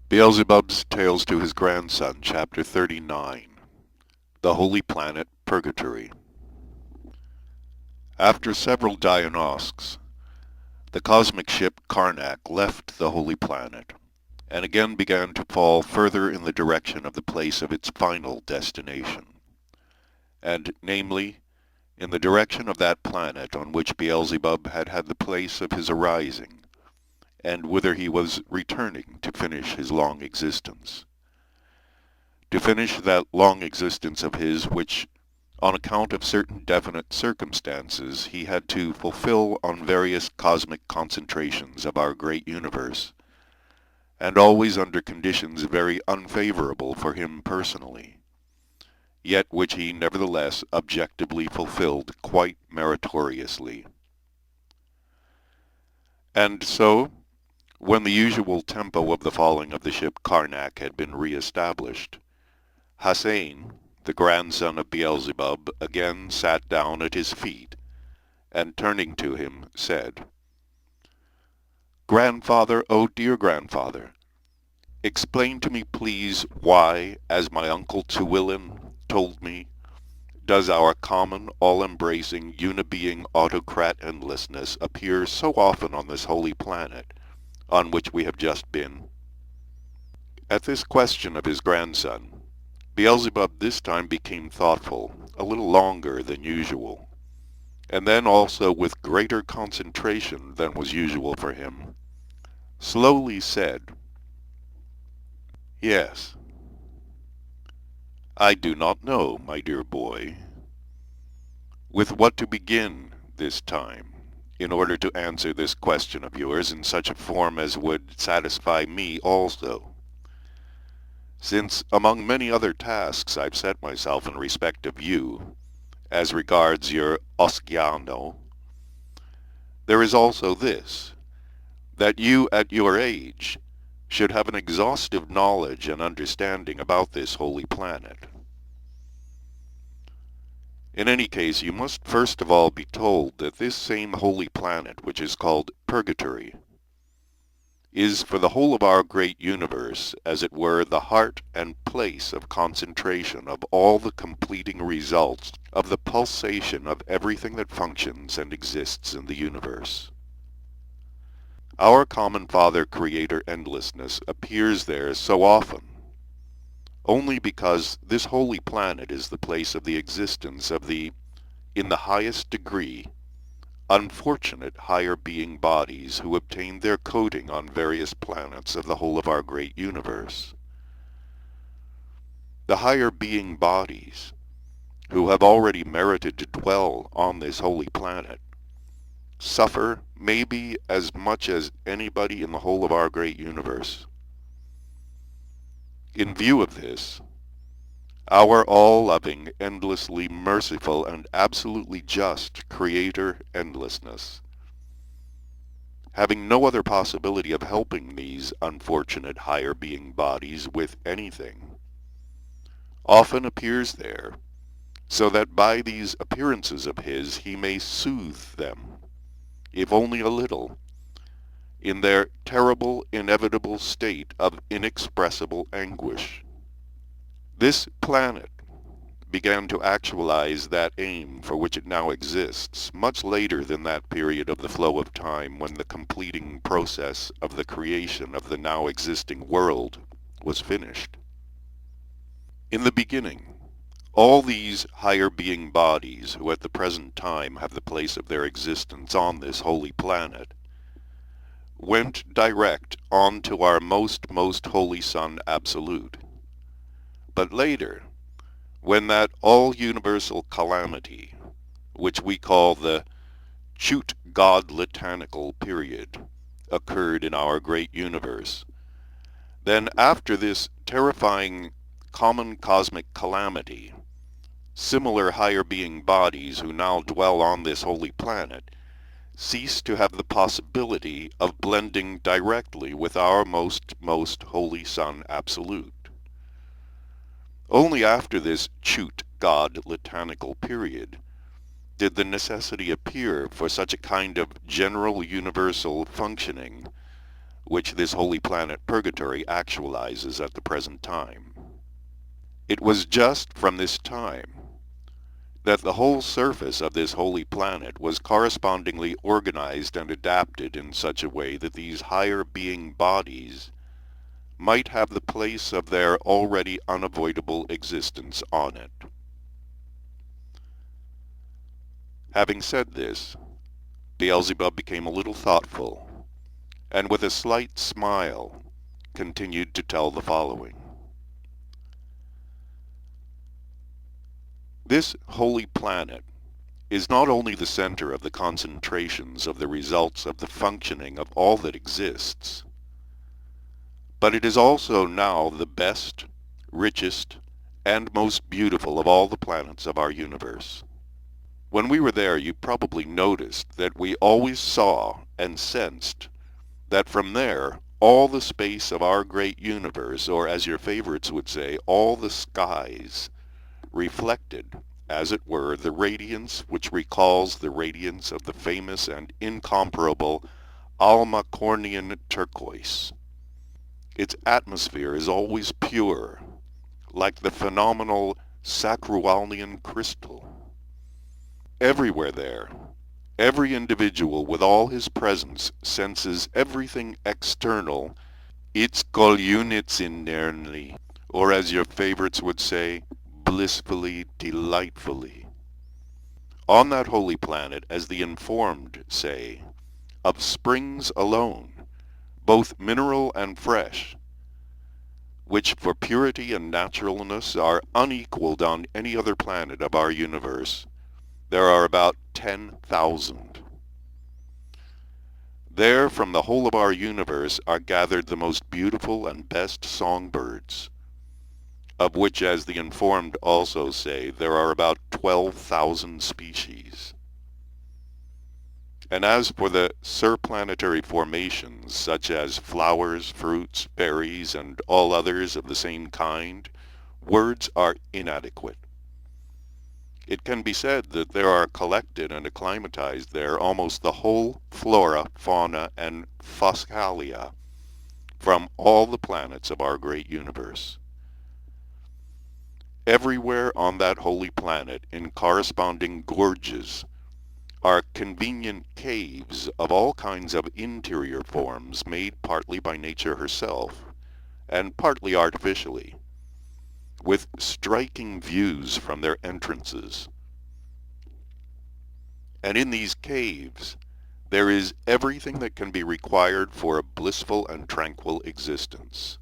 Beelzebub's Tales to His Grandson, Chapter 39. The Holy Planet, Purgatory. After several diagnostics, the cosmic ship Karnak left the Holy Planet, and again began to fall further in the direction of the place of its final destination, and namely, in the direction of that planet on which Beelzebub had had the place of his arising, and whither he was returning to finish his long existence. To finish that long existence of his which, on account of certain definite circumstances, he had to fulfill on various cosmic concentrations of our great universe, and always under conditions very unfavorable for him personally, yet which he nevertheless objectively fulfilled quite meritoriously. And so, when the usual tempo of the falling of the ship Karnak had been re-established, Hassein, the grandson of Beelzebub, again sat down at his feet, and turning to him, said, "Grandfather, oh dear grandfather, explain to me please why, as my uncle Tuwilin told me, does our common, all-embracing, unibeing autocrat endlessness appear so often on this holy planet, on which we have just been?" At this question of his grandson, Beelzebub this time became thoughtful, a little longer than usual, and then also with greater concentration than was usual for him, slowly said, "Yes, I do not know, my dear boy, with what to begin this time, in order to answer this question of yours in such a form as would satisfy me also, since among many other tasks I've set myself in respect of you, as regards your Osciano, there is also this, that you at your age should have an exhaustive knowledge and understanding about this holy planet. In any case, you must first of all be told that this same holy planet, which is called Purgatory, is for the whole of our great universe, as it were, the heart and place of concentration of all the completing results of the pulsation of everything that functions and exists in the universe. Our common Father Creator Endlessness appears there so often, only because this holy planet is the place of the existence of the, in the highest degree, unfortunate higher being bodies who obtained their coating on various planets of the whole of our great universe. The higher being bodies, who have already merited to dwell on this holy planet, suffer maybe as much as anybody in the whole of our great universe. In view of this, our all-loving, endlessly merciful, and absolutely just Creator Endlessness, having no other possibility of helping these unfortunate higher being bodies with anything, often appears there, so that by these appearances of his he may soothe them, if only a little, in their terrible, inevitable state of inexpressible anguish. This planet began to actualize that aim for which it now exists much later than that period of the flow of time when the completing process of the creation of the now existing world was finished. In the beginning, all these higher being bodies who at the present time have the place of their existence on this holy planet went direct on to our most holy Son Absolute. But later, when that all-universal calamity, which we call the Chute God Litanical period, occurred in our great universe, then after this terrifying common cosmic calamity, similar higher being bodies who now dwell on this holy planet cease to have the possibility of blending directly with our most holy Son Absolute. Only after this Chute God Litanical period did the necessity appear for such a kind of general universal functioning which this holy planet Purgatory actualizes at the present time. It was just from this time that the whole surface of this holy planet was correspondingly organized and adapted in such a way that these higher being bodies might have the place of their already unavoidable existence on it. Having said this, Beelzebub became a little thoughtful, and with a slight smile continued to tell the following. This holy planet is not only the center of the concentrations of the results of the functioning of all that exists, but it is also now the best, richest, and most beautiful of all the planets of our universe. When we were there, you probably noticed that we always saw and sensed that from there, all the space of our great universe, or as your favorites would say, all the skies, reflected, as it were, the radiance which recalls the radiance of the famous and incomparable Almacornian turquoise. Its atmosphere is always pure, like the phenomenal Sacraments crystal. Everywhere there, every individual with all his presence senses everything external, its innerly, or as your favorites would say, blissfully, delightfully. On that holy planet, as the informed say, of springs alone, both mineral and fresh, which for purity and naturalness are unequaled on any other planet of our universe, there are about 10,000. There from the whole of our universe are gathered the most beautiful and best songbirds, of which, as the informed also say, there are about 12,000 species. And as for the surplanetary formations, such as flowers, fruits, berries, and all others of the same kind, words are inadequate. It can be said that there are collected and acclimatized there almost the whole flora, fauna, and foscalia from all the planets of our great universe. Everywhere on that holy planet, in corresponding gorges, are convenient caves of all kinds of interior forms made partly by nature herself, and partly artificially, with striking views from their entrances. And in these caves, there is everything that can be required for a blissful and tranquil existence,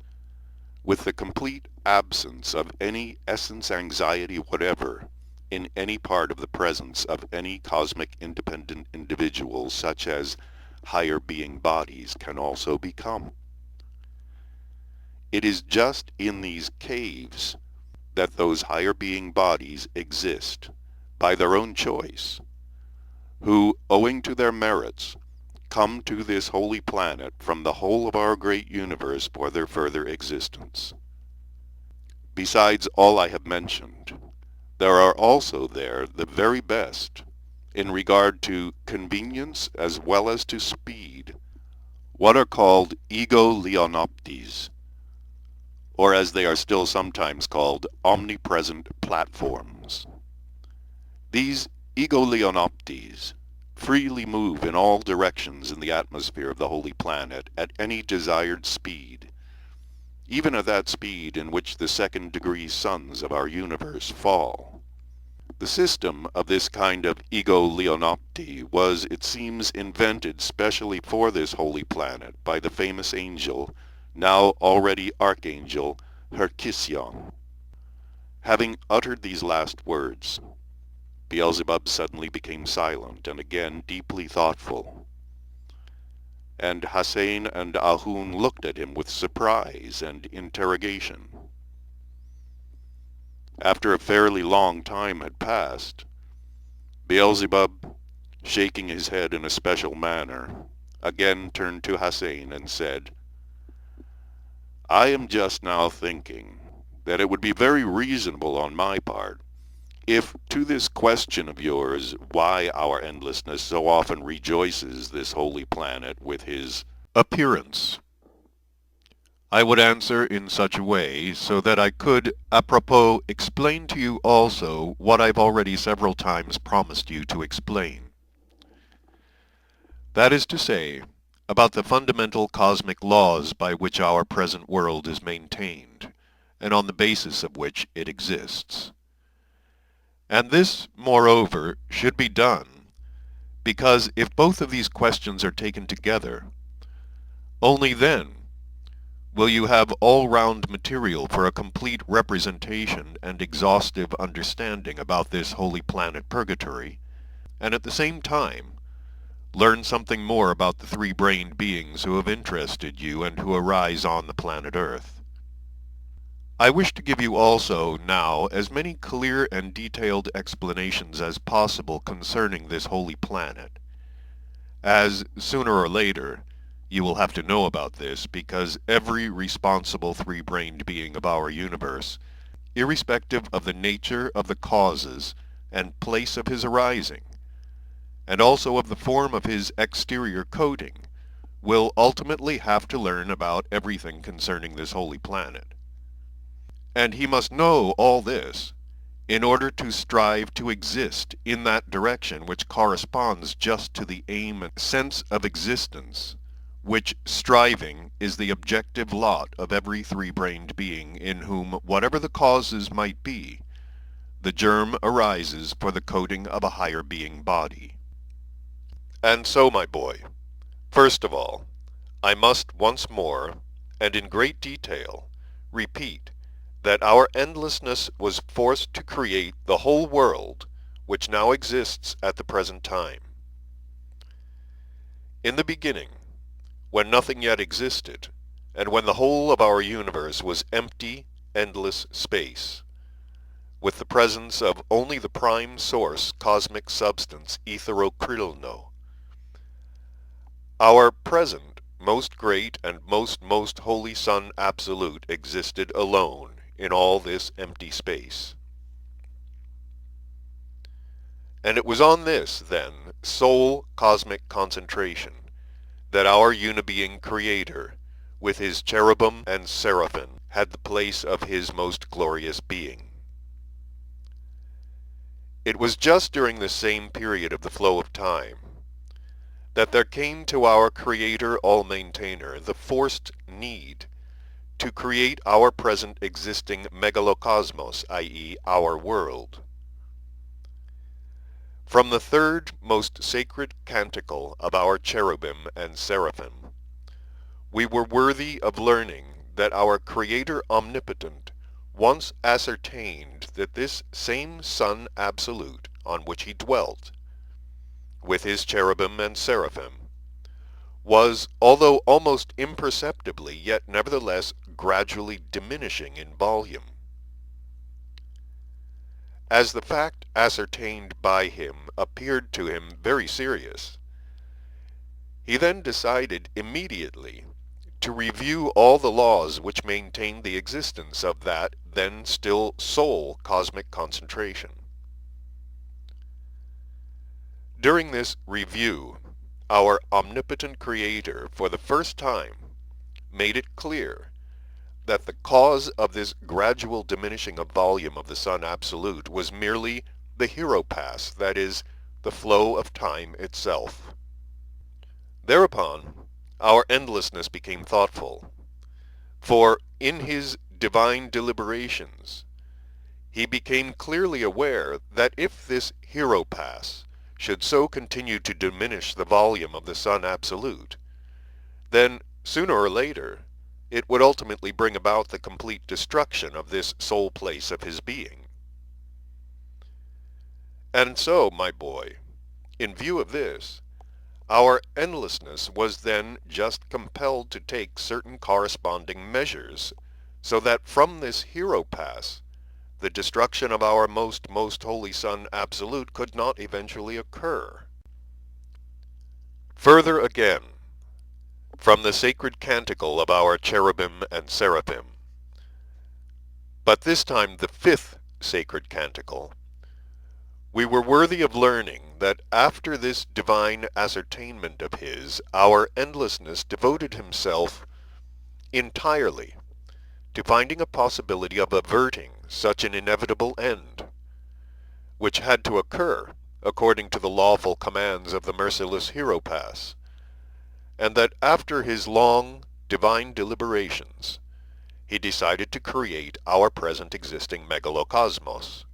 with the complete absence of any essence anxiety whatever in any part of the presence of any cosmic independent individual such as higher being bodies can also become. It is just in these caves that those higher being bodies exist by their own choice, who, owing to their merits, come to this holy planet from the whole of our great universe for their further existence. Besides all I have mentioned, there are also there the very best, in regard to convenience as well as to speed, what are called ego-leonoptes, or as they are still sometimes called, omnipresent platforms. These ego-leonoptes freely move in all directions in the atmosphere of the holy planet at any desired speed, even at that speed in which the second-degree suns of our universe fall. The system of this kind of ego-leonopte was, it seems, invented specially for this holy planet by the famous angel, now already archangel, Herkisyon. Having uttered these last words, Beelzebub suddenly became silent and again deeply thoughtful. And Hassein and Ahun looked at him with surprise and interrogation. After a fairly long time had passed, Beelzebub, shaking his head in a special manner, again turned to Hassein and said, I am just now thinking that it would be very reasonable on my part if to this question of yours why our endlessness so often rejoices this holy planet with his appearance I would answer in such a way so that I could, apropos, explain to you also what I've already several times promised you to explain. That is to say, about the fundamental cosmic laws by which our present world is maintained, and on the basis of which it exists. And this, moreover, should be done, because if both of these questions are taken together, only then will you have all-round material for a complete representation and exhaustive understanding about this holy planet Purgatory, and at the same time learn something more about the three-brained beings who have interested you and who arise on the planet Earth. I wish to give you also now as many clear and detailed explanations as possible concerning this holy planet, as sooner or later you will have to know about this, because every responsible three-brained being of our universe, irrespective of the nature of the causes and place of his arising, and also of the form of his exterior coating, will ultimately have to learn about everything concerning this holy planet. And he must know all this in order to strive to exist in that direction which corresponds just to the aim and sense of existence, which striving is the objective lot of every three-brained being in whom, whatever the causes might be, the germ arises for the coating of a higher being body. And so, my boy, first of all, I must once more, and in great detail, repeat that our endlessness was forced to create the whole world which now exists at the present time. In the beginning, when nothing yet existed, and when the whole of our universe was empty, endless space, with the presence of only the prime source cosmic substance etherokrilno, our present most great and most holy Son Absolute existed alone in all this empty space. And it was on this, then, sole cosmic concentration that our unibeing Creator, with his cherubim and seraphim, had the place of his most glorious being. It was just during this same period of the flow of time that there came to our Creator All-Maintainer the forced need to create our present existing Megalo Cosmos, i.e. our world. From the third most sacred canticle of our cherubim and seraphim, we were worthy of learning that our Creator Omnipotent once ascertained that this same Son Absolute on which he dwelt, with his cherubim and seraphim, was, although almost imperceptibly, yet nevertheless gradually diminishing in volume. As the fact ascertained by him appeared to him very serious, he then decided immediately to review all the laws which maintained the existence of that then still sole cosmic concentration. During this review, our omnipotent Creator for the first time made it clear that the cause of this gradual diminishing of volume of the Son Absolute was merely the hero pass, that is, the flow of time itself. Thereupon, our endlessness became thoughtful, for in his divine deliberations, he became clearly aware that if this hero pass should so continue to diminish the volume of the Son Absolute, then sooner or later it would ultimately bring about the complete destruction of this sole place of his being. And so, my boy, in view of this, our endlessness was then just compelled to take certain corresponding measures, so that from this hero pass, the destruction of our most holy Son Absolute could not eventually occur. Further again, from the sacred canticle of our cherubim and seraphim, but this time the fifth sacred canticle, we were worthy of learning that after this divine ascertainment of his, our endlessness devoted himself entirely to finding a possibility of averting such an inevitable end, which had to occur according to the lawful commands of the merciless Hieropass, and that after his long divine deliberations, he decided to create our present existing Megalo Cosmos.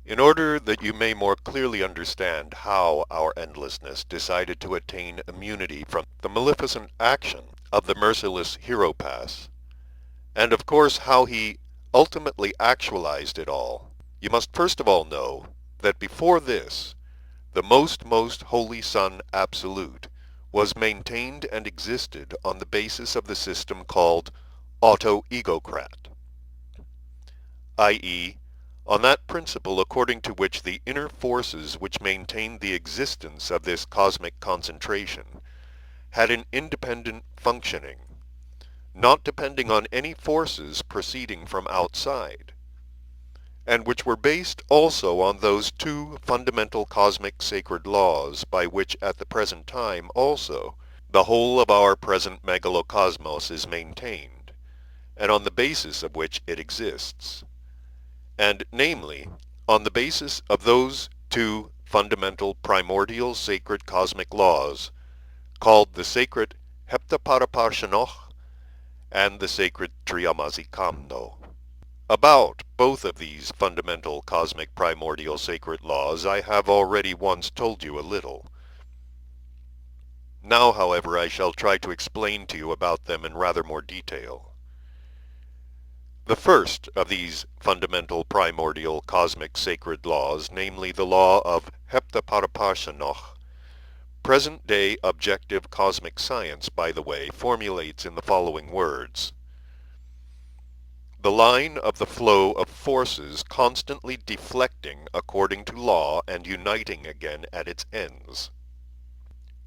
In order that you may more clearly understand how our endlessness decided to attain immunity from the maleficent action of the merciless Hieropass, and of course how he ultimately actualized it all, you must first of all know that before this, the most holy Son Absolute was maintained and existed on the basis of the system called auto-egocrat, i.e., on that principle according to which the inner forces which maintained the existence of this cosmic concentration had an independent functioning, not depending on any forces proceeding from outside, and which were based also on those two fundamental cosmic sacred laws by which at the present time also the whole of our present Megalo Cosmos is maintained, and on the basis of which it exists, and namely, on the basis of those two fundamental primordial sacred cosmic laws called the sacred Heptaparaparshanoch and the sacred Triamazikamno. About both of these fundamental cosmic primordial sacred laws I have already once told you a little. Now, however, I shall try to explain to you about them in rather more detail. The first of these fundamental primordial cosmic sacred laws, namely the law of Heptaparaparshanoch, present-day objective cosmic science, by the way, formulates in the following words: the line of the flow of forces constantly deflecting according to law and uniting again at its ends.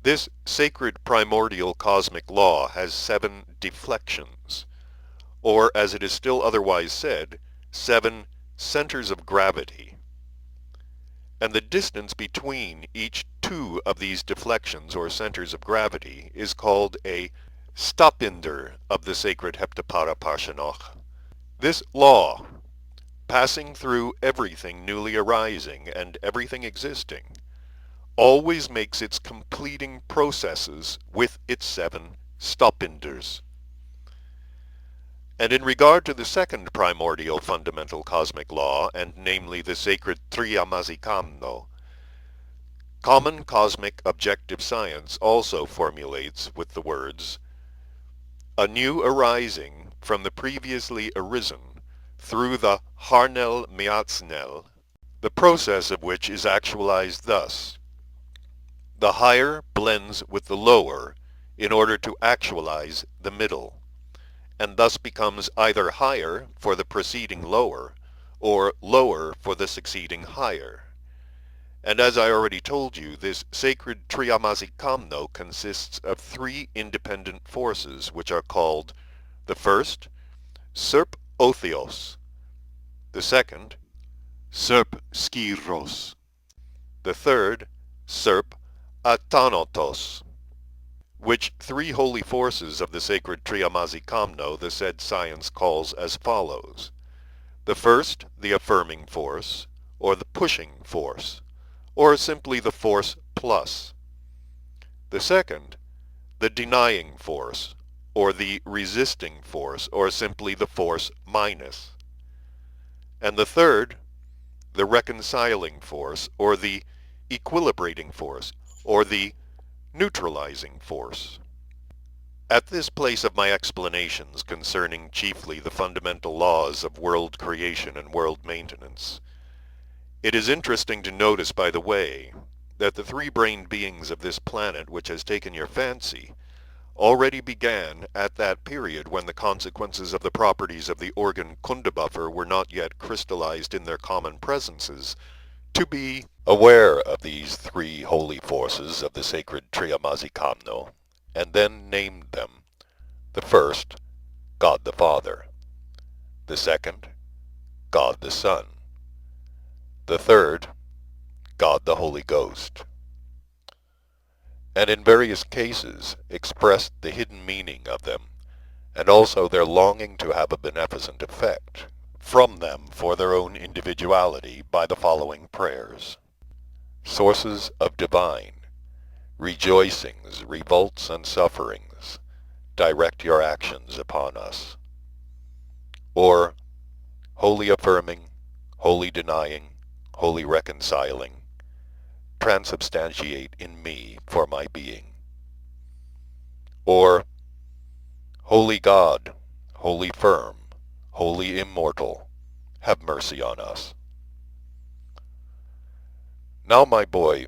This sacred primordial cosmic law has 7 deflections, or as it is still otherwise said, 7 centers of gravity, and the distance between each 2 of these deflections or centers of gravity is called a stopinder of the sacred Heptaparaparshanoch. This law, passing through everything newly arising and everything existing, always makes its completing processes with its 7 stopinders. And in regard to the second primordial fundamental cosmic law, and namely the sacred Triamazikamno, common cosmic objective science also formulates with the words, a new arising from the previously arisen through the Harnel Miatznel, the process of which is actualized thus: the higher blends with the lower in order to actualize the middle, and thus becomes either higher for the preceding lower, or lower for the succeeding higher. And as I already told you, this sacred Triamazikamno consists of 3 independent forces, which are called the first, Serp Otheos, the second, Serp Skiros, the third, Serp Athanatos, which 3 holy forces of the sacred Triamazikamno the said science calls as follows: the first, the affirming force, or the pushing force, or simply the force plus; the second, the denying force, or the resisting force, or simply the force minus; and the third, the reconciling force, or the equilibrating force, or the neutralizing force. At this place of my explanations concerning chiefly the fundamental laws of world creation and world maintenance, it is interesting to notice, by the way, that the 3-brained beings of this planet which has taken your fancy already began at that period when the consequences of the properties of the organ Kundabuffer were not yet crystallized in their common presences, to be aware of these 3 holy forces of the sacred Triamazikamno, and then named them: the first, God the Father; the second, God the Son; the third, God the Holy Ghost, and in various cases expressed the hidden meaning of them, and also their longing to have a beneficent effect from them for their own individuality by the following prayers. Sources of divine, rejoicings, revolts, and sufferings, direct your actions upon us. Or, wholly affirming, wholly denying, wholly reconciling, transubstantiate in me for my being. Or, holy God, wholly firm, wholly immortal, have mercy on us. Now, my boy,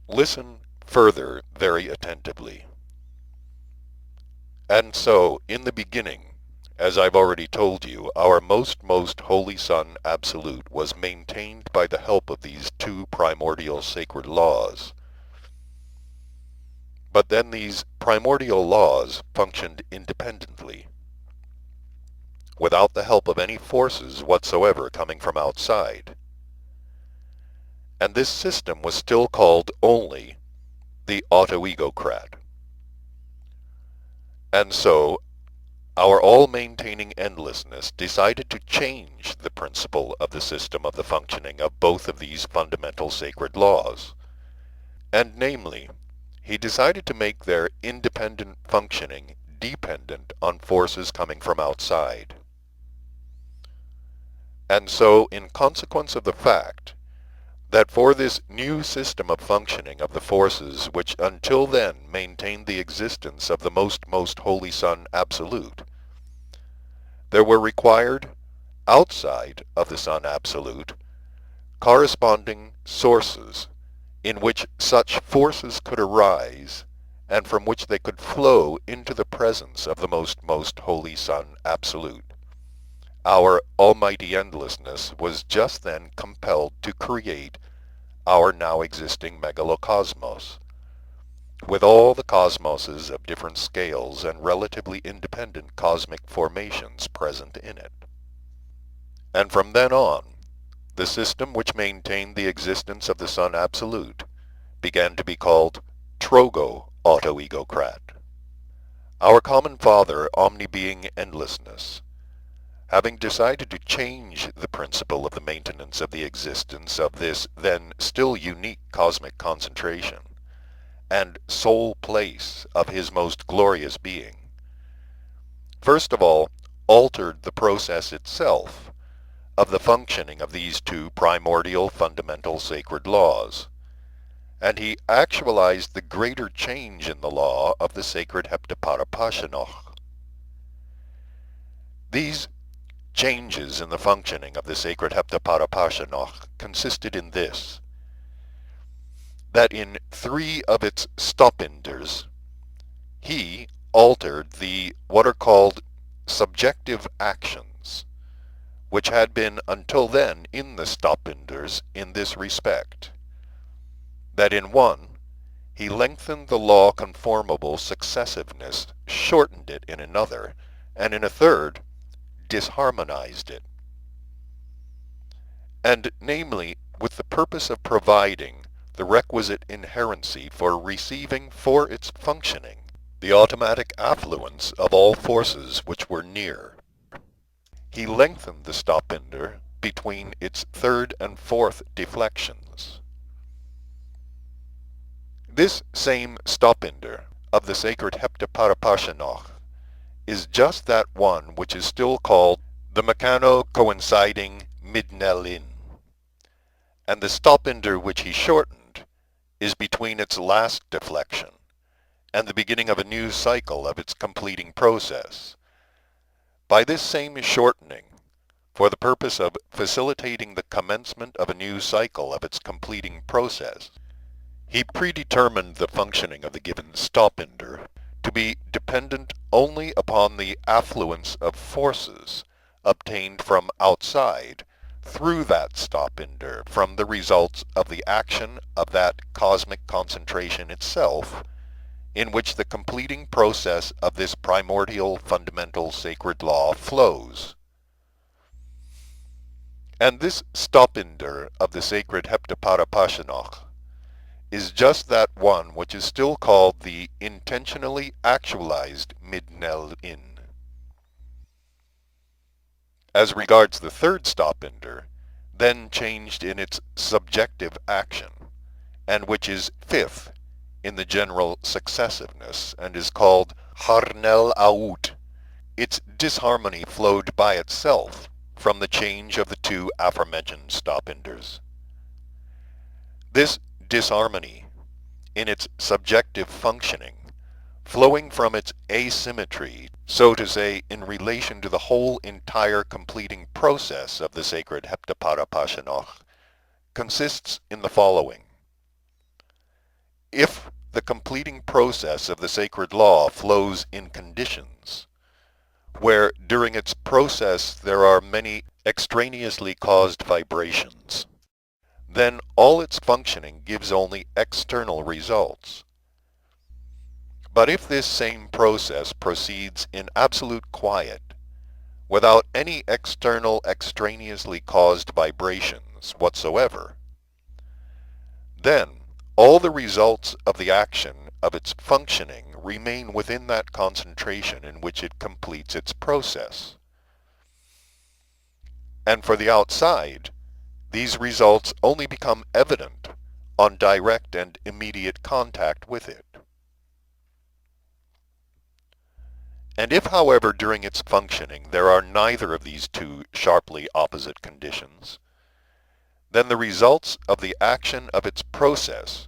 listen further very attentively. And so, in the beginning, as I've already told you, our most holy Son Absolute was maintained by the help of these two primordial sacred laws. But then these primordial laws functioned independently, without the help of any forces whatsoever coming from outside. And this system was still called only the autoegocrat. And so, our all-maintaining endlessness decided to change the principle of the system of the functioning of both of these fundamental sacred laws. And namely, he decided to make their independent functioning dependent on forces coming from outside. And so, in consequence of the fact that for this new system of functioning of the forces which until then maintained the existence of the most holy Son Absolute, there were required, outside of the Son Absolute, corresponding sources in which such forces could arise and from which they could flow into the presence of the most holy Son Absolute. Our almighty endlessness was just then compelled to create our now existing Megalo Cosmos, with all the cosmoses of different scales and relatively independent cosmic formations present in it. And from then on, the system which maintained the existence of the Son Absolute began to be called Trogo Autoegocrat. Our common father, omni-being endlessness, having decided to change the principle of the maintenance of the existence of this then still unique cosmic concentration and sole place of his most glorious being, first of all altered the process itself of the functioning of these two primordial fundamental sacred laws, and he actualized the greater change in the law of the sacred Heptaparapashanoch. These changes in the functioning of the sacred Heptaparapashanoch consisted in this: that in 3 of its stopinders he altered the what are called subjective actions, which had been until then in the stopinders in this respect: that in 1 he lengthened the law conformable successiveness, shortened it in another, and in a third disharmonized it, and namely with the purpose of providing the requisite inherency for receiving for its functioning the automatic affluence of all forces which were near. He lengthened the stopinder between its 3rd and 4th deflections. This same stopinder of the sacred Heptaparapashanoch is just that one which is still called the mechano-coinciding midnelin, and the stopinder which he shortened is between its last deflection and the beginning of a new cycle of its completing process. By this same shortening, for the purpose of facilitating the commencement of a new cycle of its completing process, he predetermined the functioning of the given stopinder to be dependent only upon the affluence of forces obtained from outside through that stopinder from the results of the action of that cosmic concentration itself, in which the completing process of this primordial fundamental sacred law flows. And this stopinder of the sacred Heptaparapashanoch is just that one which is still called the intentionally actualized midnel-in, As regards the third stopinder, then changed in its subjective action, and which is fifth in the general successiveness, and is called harnel aut. Its disharmony flowed by itself from the change of the two aforementioned stopinders. This disharmony, in its subjective functioning, flowing from its asymmetry, so to say, in relation to the whole entire completing process of the sacred Heptaparapashanoch, consists in the following. If the completing process of the sacred law flows in conditions, where during its process there are many extraneously caused vibrations, then all its functioning gives only external results. But if this same process proceeds in absolute quiet, without any external extraneously caused vibrations whatsoever, then all the results of the action of its functioning remain within that concentration in which it completes its process. And for the outside, these results only become evident on direct and immediate contact with it. And if, however, during its functioning there are neither of these two sharply opposite conditions, then the results of the action of its process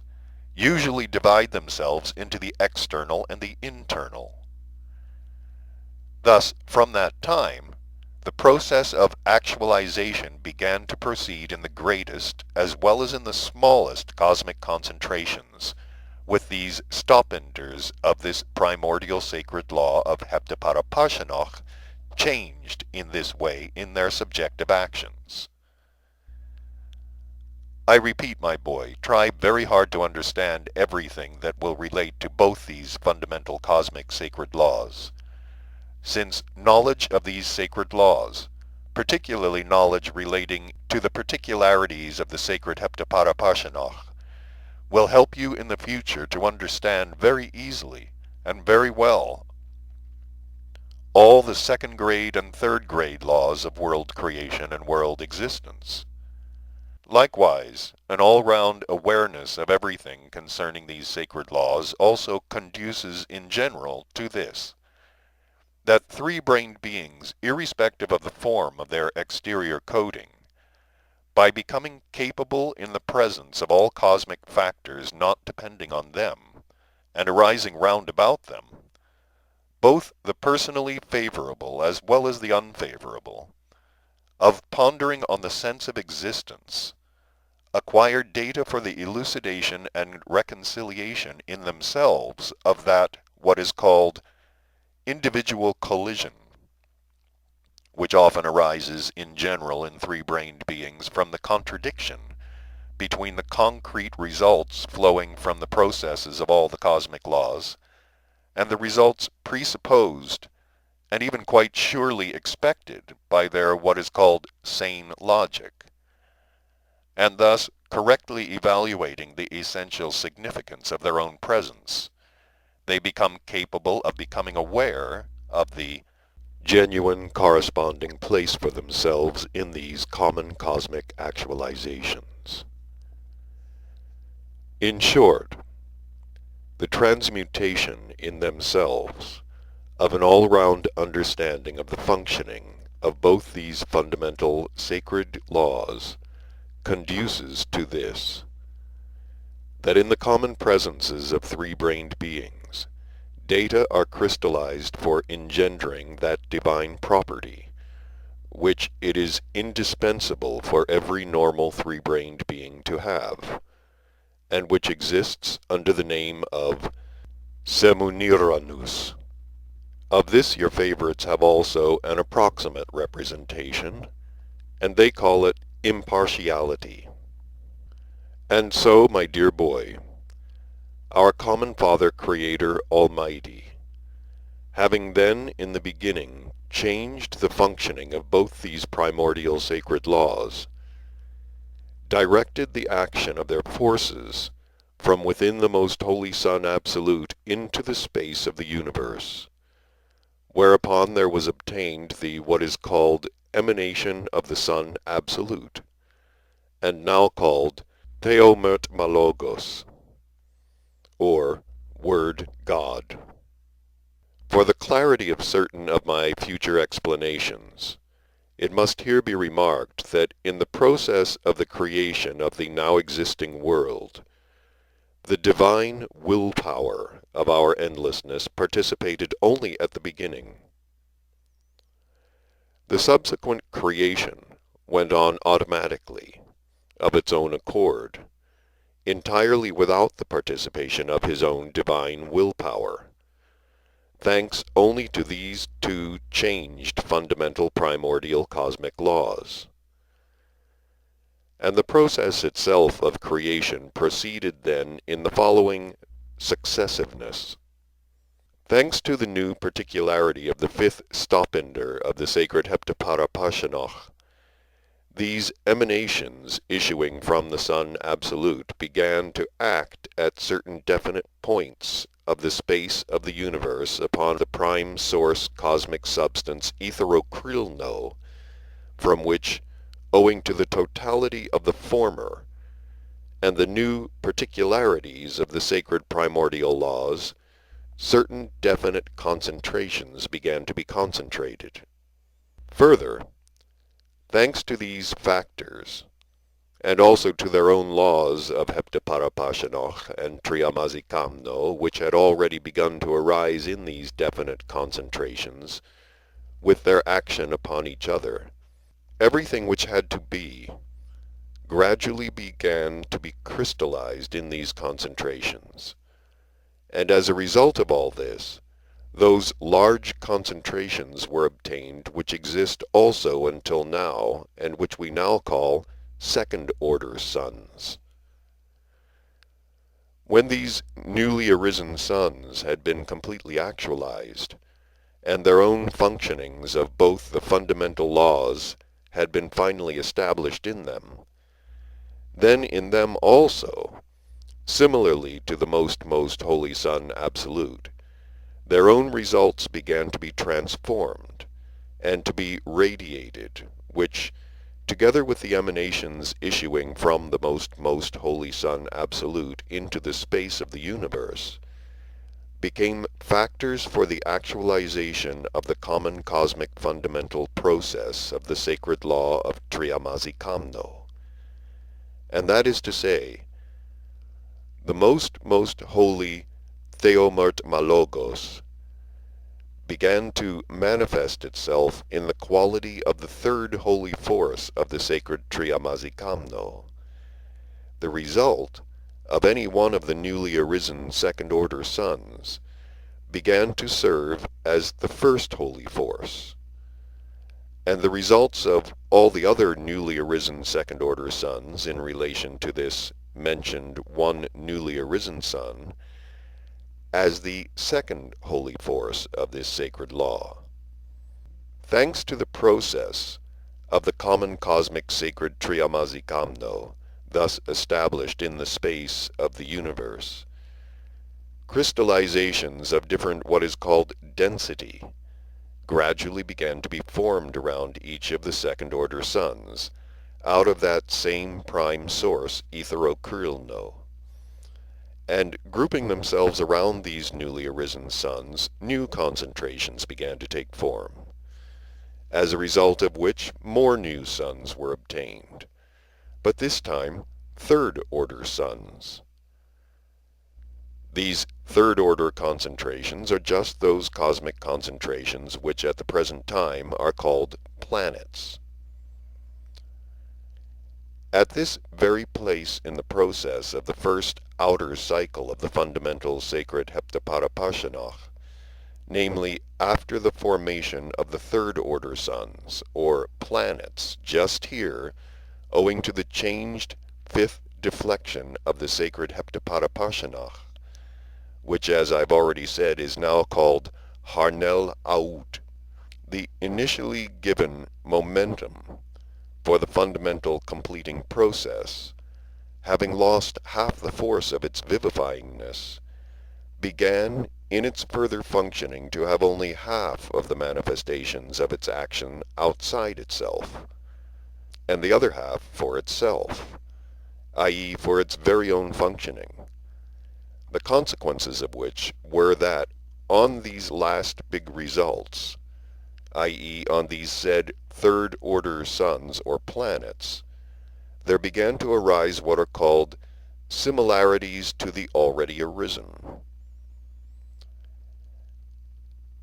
usually divide themselves into the external and the internal. Thus, from that time, the process of actualization began to proceed in the greatest as well as in the smallest cosmic concentrations, with these stopinders of this primordial sacred law of Heptaparapashanoch changed in this way in their subjective actions. I repeat, my boy, try very hard to understand everything that will relate to both these fundamental cosmic sacred laws, since knowledge of these sacred laws, particularly knowledge relating to the particularities of the sacred Heptaparapashanoch, will help you in the future to understand very easily and very well all the second grade and third grade laws of world creation and world existence. Likewise, an all-round awareness of everything concerning these sacred laws also conduces in general to this, that three-brained beings, irrespective of the form of their exterior coating, by becoming capable in the presence of all cosmic factors not depending on them, and arising round about them, both the personally favorable as well as the unfavorable, of pondering on the sense of existence, acquire data for the elucidation and reconciliation in themselves of that what is called individual collision, which often arises in general in three-brained beings from the contradiction between the concrete results flowing from the processes of all the cosmic laws and the results presupposed and even quite surely expected by their what is called sane logic, and thus correctly evaluating the essential significance of their own presence, they become capable of becoming aware of the genuine corresponding place for themselves in these common cosmic actualizations. In short, the transmutation in themselves of an all-round understanding of the functioning of both these fundamental sacred laws conduces to this, that in the common presences of three-brained beings, data are crystallized for engendering that divine property, which it is indispensable for every normal three-brained being to have, and which exists under the name of Semuniranus. Of this your favorites have also an approximate representation, and they call it impartiality. And so, my dear boy, our common Father, Creator, Almighty, having then in the beginning changed the functioning of both these primordial sacred laws, directed the action of their forces from within the most holy Son Absolute into the space of the universe, whereupon there was obtained the what is called emanation of the Son Absolute, and now called Theomertmalogos, or Word God. For the clarity of certain of my future explanations, it must here be remarked that in the process of the creation of the now existing world, the divine willpower of our endlessness participated only at the beginning. The subsequent creation went on automatically, of its own accord, entirely without the participation of his own divine willpower, thanks only to these two changed fundamental primordial cosmic laws. And the process itself of creation proceeded then in the following successiveness. Thanks to the new particularity of the fifth stopinder of the sacred Heptaparapashanoch, these emanations issuing from the Son Absolute began to act at certain definite points of the space of the universe upon the prime source cosmic substance etherokrilno, from which, owing to the totality of the former and the new particularities of the sacred primordial laws, certain definite concentrations began to be concentrated. Further, thanks to these factors, and also to their own laws of Heptaparapashanoch and Triamazikamno, which had already begun to arise in these definite concentrations, with their action upon each other, everything which had to be gradually began to be crystallized in these concentrations. And as a result of all this, those large concentrations were obtained which exist also until now, and which we now call second-order suns. When these newly arisen suns had been completely actualized, and their own functionings of both the fundamental laws had been finally established in them, then in them also, similarly to the most holy Son Absolute, their own results began to be transformed and to be radiated, which, together with the emanations issuing from the most holy Son Absolute into the space of the universe, became factors for the actualization of the common cosmic fundamental process of the sacred law of Triamazikamno. And that is to say, the most holy Theomertmalogos began to manifest itself in the quality of the third holy force of the sacred Triamazikamno, the result of any one of the newly arisen second-order suns began to serve as the first holy force, and the results of all the other newly arisen second-order suns in relation to this mentioned one newly arisen sun as the second holy force of this sacred law. Thanks to the process of the common cosmic sacred Triamazikamno, thus established in the space of the universe, crystallizations of different what is called density gradually began to be formed around each of the second-order suns, out of that same prime source, etherokrilno. And grouping themselves around these newly arisen suns, new concentrations began to take form, as a result of which more new suns were obtained, but this time third-order suns. These third-order concentrations are just those cosmic concentrations which at the present time are called planets. At this very place in the process of the first outer cycle of the fundamental sacred Heptaparapashanoch, namely after the formation of the third-order suns, or planets, just here, owing to the changed fifth deflection of the sacred Heptaparapashanoch, which, as I've already said, is now called Harnel Aut, the initially given momentum for the fundamental completing process, having lost half the force of its vivifyingness, began in its further functioning to have only half of the manifestations of its action outside itself, and the other half for itself, i.e. for its very own functioning, the consequences of which were that on these last big results, i.e. on these said third-order suns or planets, there began to arise what are called similarities to the already arisen.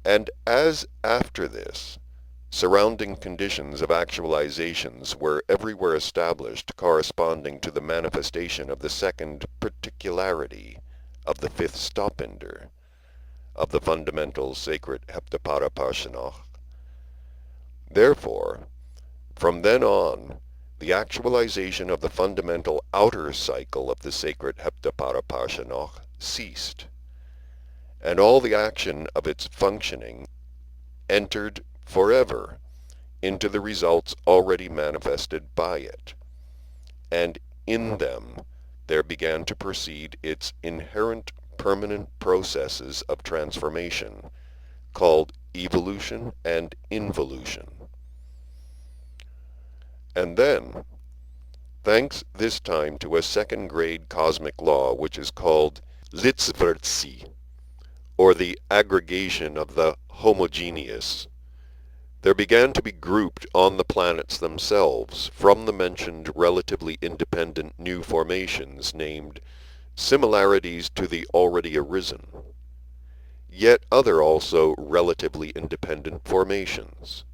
And as after this, surrounding conditions of actualizations were everywhere established corresponding to the manifestation of the second particularity of the fifth stopinder, of the fundamental sacred heptaparapashanoch. Therefore, from then on, the actualization of the fundamental outer cycle of the sacred heptaparapashanoch ceased, and all the action of its functioning entered forever into the results already manifested by it, and in them there began to proceed its inherent permanent processes of transformation, called evolution and involution. And then, thanks this time to a second-grade cosmic law which is called Litzvertsi, or the aggregation of the homogeneous, there began to be grouped on the planets themselves, from the mentioned relatively independent new formations named similarities to the already arisen, yet other also relatively independent formations.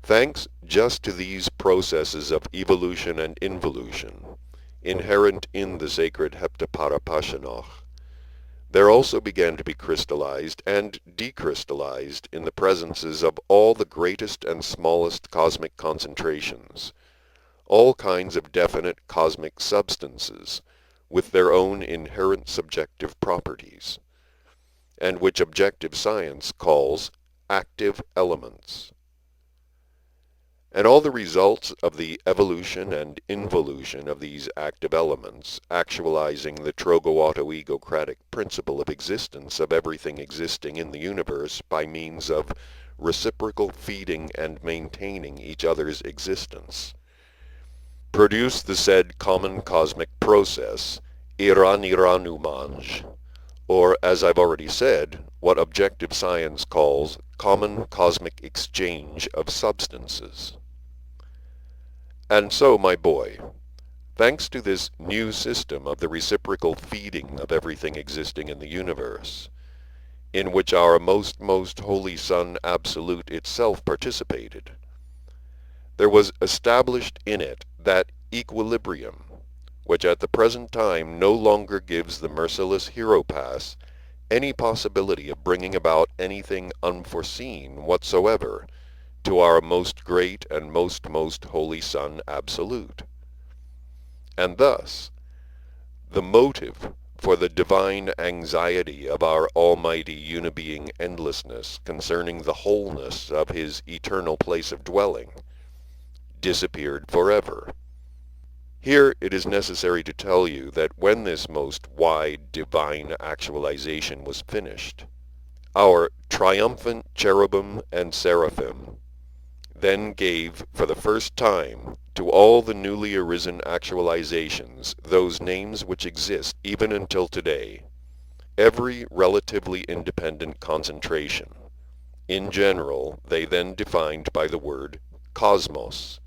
Thanks just to these processes of evolution and involution, inherent in the sacred heptaparapashanoch, there also began to be crystallized and decrystallized in the presences of all the greatest and smallest cosmic concentrations, all kinds of definite cosmic substances with their own inherent subjective properties, and which objective science calls active elements. And all the results of the evolution and involution of these active elements, actualizing the trogoauto-egocratic principle of existence of everything existing in the universe by means of reciprocal feeding and maintaining each other's existence, produce the said common cosmic process, Iraniranumaj, or, as I've already said, what objective science calls common cosmic exchange of substances. And so, my boy, thanks to this new system of the reciprocal feeding of everything existing in the universe, in which our most holy Son Absolute itself participated, there was established in it that equilibrium, which at the present time no longer gives the merciless Hieropass any possibility of bringing about anything unforeseen whatsoever to our most great and most holy Son Absolute. And thus, the motive for the divine anxiety of our almighty unibeing endlessness concerning the wholeness of his eternal place of dwelling disappeared forever. Here it is necessary to tell you that when this most wide divine actualization was finished, our triumphant cherubim and seraphim then gave for the first time to all the newly arisen actualizations those names which exist even until today, every relatively independent concentration. In general, they then defined by the word cosmos,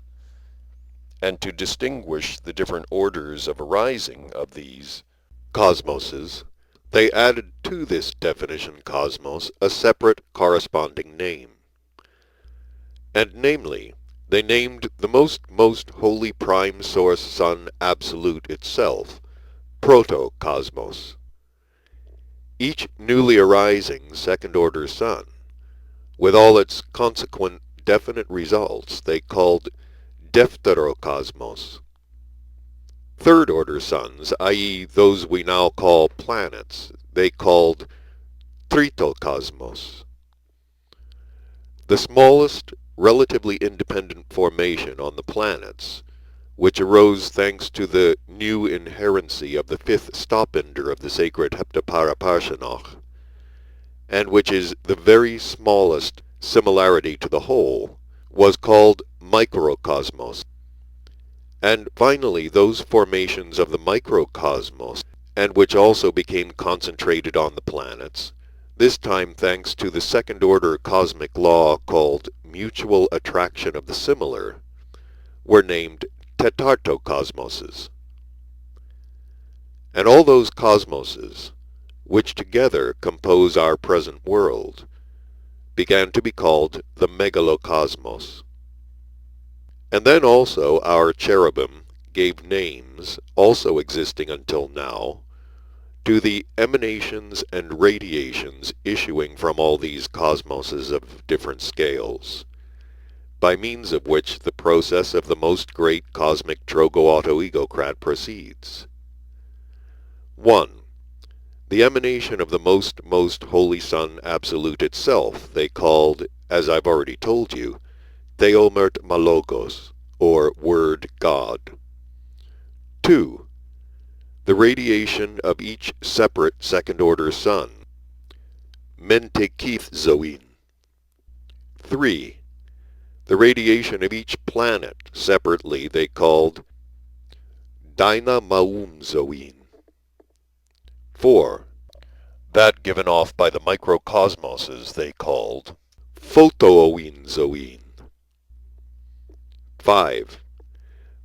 and to distinguish the different orders of arising of these cosmoses, they added to this definition cosmos a separate corresponding name. And namely, they named the most holy prime source Son Absolute itself, Protocosmos. Each newly arising second-order sun, with all its consequent definite results, they called Defterocosmos. Third-order suns, i.e. those we now call planets, they called Tritocosmos. The smallest relatively independent formation on the planets which arose thanks to the new inherency of the fifth stopender of the sacred Heptaparaparshanach, and which is the very smallest similarity to the whole, was called microcosmos. And finally, those formations of the microcosmos, and which also became concentrated on the planets, this time thanks to the second-order cosmic law called mutual attraction of the similar, were named tetartocosmoses. And all those cosmoses, which together compose our present world, began to be called the Megalo Cosmos. And then also our cherubim gave names, also existing until now, to the emanations and radiations issuing from all these cosmoses of different scales, by means of which the process of the most great cosmic trogo-auto-egocrat proceeds. 1. The emanation of the most holy Son Absolute itself they called, as I've already told you, Theomert Malogos, or Word God. 2. The radiation of each separate second-order sun, Mentekith Zoin. 3. The radiation of each planet separately they called Dyna Maum Zoin. 4. That given off by the microcosmoses they called Photooin Zoin. 5.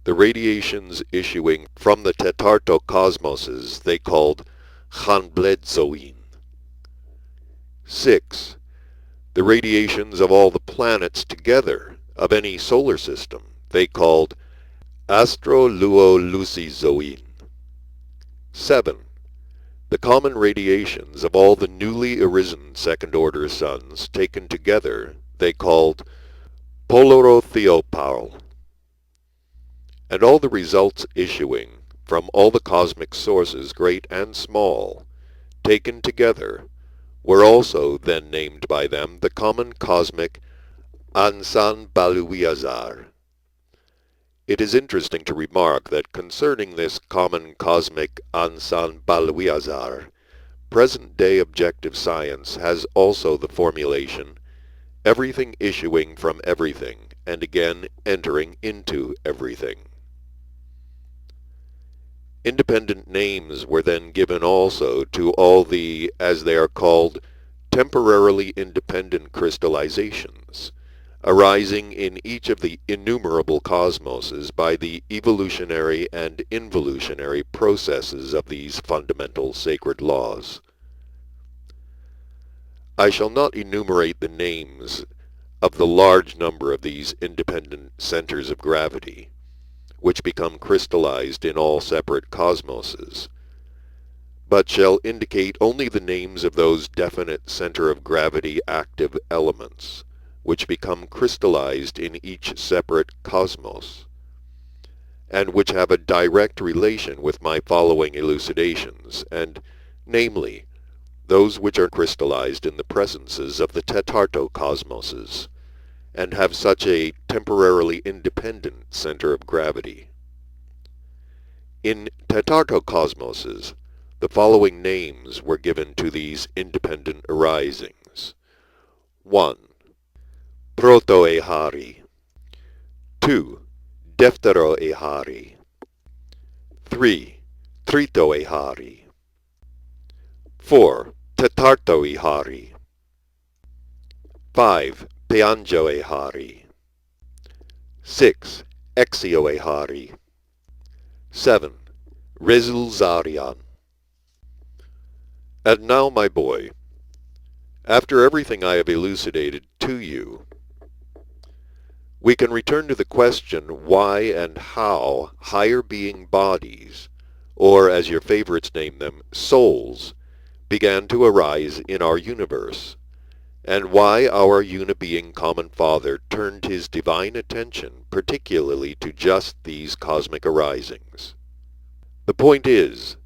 The radiations issuing from the tetartocosmoses they called Chanbledzoin. 6. The radiations of all the planets together of any solar system they called Astroluolucizoin. 7. The common radiations of all the newly arisen second-order suns taken together they called Polorotheopal. And all the results issuing from all the cosmic sources, great and small, taken together, were also then named by them the common cosmic Ansan Baluiazar. It is interesting to remark that concerning this common cosmic Ansan Baluiazar, present-day objective science has also the formulation, everything issuing from everything, and again entering into everything. Independent names were then given also to all the, as they are called, temporarily independent crystallizations, arising in each of the innumerable cosmoses by the evolutionary and involutionary processes of these fundamental sacred laws. I shall not enumerate the names of the large number of these independent centers of gravity, which become crystallized in all separate cosmoses, but shall indicate only the names of those definite center of gravity active elements, which become crystallized in each separate cosmos, and which have a direct relation with my following elucidations, and, namely, those which are crystallized in the presences of the tetartocosmoses, and have such a temporarily independent center of gravity. In tetartocosmoses, the following names were given to these independent arisings. 1. Proto-Ehari. 2. Deftero-Ehari. 3. Trito-Ehari. 4. Tetarto-Ehari. 5. Peanjo-Ehari. 6. Exio-Ehari. 7. Resulzarian. And now, my boy, after everything I have elucidated to you, we can return to the question why and how higher being bodies, or as your favorites name them, souls, began to arise in our universe, and why our unibeing Common Father turned his divine attention particularly to just these cosmic arisings. The point is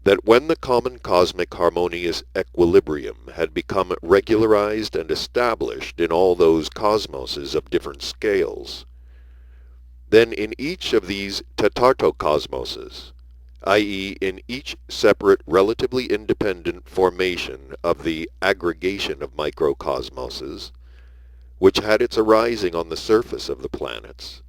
that when the common cosmic harmonious equilibrium had become regularized and established in all those cosmoses of different scales, then in each of these tetartocosmoses, i.e. in each separate relatively independent formation of the aggregation of microcosmoses, which had its arising on the surface of the planets,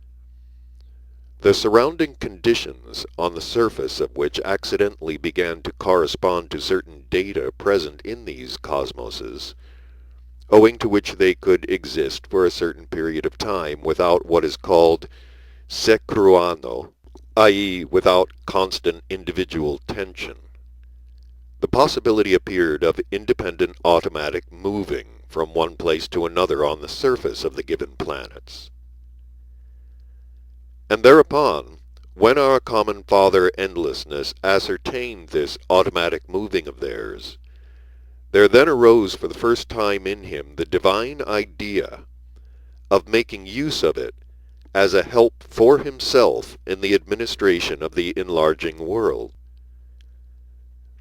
the surrounding conditions on the surface of which accidentally began to correspond to certain data present in these cosmoses, owing to which they could exist for a certain period of time without what is called secruano, i.e. without constant individual tension. The possibility appeared of independent automatic moving from one place to another on the surface of the given planets. And thereupon, when our common Father Endlessness ascertained this automatic moving of theirs, there then arose for the first time in him the divine idea of making use of it as a help for himself in the administration of the enlarging world.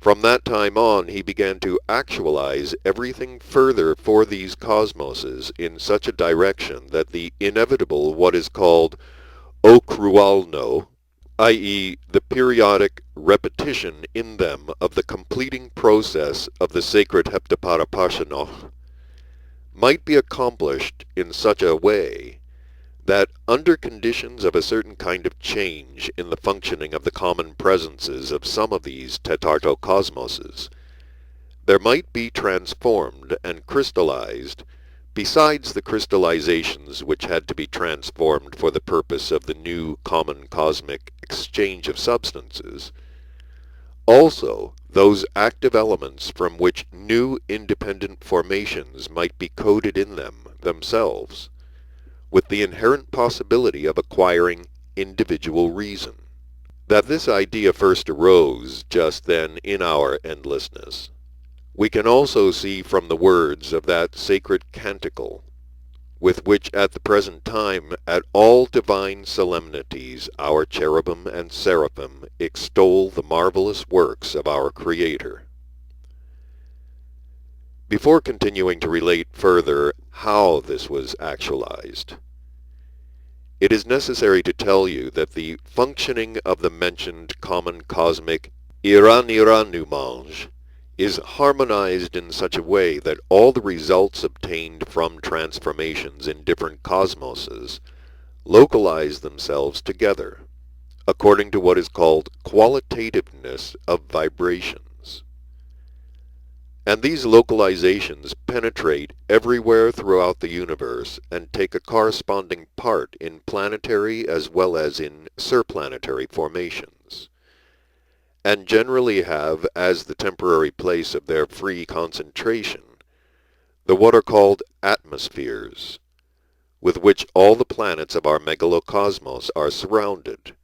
From that time on he began to actualize everything further for these cosmoses in such a direction that the inevitable what is called okrualno, i.e. the periodic repetition in them of the completing process of the sacred heptaparapashanoch, might be accomplished in such a way that under conditions of a certain kind of change in the functioning of the common presences of some of these tetartocosmoses, there might be transformed and crystallized, besides the crystallizations which had to be transformed for the purpose of the new common cosmic exchange of substances, also those active elements from which new independent formations might be coded in them themselves, with the inherent possibility of acquiring individual reason. That this idea first arose just then in our endlessness, we can also see from the words of that sacred canticle, with which at the present time at all divine solemnities our cherubim and seraphim extol the marvelous works of our Creator. Before continuing to relate further how this was actualized, it is necessary to tell you that the functioning of the mentioned common cosmic Iraniranumage is harmonized in such a way that all the results obtained from transformations in different cosmoses localize themselves together, according to what is called qualitativeness of vibrations. And these localizations penetrate everywhere throughout the universe and take a corresponding part in planetary as well as in surplanetary formations, and generally have as the temporary place of their free concentration the what are called atmospheres, with which all the planets of our Megalo Cosmos are surrounded,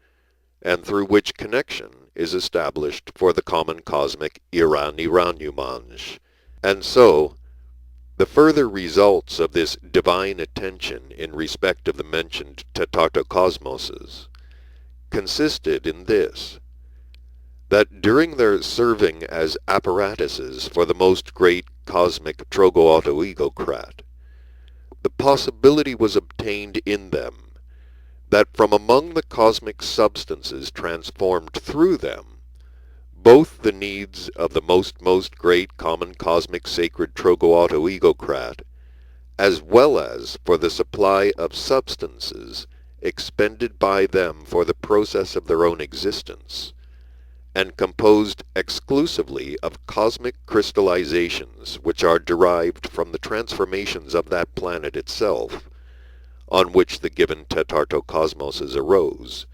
and through which connection is established for the common cosmic Iraniranumage. And so, the further results of this divine attention in respect of the mentioned tetartocosmoses consisted in this, that during their serving as apparatuses for the most great cosmic Trogoautoegocrat, the possibility was obtained in them that from among the cosmic substances transformed through them, both the needs of the most great common cosmic sacred Trogoautoegocrat, as well as for the supply of substances expended by them for the process of their own existence, and composed exclusively of cosmic crystallizations which are derived from the transformations of that planet itself, on which the given tetartocosmoses arose,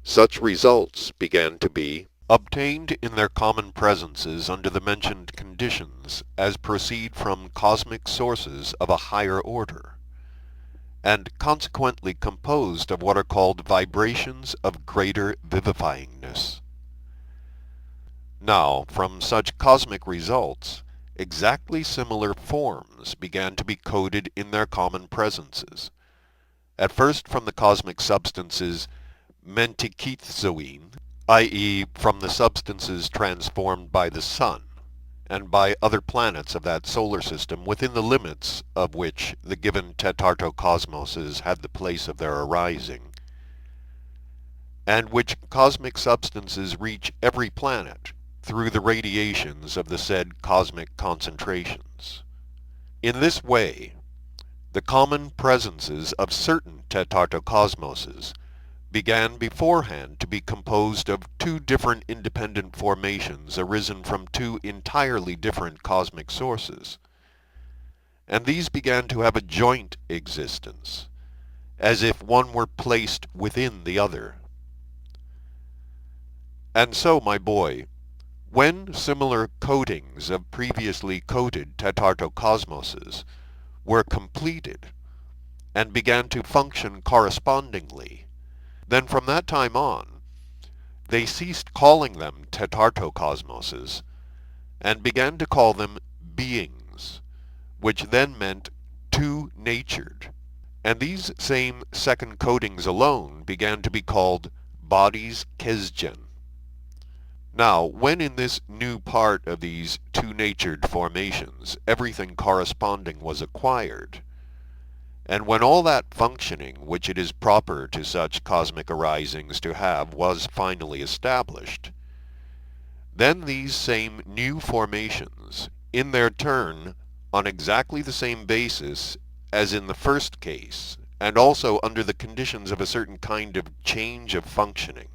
such results began to be obtained in their common presences under the mentioned conditions as proceed from cosmic sources of a higher order, and consequently composed of what are called vibrations of greater vivifyingness. Now, from such cosmic results, exactly similar forms began to be coded in their common presences, at first from the cosmic substances mentikitzoin, i.e. from the substances transformed by the sun, and by other planets of that solar system within the limits of which the given tetartocosmoses had the place of their arising, and which cosmic substances reach every planet through the radiations of the said cosmic concentrations. In this way, the common presences of certain tetartocosmoses began beforehand to be composed of two different independent formations arisen from two entirely different cosmic sources, and these began to have a joint existence, as if one were placed within the other. And so, my boy, when similar coatings of previously coated tetartocosmoses were completed and began to function correspondingly, then from that time on, they ceased calling them tetartocosmoses and began to call them beings, which then meant two-natured. And these same second coatings alone began to be called bodies kesgen. Now, when in this new part of these two-natured formations everything corresponding was acquired, and when all that functioning which it is proper to such cosmic arisings to have was finally established, then these same new formations, in their turn, on exactly the same basis as in the first case, and also under the conditions of a certain kind of change of functioning,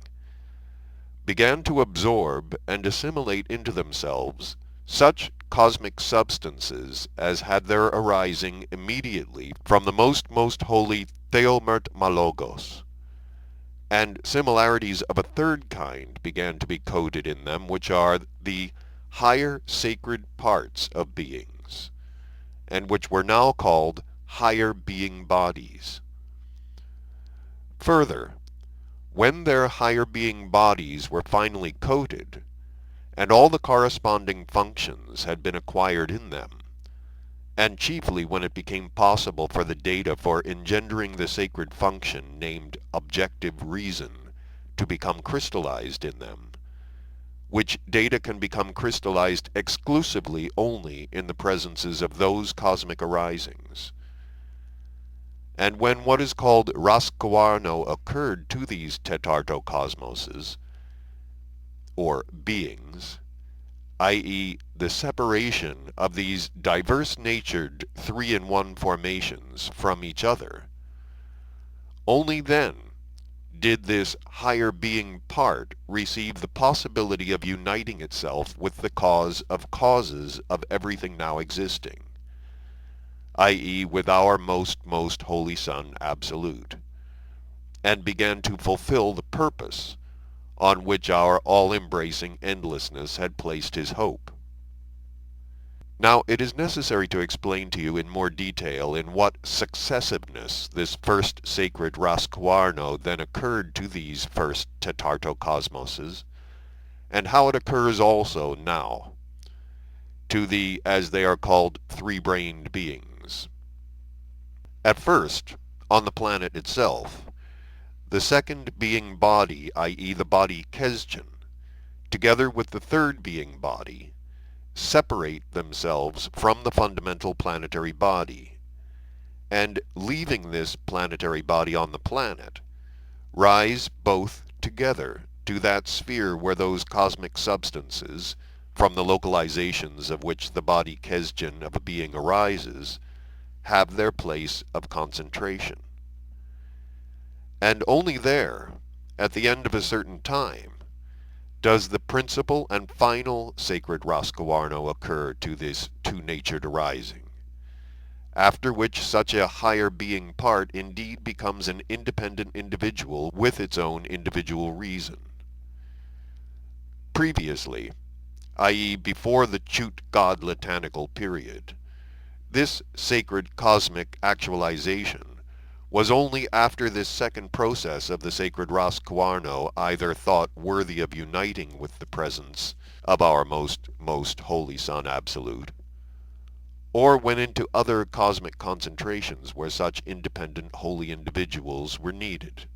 began to absorb and assimilate into themselves such cosmic substances as had their arising immediately from the most holy Theomert Malogos, and similarities of a third kind began to be coded in them, which are the higher sacred parts of beings, and which were now called higher being bodies. Further, when their higher being bodies were finally coded, and all the corresponding functions had been acquired in them, and chiefly when it became possible for the data for engendering the sacred function named objective reason to become crystallized in them, which data can become crystallized exclusively only in the presences of those cosmic arisings. And when what is called rasko occurred to these tetartocosmoses, or beings, i.e. the separation of these diverse-natured three-in-one formations from each other, only then did this higher being part receive the possibility of uniting itself with the cause of causes of everything now existing, i.e. with our most holy Son Absolute, and began to fulfill the purpose on which our all-embracing endlessness had placed his hope. Now, it is necessary to explain to you in more detail in what successiveness this first sacred Rasquarno then occurred to these first tetartocosmoses, and how it occurs also now to the, as they are called, three-brained beings. At first, on the planet itself, the second being body, i.e. the body Kesgen, together with the third being body, separate themselves from the fundamental planetary body, and leaving this planetary body on the planet, rise both together to that sphere where those cosmic substances, from the localizations of which the body Kesgen of a being arises, have their place of concentration. And only there, at the end of a certain time, does the principal and final sacred Rasquarno occur to this two-natured arising, after which such a higher being part indeed becomes an independent individual with its own individual reason. Previously, i.e. before the Chute God Latanical period, this sacred cosmic actualization was only after this second process of the sacred Rasquarno either thought worthy of uniting with the presence of our most holy Son Absolute, or went into other cosmic concentrations where such independent holy individuals were needed.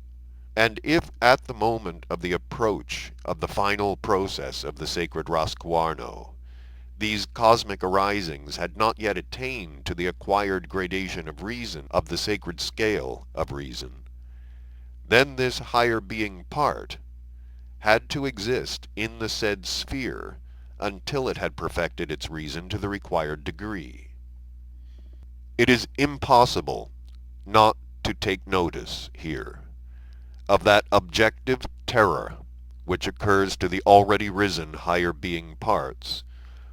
And if at the moment of the approach of the final process of the sacred Rasquarno, these cosmic arisings had not yet attained to the acquired gradation of reason of the sacred scale of reason, then this higher being part had to exist in the said sphere until it had perfected its reason to the required degree. It is impossible not to take notice here of that objective terror which occurs to the already risen higher being parts,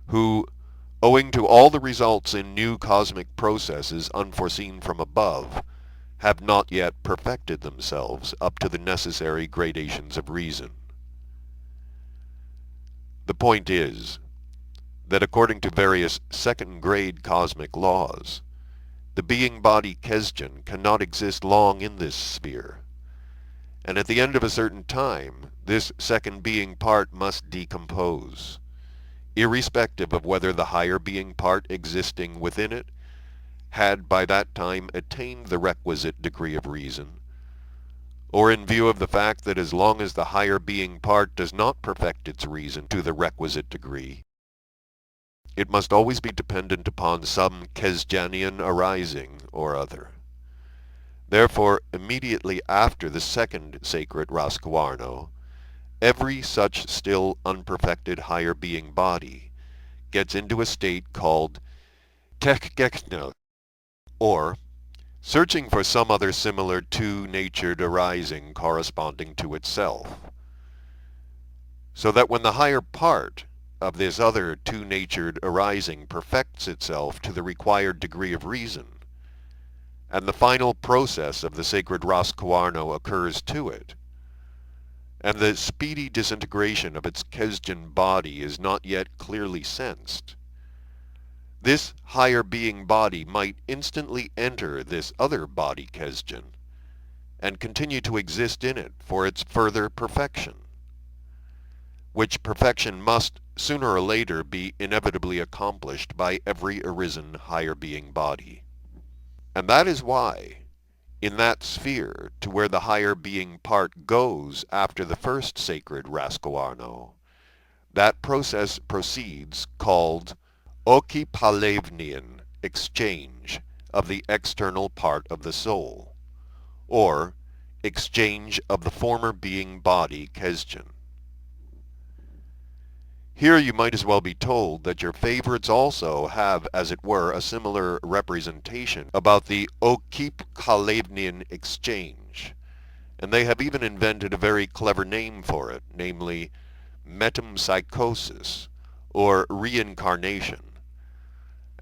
who, owing to all the results in new cosmic processes unforeseen from above, have not yet perfected themselves up to the necessary gradations of reason. The point is that according to various second-grade cosmic laws, the being body Kesdjan cannot exist long in this sphere, and at the end of a certain time, this second being part must decompose, irrespective of whether the higher being part existing within it had by that time attained the requisite degree of reason, or in view of the fact that as long as the higher being part does not perfect its reason to the requisite degree, it must always be dependent upon some Kesdjanian arising or other. Therefore, immediately after the second sacred Raskoarno, every such still unperfected higher being body gets into a state called Tekgekna, or searching for some other similar two-natured arising corresponding to itself, so that when the higher part of this other two-natured arising perfects itself to the required degree of reason, and the final process of the sacred Raskoarno occurs to it, and the speedy disintegration of its Kesdjan body is not yet clearly sensed, this higher being body might instantly enter this other body Kesdjan, and continue to exist in it for its further perfection, which perfection must sooner or later be inevitably accomplished by every arisen higher being body. And that is why, in that sphere to where the higher being part goes after the first sacred Raskoarno, that process proceeds called Okipalevnian exchange of the external part of the soul, or exchange of the former being body Kesdjan. Here you might as well be told that your favorites also have, as it were, a similar representation about the Okipalevnian exchange, and they have even invented a very clever name for it, namely metempsychosis, or reincarnation.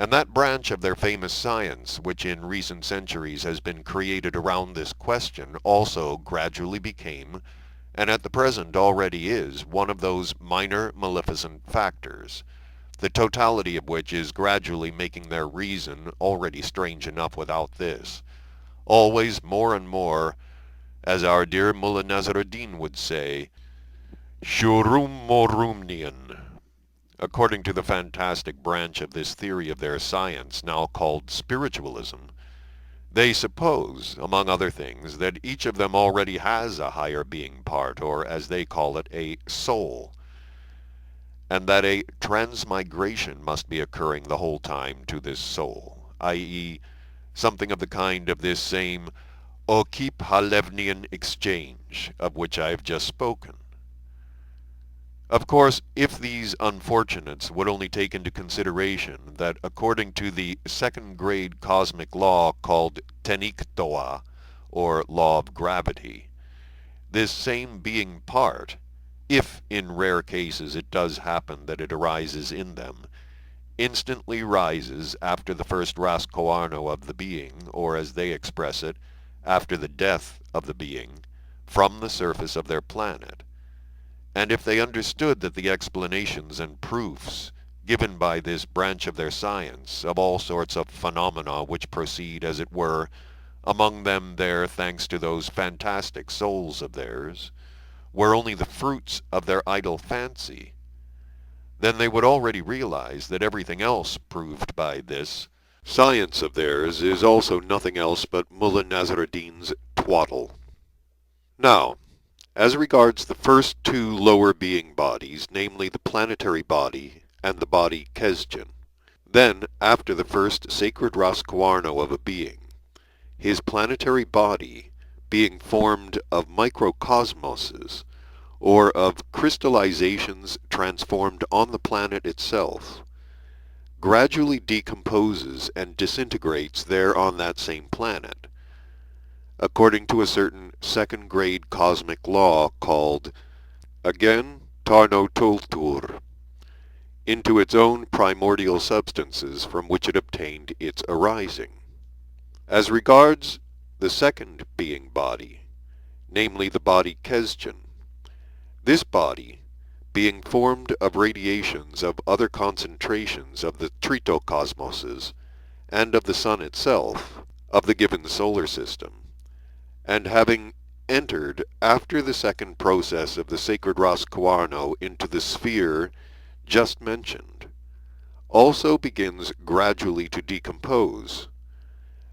And that branch of their famous science, which in recent centuries has been created around this question, also gradually became, and at the present already is, one of those minor maleficent factors, the totality of which is gradually making their reason, already strange enough without this, always more and more, as our dear Mullah Nasruddin would say, Shurum Morumnian, according to the fantastic branch of this theory of their science now called spiritualism. They suppose, among other things, that each of them already has a higher being part, or as they call it, a soul, and that a transmigration must be occurring the whole time to this soul, i.e., something of the kind of this same Okipalevnian exchange of which I have just spoken. Of course, if these unfortunates would only take into consideration that according to the second-grade cosmic law called Teniktoa, or law of gravity, this same being part, if in rare cases it does happen that it arises in them, instantly rises after the first Raskoarno of the being, or as they express it, after the death of the being, from the surface of their planet. And if they understood that the explanations and proofs given by this branch of their science of all sorts of phenomena which proceed, as it were, among them there thanks to those fantastic souls of theirs, were only the fruits of their idle fancy, then they would already realize that everything else proved by this science of theirs is also nothing else but Mullah Nasruddin's twaddle. Now, as regards the first two lower being bodies, namely the planetary body and the body Kesdjan, then, after the first sacred Raskoarno of a being, his planetary body being formed of microcosmoses, or of crystallizations transformed on the planet itself, gradually decomposes and disintegrates there on that same planet, according to a certain second-grade cosmic law called, again, Tarno-Toltur, into its own primordial substances from which it obtained its arising. As regards the second being body, namely the body Kesdjan, this body, being formed of radiations of other concentrations of the tritocosmoses, and of the sun itself, of the given solar system, and having entered after the second process of the sacred Ras Kuarno into the sphere just mentioned, also begins gradually to decompose,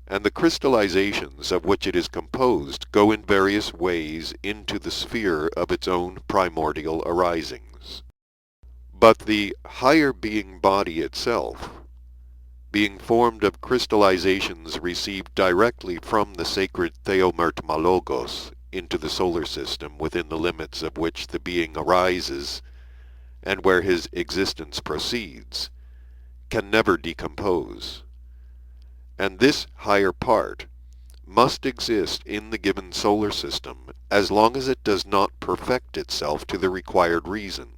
and the crystallizations of which it is composed go in various ways into the sphere of its own primordial arisings. But the higher being body itself, being formed of crystallizations received directly from the sacred Theomertmalogos into the solar system within the limits of which the being arises, and where his existence proceeds, can never decompose. And this higher part must exist in the given solar system as long as it does not perfect itself to the required reason,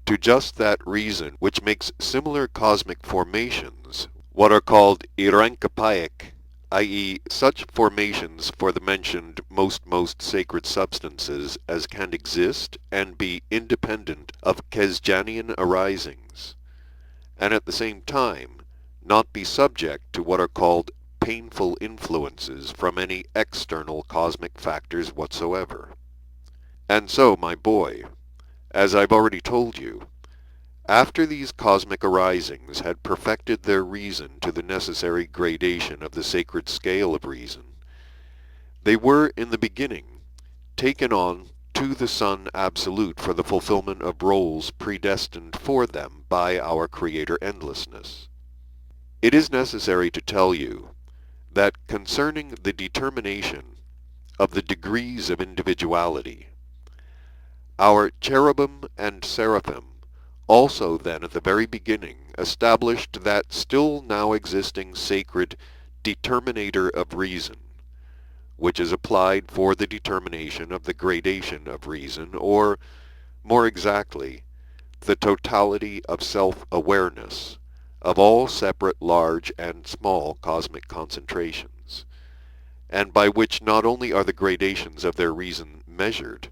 to just that reason which makes similar cosmic formations what are called irankapaic, i.e. such formations for the mentioned most sacred substances as can exist and be independent of Kesdjanian arisings, and at the same time not be subject to what are called painful influences from any external cosmic factors whatsoever. And so, my boy, as I've already told you, after these cosmic arisings had perfected their reason to the necessary gradation of the sacred scale of reason, they were in the beginning taken on to the Sun Absolute for the fulfillment of roles predestined for them by our Creator Endlessness. It is necessary to tell you that concerning the determination of the degrees of individuality, our cherubim and seraphim also then at the very beginning established that still now existing sacred determinator of reason, which is applied for the determination of the gradation of reason, or, more exactly, the totality of self-awareness of all separate large and small cosmic concentrations, and by which not only are the gradations of their reason measured,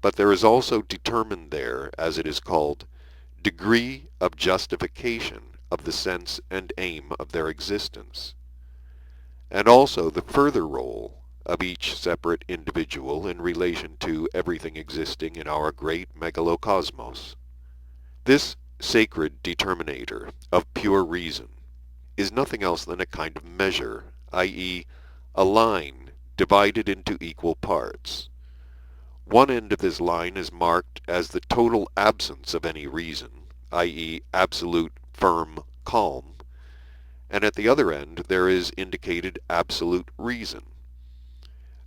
but there is also determined there, as it is called, degree of justification of the sense and aim of their existence, and also the further role of each separate individual in relation to everything existing in our great Megalo Cosmos. This sacred determinator of pure reason is nothing else than a kind of measure, i.e., a line divided into equal parts. One end of this line is marked as the total absence of any reason, i.e., absolute, firm, calm, and at the other end there is indicated absolute reason,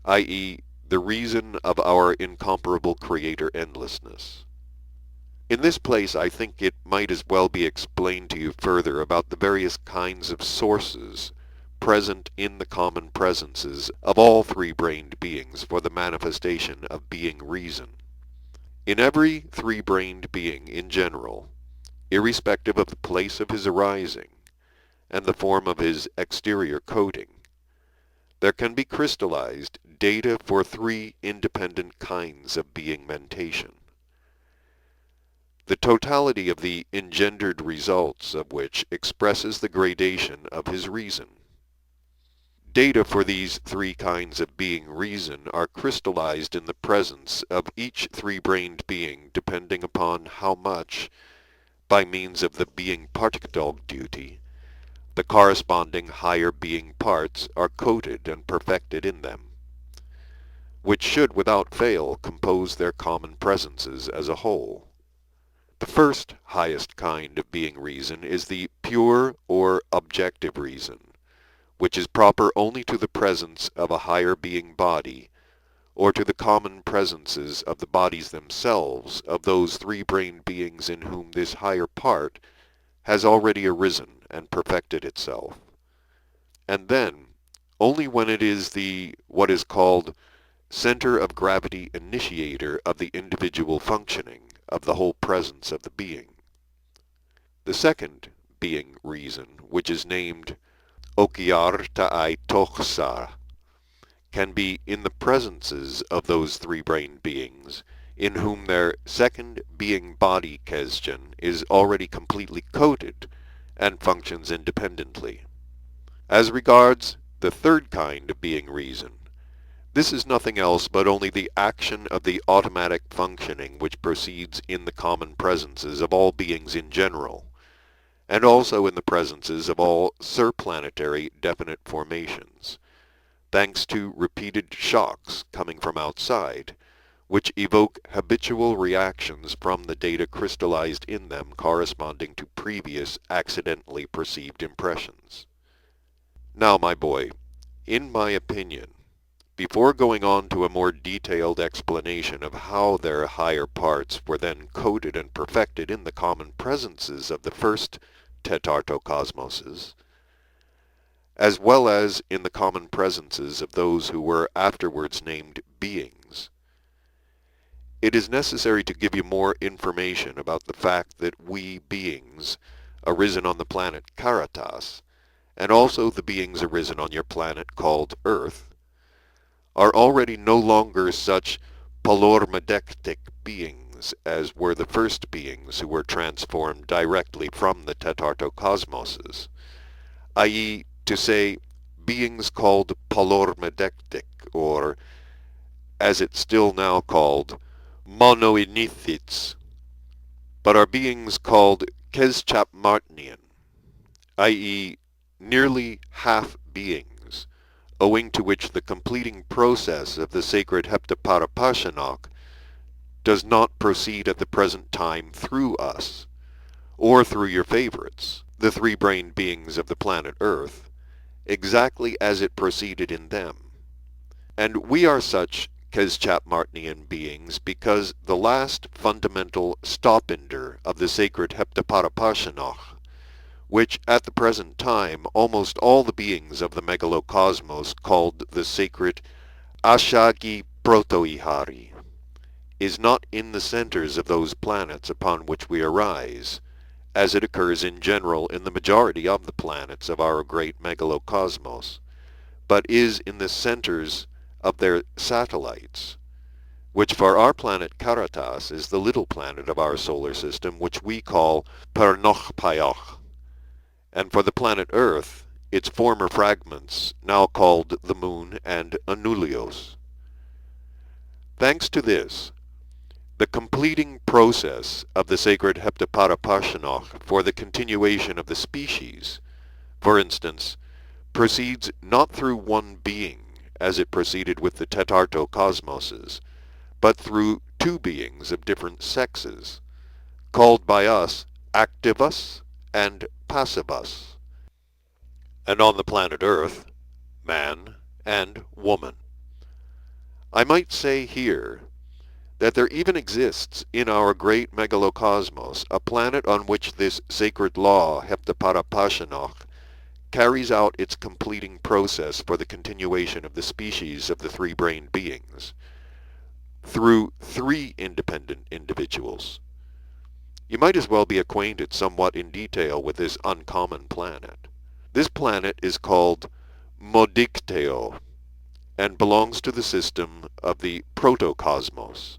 i.e., the reason of our incomparable Creator Endlessness. In this place I think it might as well be explained to you further about the various kinds of sources present in the common presences of all three-brained beings for the manifestation of being reason. In every three-brained being in general, irrespective of the place of his arising and the form of his exterior coating, there can be crystallized data for three independent kinds of being mentation, the totality of the engendered results of which expresses the gradation of his reason. Data for these three kinds of being reason are crystallized in the presence of each three-brained being depending upon how much, by means of the being particle duty, the corresponding higher being parts are coated and perfected in them, which should without fail compose their common presences as a whole. The first highest kind of being reason is the pure or objective reason, which is proper only to the presence of a higher being body, or to the common presences of the bodies themselves of those three-brained beings in whom this higher part has already arisen and perfected itself. And then, only when it is the what is called center of gravity initiator of the individual functioning of the whole presence of the being. The second being reason, which is named Okiar Ta'ai Tochsa, can be in the presences of those three-brained beings, in whom their second being body question is already completely coated and functions independently. As regards the third kind of being reason, this is nothing else but only the action of the automatic functioning which proceeds in the common presences of all beings in general, and also in the presences of all surplanetary definite formations, thanks to repeated shocks coming from outside, which evoke habitual reactions from the data crystallized in them corresponding to previous accidentally perceived impressions. Now, my boy, in my opinion, before going on to a more detailed explanation of how their higher parts were then coded and perfected in the common presences of the first tetartocosmoses, as well as in the common presences of those who were afterwards named beings, it is necessary to give you more information about the fact that we beings arisen on the planet Caritas, and also the beings arisen on your planet called Earth, are already no longer such polormodectic beings as were the first beings who were transformed directly from the tetartocosmoses, i.e., to say, beings called polormodectic, or, as it's still now called, monoinithits, but are beings called Keschapmartnian, i.e., nearly half beings, owing to which the completing process of the sacred Heptaparapashanok does not proceed at the present time through us, or through your favorites, the three-brained beings of the planet Earth, exactly as it proceeded in them. And we are such Keschapmartnian beings because the last fundamental stopinder of the sacred Heptaparapashanok, which at the present time almost all the beings of the Megalo Cosmos called the sacred Ashagi Protoihari, is not in the centers of those planets upon which we arise, as it occurs in general in the majority of the planets of our great Megalo Cosmos, but is in the centers of their satellites, which for our planet Caritas is the little planet of our solar system, which we call Pernochpayoch, and for the planet Earth, its former fragments, now called the Moon and Anulios. Thanks to this, the completing process of the sacred Heptaparapashanok for the continuation of the species, for instance, proceeds not through one being, as it proceeded with the tetartocosmoses, but through two beings of different sexes, called by us activus and passivus, and on the planet Earth, man and woman. I might say here that there even exists in our great megalocosmos a planet on which this sacred law, Heptaparapashanok, carries out its completing process for the continuation of the species of the three-brained beings, through three independent individuals. You might as well be acquainted somewhat in detail with this uncommon planet. This planet is called Modico, and belongs to the system of the protocosmos.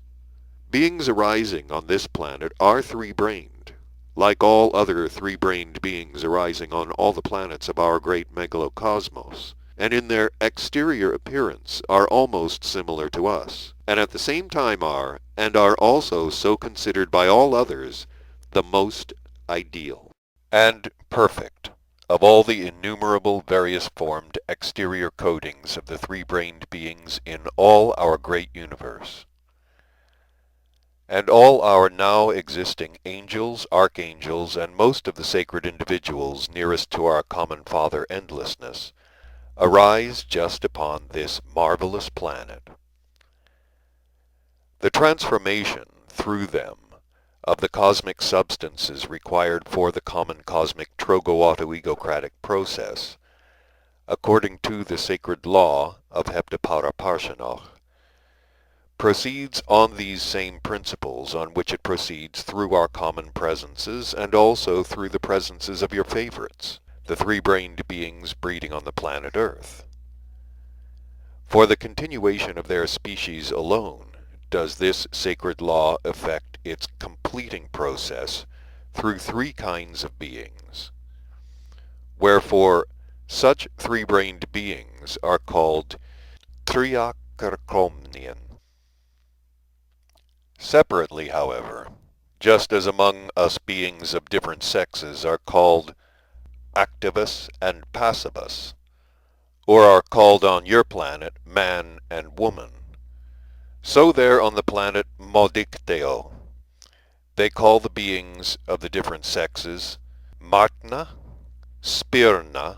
Beings arising on this planet are three-brained, like all other three-brained beings arising on all the planets of our great megalocosmos, and in their exterior appearance are almost similar to us, and at the same time are, and are also so considered by all others, the most ideal and perfect of all the innumerable various-formed exterior coatings of the three-brained beings in all our great universe. And all our now existing angels, archangels, and most of the sacred individuals nearest to our common Father Endlessness, arise just upon this marvelous planet. The transformation through them of the cosmic substances required for the common cosmic trogoautoegocratic process, according to the sacred law of Heptaparapashanoch, proceeds on these same principles on which it proceeds through our common presences and also through the presences of your favorites, the three-brained beings breeding on the planet Earth. For the continuation of their species alone does this sacred law effect its completing process through three kinds of beings. Wherefore, such three-brained beings are called triakarkromnian. Separately, however, just as among us beings of different sexes are called activus and passivus, or are called on your planet man and woman, so there on the planet Modico, they call the beings of the different sexes Martna, Spirna,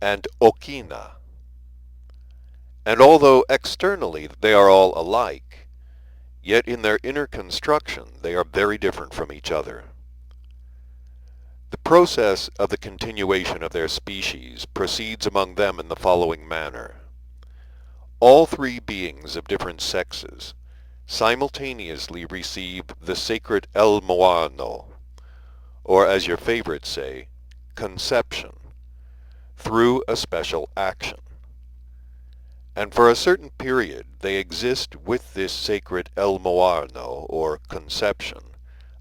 and Okina. And although externally they are all alike, yet in their inner construction they are very different from each other. The process of the continuation of their species proceeds among them in the following manner. All three beings of different sexes simultaneously receive the sacred El Moano, or as your favorites say, conception, through a special action. And for a certain period they exist with this sacred El Moano, or conception,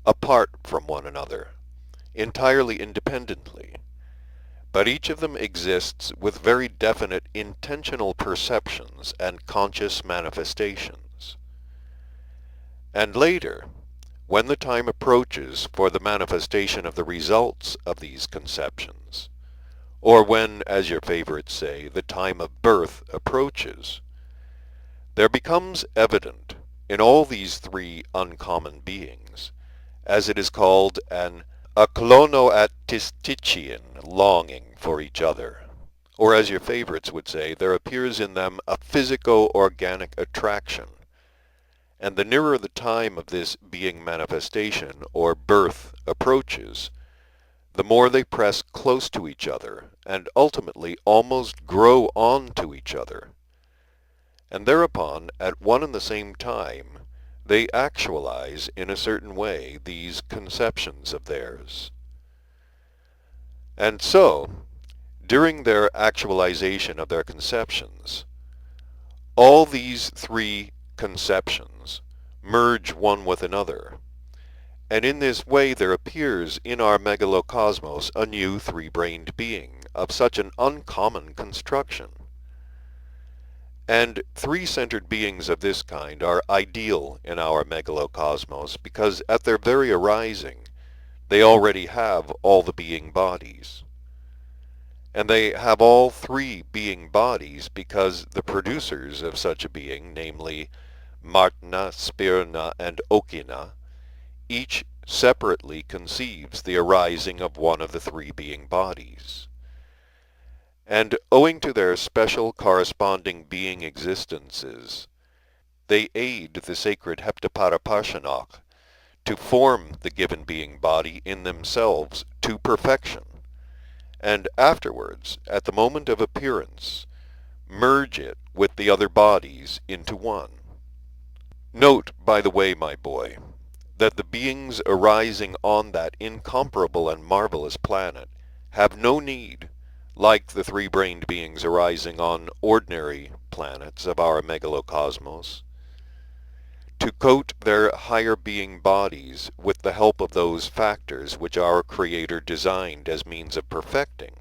apart from one another, entirely independently, but each of them exists with very definite intentional perceptions and conscious manifestations. And later, when the time approaches for the manifestation of the results of these conceptions, or when, as your favorites say, the time of birth approaches, there becomes evident in all these three uncommon beings, as it is called an aklonoatistichian longing for each other, or as your favorites would say, there appears in them a physico-organic attraction, and the nearer the time of this being manifestation or birth approaches, the more they press close to each other and ultimately almost grow on to each other, and thereupon at one and the same time they actualize in a certain way these conceptions of theirs. And so, during their actualization of their conceptions, all these three conceptions merge one with another, and in this way there appears in our Megalo Cosmos a new three-brained being of such an uncommon construction. And three-centered beings of this kind are ideal in our Megalo Cosmos because at their very arising they already have all the being bodies. And they have all three being bodies because the producers of such a being, namely Martna, Spirna, and Okina, each separately conceives the arising of one of the three being bodies. And owing to their special corresponding being existences, they aid the sacred Heptaparapashanoch to form the given being body in themselves to perfection, and afterwards, at the moment of appearance, merge it with the other bodies into one. Note, by the way, my boy, that the beings arising on that incomparable and marvelous planet have no need, like the three-brained beings arising on ordinary planets of our megalocosmos, to coat their higher being bodies with the help of those factors which our Creator designed as means of perfecting,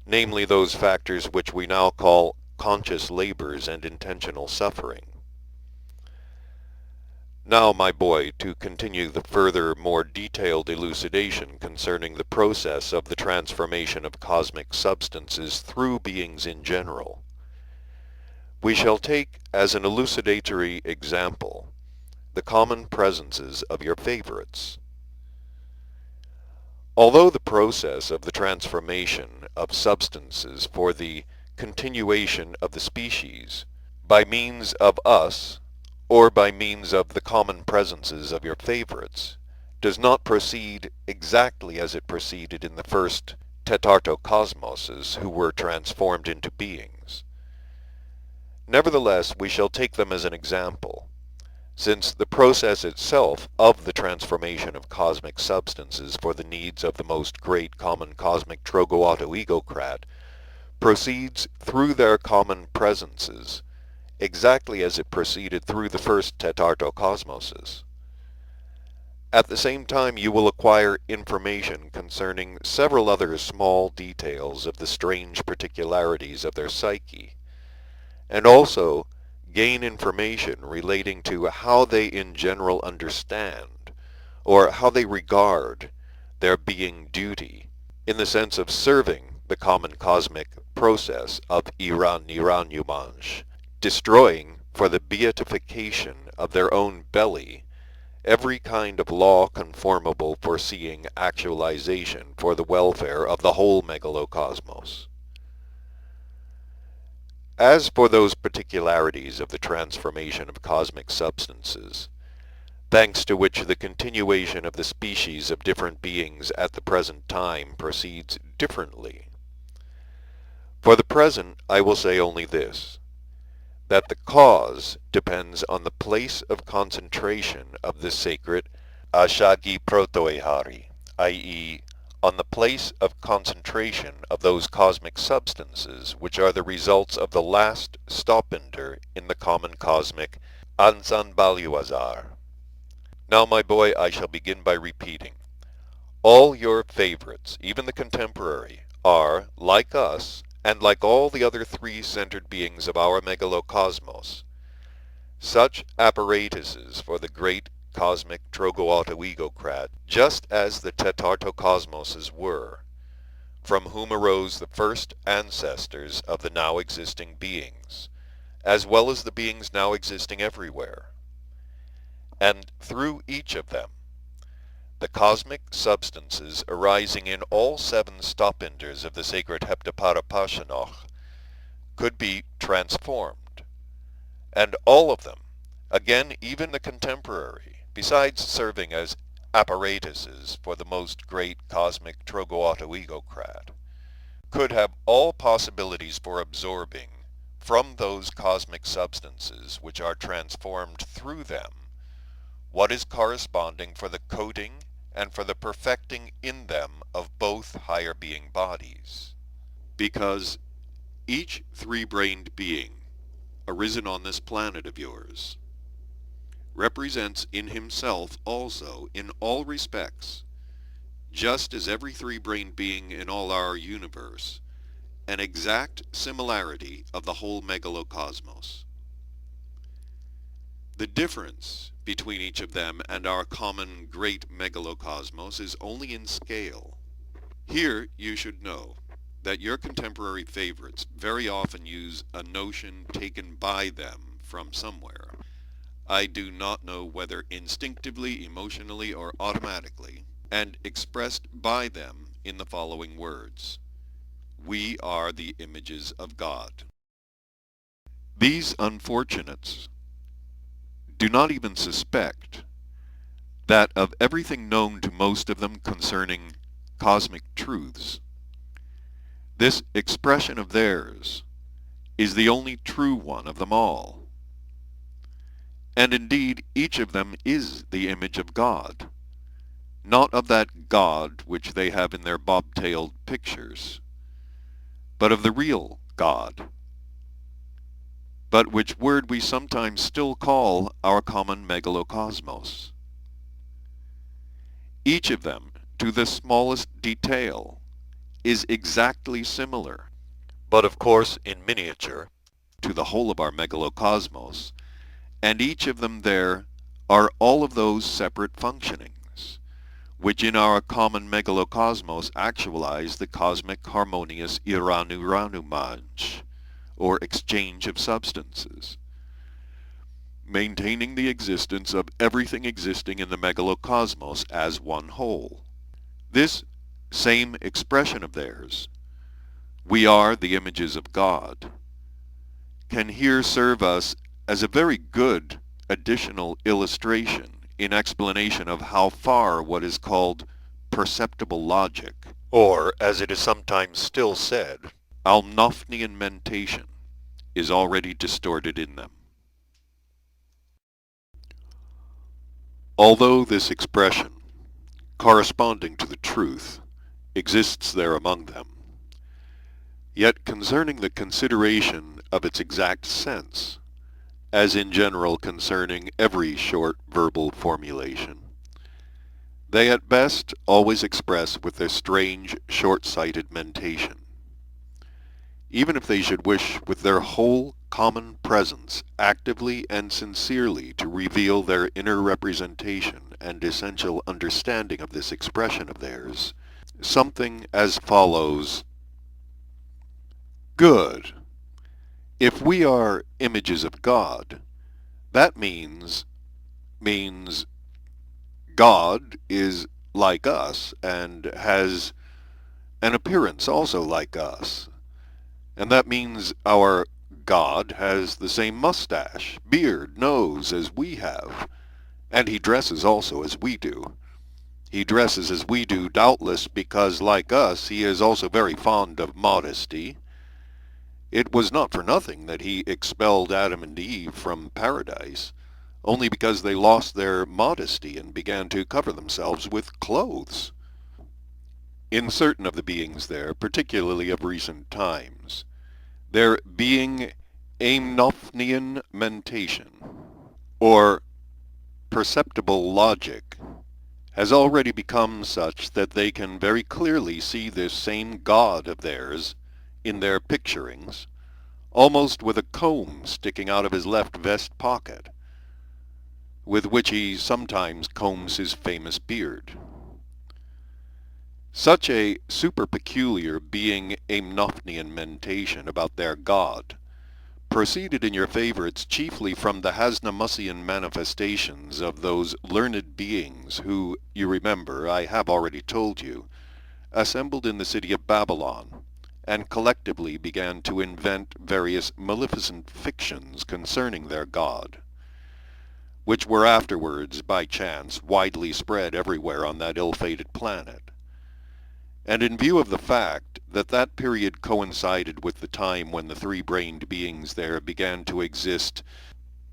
namely those factors which we now call conscious labors and intentional suffering. Now, my boy, to continue the further, more detailed elucidation concerning the process of the transformation of cosmic substances through beings in general, we shall take as an elucidatory example the common presences of your favorites. Although the process of the transformation of substances for the continuation of the species by means of us, or by means of the common presences of your favorites, does not proceed exactly as it proceeded in the first tetartocosmoses who were transformed into beings. Nevertheless, we shall take them as an example, since the process itself of the transformation of cosmic substances for the needs of the most great common cosmic trogoauto-egocrat proceeds through their common presences, exactly as it proceeded through the first tetartocosmoses. At the same time, you will acquire information concerning several other small details of the strange particularities of their psyche, and also gain information relating to how they in general understand, or how they regard, their being duty, in the sense of serving the common cosmic process of Iran Niranhumanj, destroying for the beatification of their own belly every kind of law conformable foreseeing actualization for the welfare of the whole Megalo Cosmos. As for those particularities of the transformation of cosmic substances, thanks to which the continuation of the species of different beings at the present time proceeds differently, for the present I will say only this, that the cause depends on the place of concentration of the sacred Ashagi Protoehari, i.e., on the place of concentration of those cosmic substances which are the results of the last stopinder in the common cosmic Ansan Baluazar. Now, my boy, I shall begin by repeating. All your favorites, even the contemporary, are, like us, and like all the other three-centered beings of our megalocosmos, such apparatuses for the great cosmic trogoauto-egocrat, just as the tetartocosmoses were, from whom arose the first ancestors of the now existing beings, as well as the beings now existing everywhere. And through each of them, the cosmic substances arising in all seven stopinders of the sacred Heptaparapashanoch could be transformed, and all of them, again even the contemporary, besides serving as apparatuses for the most great cosmic trogoauto-egocrat, could have all possibilities for absorbing from those cosmic substances which are transformed through them what is corresponding for the coating and for the perfecting in them of both higher being bodies. Because each three-brained being arisen on this planet of yours represents in himself also in all respects, just as every three-brained being in all our universe, an exact similarity of the whole megalocosmos. The difference between each of them and our common great megalocosmos is only in scale. Here you should know that your contemporary favorites very often use a notion taken by them from somewhere. I do not know whether instinctively, emotionally, or automatically, and expressed by them in the following words. We are the images of God. These unfortunates do not even suspect that of everything known to most of them concerning cosmic truths, this expression of theirs is the only true one of them all. And indeed, each of them is the image of God, not of that God which they have in their bobtailed pictures, but of the real God, but which word we sometimes still call our common megalocosmos. Each of them, to the smallest detail, is exactly similar, but of course in miniature, to the whole of our megalocosmos, and each of them there are all of those separate functionings, which in our common megalocosmos actualize the cosmic harmonious Iranuranumanj, or exchange of substances, maintaining the existence of everything existing in the megalocosmos as one whole. This same expression of theirs, we are the images of God, can here serve us as a very good additional illustration in explanation of how far what is called perceptible logic, or, as it is sometimes still said, Alnofnian mentation, is already distorted in them. Although this expression, corresponding to the truth, exists there among them, yet concerning the consideration of its exact sense, as in general concerning every short verbal formulation, they at best always express with their strange short-sighted mentation. Even if they should wish with their whole common presence actively and sincerely to reveal their inner representation and essential understanding of this expression of theirs, something as follows: good. If we are images of God, that means God is like us and has an appearance also like us. And that means our God has the same mustache, beard, nose as we have, and he dresses also as we do. He dresses as we do doubtless because, like us, he is also very fond of modesty. It was not for nothing that he expelled Adam and Eve from paradise, only because they lost their modesty and began to cover themselves with clothes. In certain of the beings there, particularly of recent times, their being Amnofnian mentation, or perceptible logic, has already become such that they can very clearly see this same God of theirs in their picturings, almost with a comb sticking out of his left vest pocket, with which he sometimes combs his famous beard. Such a super-peculiar being Amnofnian mentation about their God proceeded in your favorites chiefly from the Hasnamussian manifestations of those learned beings who, you remember, I have already told you, assembled in the city of Babylon, and collectively began to invent various maleficent fictions concerning their God, which were afterwards, by chance, widely spread everywhere on that ill-fated planet. And in view of the fact that that period coincided with the time when the three-brained beings there began to exist,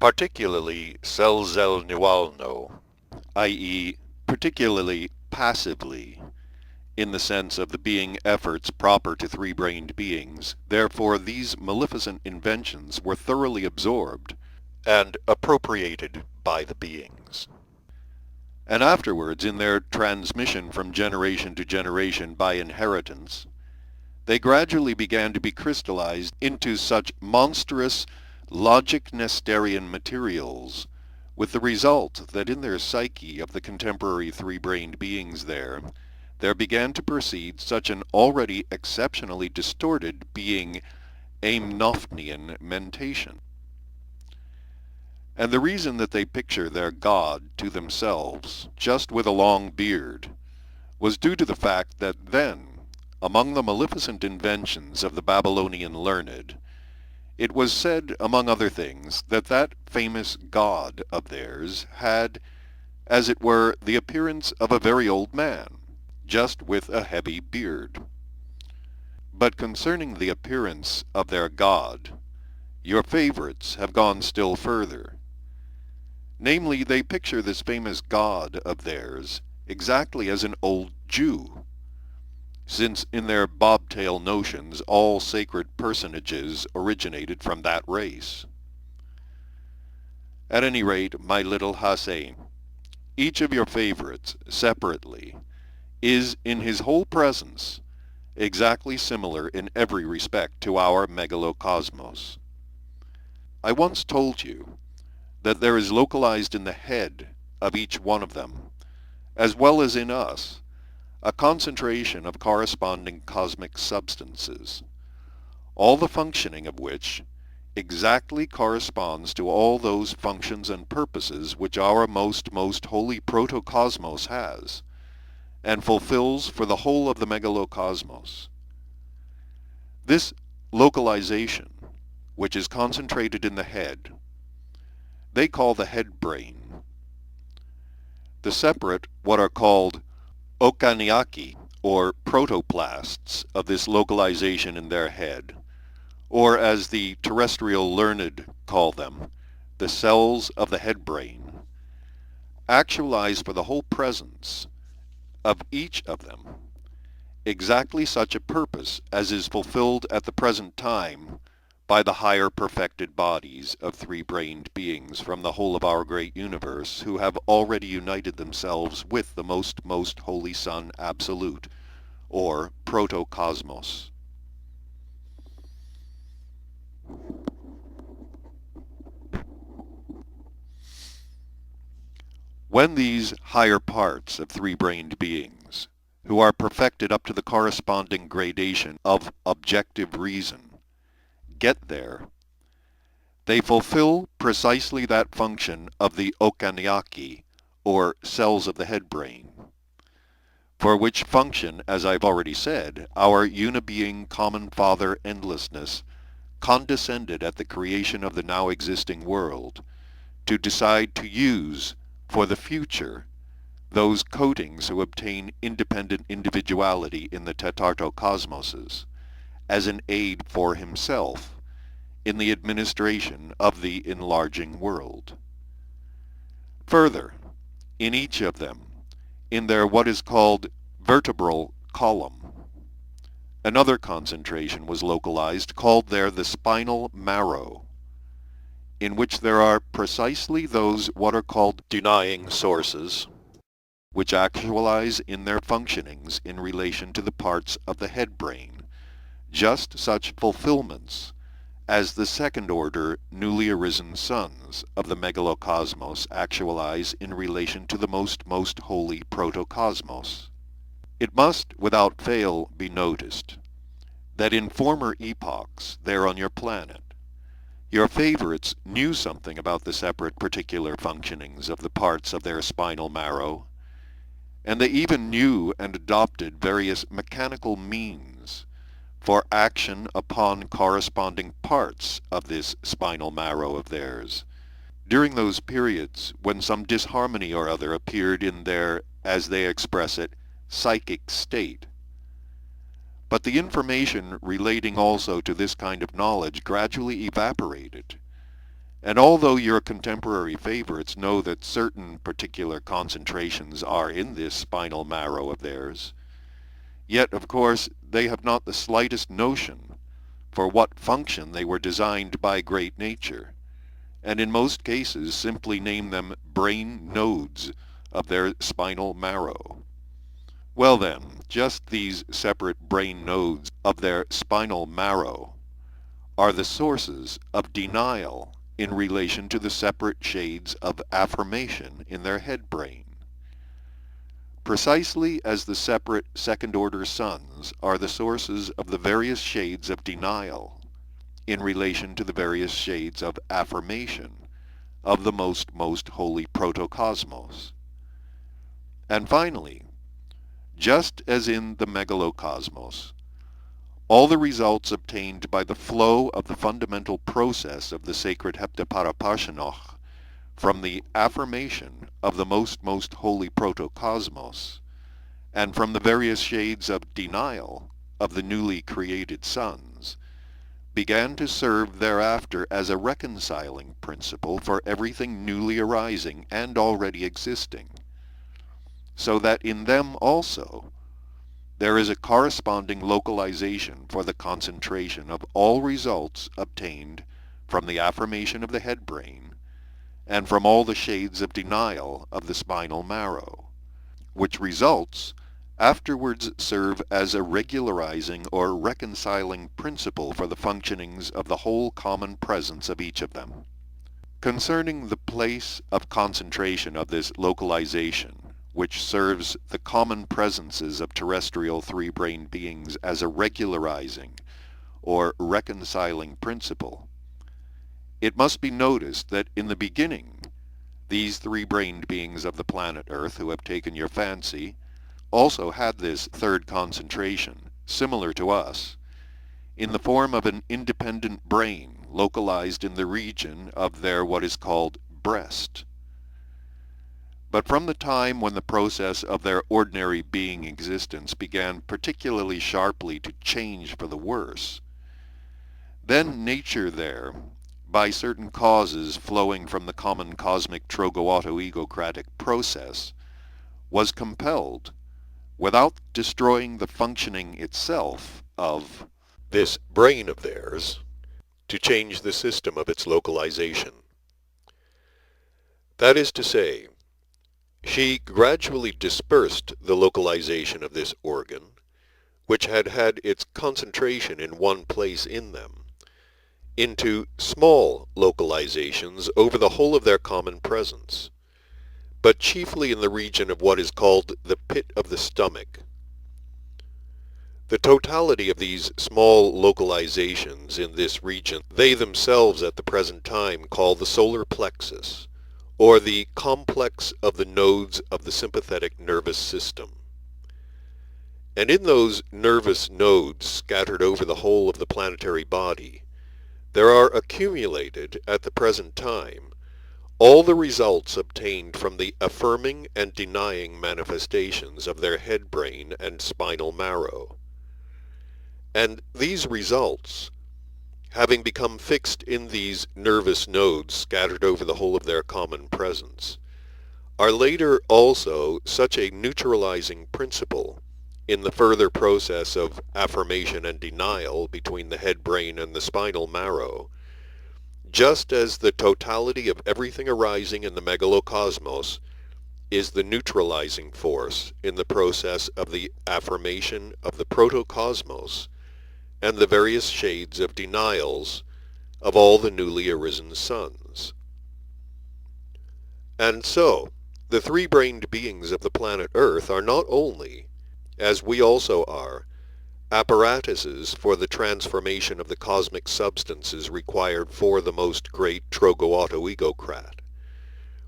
particularly Selzelniwalno, i.e., particularly passively, in the sense of the being efforts proper to three-brained beings, therefore these maleficent inventions were thoroughly absorbed and appropriated by the beings. And afterwards, in their transmission from generation to generation by inheritance, they gradually began to be crystallized into such monstrous logic-nesterian materials, with the result that in their psyche of the contemporary three-brained beings there began to proceed such an already exceptionally distorted being Amnofnian mentation. And the reason that they picture their God to themselves, just with a long beard, was due to the fact that then, among the maleficent inventions of the Babylonian learned, it was said, among other things, that that famous God of theirs had, as it were, the appearance of a very old man, just with a heavy beard. But concerning the appearance of their God, your favorites have gone still further. Namely, they picture this famous God of theirs exactly as an old Jew, since in their bobtail notions all sacred personages originated from that race. At any rate, my little Hussein, each of your favorites, separately, is in his whole presence exactly similar in every respect to our Megalo Cosmos. I once told you that there is localized in the head of each one of them, as well as in us, a concentration of corresponding cosmic substances, all the functioning of which exactly corresponds to all those functions and purposes which our most holy protocosmos has, and fulfills for the whole of the Megalo Cosmos. This localization, which is concentrated in the head, they call the headbrain. The separate, what are called okaniaki, or protoplasts of this localization in their head, or as the terrestrial learned call them, the cells of the headbrain, actualize for the whole presence of each of them exactly such a purpose as is fulfilled at the present time by the higher perfected bodies of three-brained beings from the whole of our great universe who have already united themselves with the most holy Son Absolute, or Proto-Cosmos. When these higher parts of three-brained beings, who are perfected up to the corresponding gradation of objective reason, get there, they fulfill precisely that function of the okaniaki, or cells of the headbrain, for which function, as I've already said, our unibeing common Father Endlessness condescended at the creation of the now existing world to decide to use for the future those coatings who obtain independent individuality in the tetartocosmoses as an aid for himself in the administration of the enlarging world. Further, in each of them, in their what is called vertebral column, another concentration was localized called there the spinal marrow, in which there are precisely those what are called denying sources, which actualize in their functionings in relation to the parts of the headbrain, just such fulfillments as the second-order newly arisen sons of the Megalo Cosmos actualize in relation to the most holy Proto-Cosmos. It must, without fail, be noticed that in former epochs there on your planet, your favorites knew something about the separate particular functionings of the parts of their spinal marrow, and they even knew and adopted various mechanical means for action upon corresponding parts of this spinal marrow of theirs, during those periods when some disharmony or other appeared in their, as they express it, psychic state. But the information relating also to this kind of knowledge gradually evaporated, and although your contemporary favorites know that certain particular concentrations are in this spinal marrow of theirs, yet, of course, they have not the slightest notion for what function they were designed by great nature, and in most cases simply name them brain nodes of their spinal marrow. Well then, just these separate brain nodes of their spinal marrow are the sources of denial in relation to the separate shades of affirmation in their head brain, precisely as the separate second-order sons are the sources of the various shades of denial in relation to the various shades of affirmation of the most holy Proto-Cosmos. And finally, just as in the Megalo Cosmos, all the results obtained by the flow of the fundamental process of the sacred Heptaparapashanoch from the affirmation of the most holy Proto-Cosmos, and from the various shades of denial of the newly created sons, began to serve thereafter as a reconciling principle for everything newly arising and already existing, so that in them also there is a corresponding localization for the concentration of all results obtained from the affirmation of the head brain and from all the shades of denial of the spinal marrow, which results afterwards serve as a regularizing or reconciling principle for the functionings of the whole common presence of each of them. Concerning the place of concentration of this localization, which serves the common presences of terrestrial three-brained beings as a regularizing or reconciling principle, it must be noticed that in the beginning, these three-brained beings of the planet Earth who have taken your fancy also had this third concentration, similar to us, in the form of an independent brain localized in the region of their what is called breast. But from the time when the process of their ordinary being existence began particularly sharply to change for the worse, then nature there, by certain causes flowing from the common cosmic trogoauto-egocratic process, was compelled, without destroying the functioning itself of this brain of theirs, to change the system of its localization. That is to say, she gradually dispersed the localization of this organ, which had had its concentration in one place in them, into small localizations over the whole of their common presence, but chiefly in the region of what is called the pit of the stomach. The totality of these small localizations in this region they themselves at the present time call the solar plexus, or the complex of the nodes of the sympathetic nervous system. And in those nervous nodes scattered over the whole of the planetary body, there are accumulated at the present time all the results obtained from the affirming and denying manifestations of their headbrain and spinal marrow. And these results, having become fixed in these nervous nodes scattered over the whole of their common presence, are later also such a neutralizing principle in the further process of affirmation and denial between the headbrain and the spinal marrow, just as the totality of everything arising in the Megalo Cosmos is the neutralizing force in the process of the affirmation of the protocosmos and the various shades of denials of all the newly arisen suns. And so, the three-brained beings of the planet Earth are not only, as we also are, apparatuses for the transformation of the cosmic substances required for the most great trogoauto-egocrat,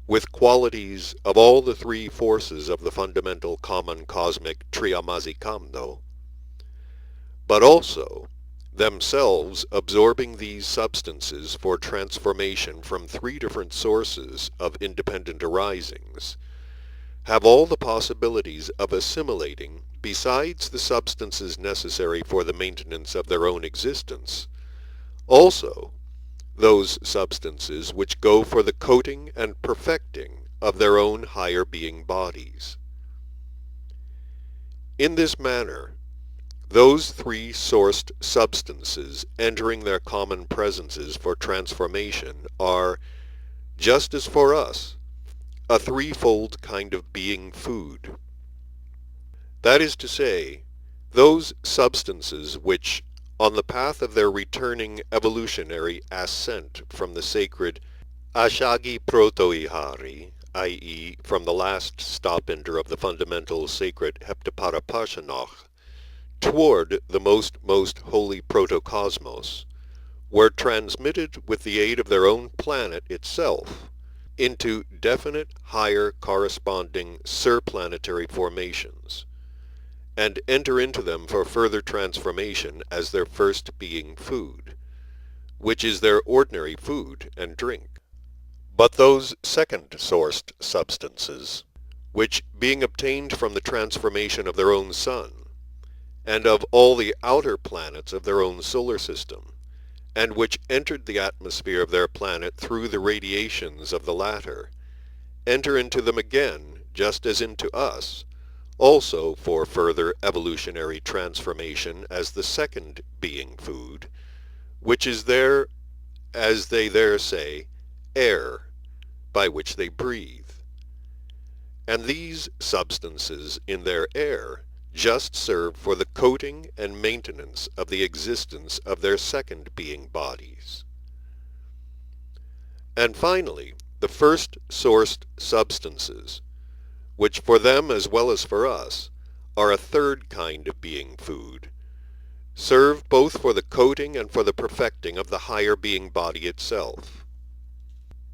with qualities of all the three forces of the fundamental common cosmic triamazikamno, but also themselves absorbing these substances for transformation from three different sources of independent arisings, have all the possibilities of assimilating, besides the substances necessary for the maintenance of their own existence, also those substances which go for the coating and perfecting of their own higher being bodies. In this manner, those three sourced substances entering their common presences for transformation are, just as for us, a threefold kind of being food. That is to say, those substances which, on the path of their returning evolutionary ascent from the sacred Ashagi Protoihari, i.e. from the last stop-ender of the fundamental sacred Heptaparapashanoch, toward the most holy protocosmos, were transmitted with the aid of their own planet itself into definite higher corresponding surplanetary formations, and enter into them for further transformation as their first being food, which is their ordinary food and drink. But those second-sourced substances, which being obtained from the transformation of their own sun, and of all the outer planets of their own solar system, and which entered the atmosphere of their planet through the radiations of the latter, enter into them again, just as into us, also for further evolutionary transformation as the second being food, which is their, as they there say, air, by which they breathe. And these substances in their air just serve for the coating and maintenance of the existence of their second being bodies. And finally, the first sourced substances, which for them as well as for us are a third kind of being food, serve both for the coating and for the perfecting of the higher being body itself.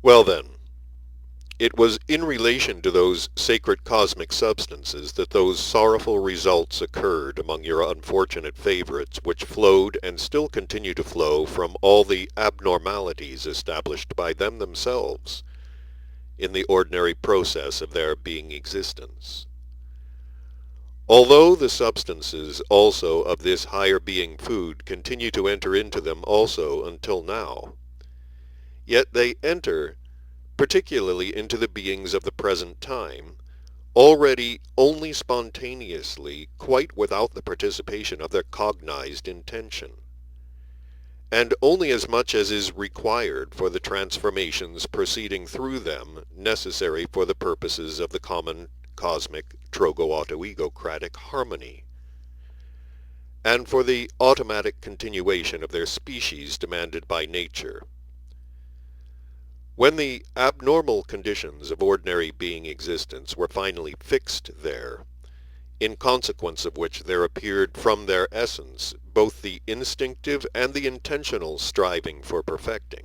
Well then, It was in relation to those sacred cosmic substances that those sorrowful results occurred among your unfortunate favorites, which flowed and still continue to flow from all the abnormalities established by them themselves in the ordinary process of their being existence. Although the substances also of this higher being food continue to enter into them also until now, yet they enter particularly into the beings of the present time, already only spontaneously, quite without the participation of their cognized intention, and only as much as is required for the transformations proceeding through them necessary for the purposes of the common cosmic trogo-autoegocratic harmony, and for the automatic continuation of their species demanded by nature. When the abnormal conditions of ordinary being existence were finally fixed there, in consequence of which there appeared from their essence both the instinctive and the intentional striving for perfecting,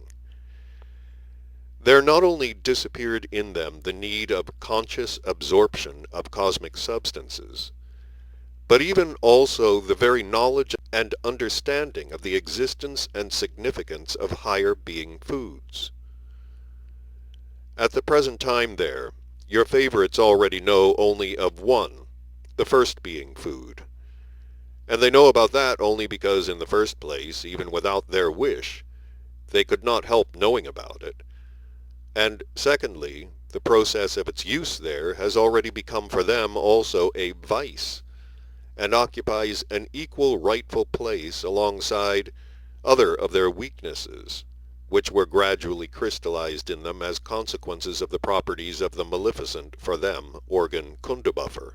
there not only disappeared in them the need of conscious absorption of cosmic substances, but even also the very knowledge and understanding of the existence and significance of higher being foods. At the present time there, your favorites already know only of one, the first being food. And they know about that only because in the first place, even without their wish, they could not help knowing about it. And secondly, the process of its use there has already become for them also a vice, and occupies an equal rightful place alongside other of their weaknesses, which were gradually crystallized in them as consequences of the properties of the maleficent, for them, organ kundabuffer.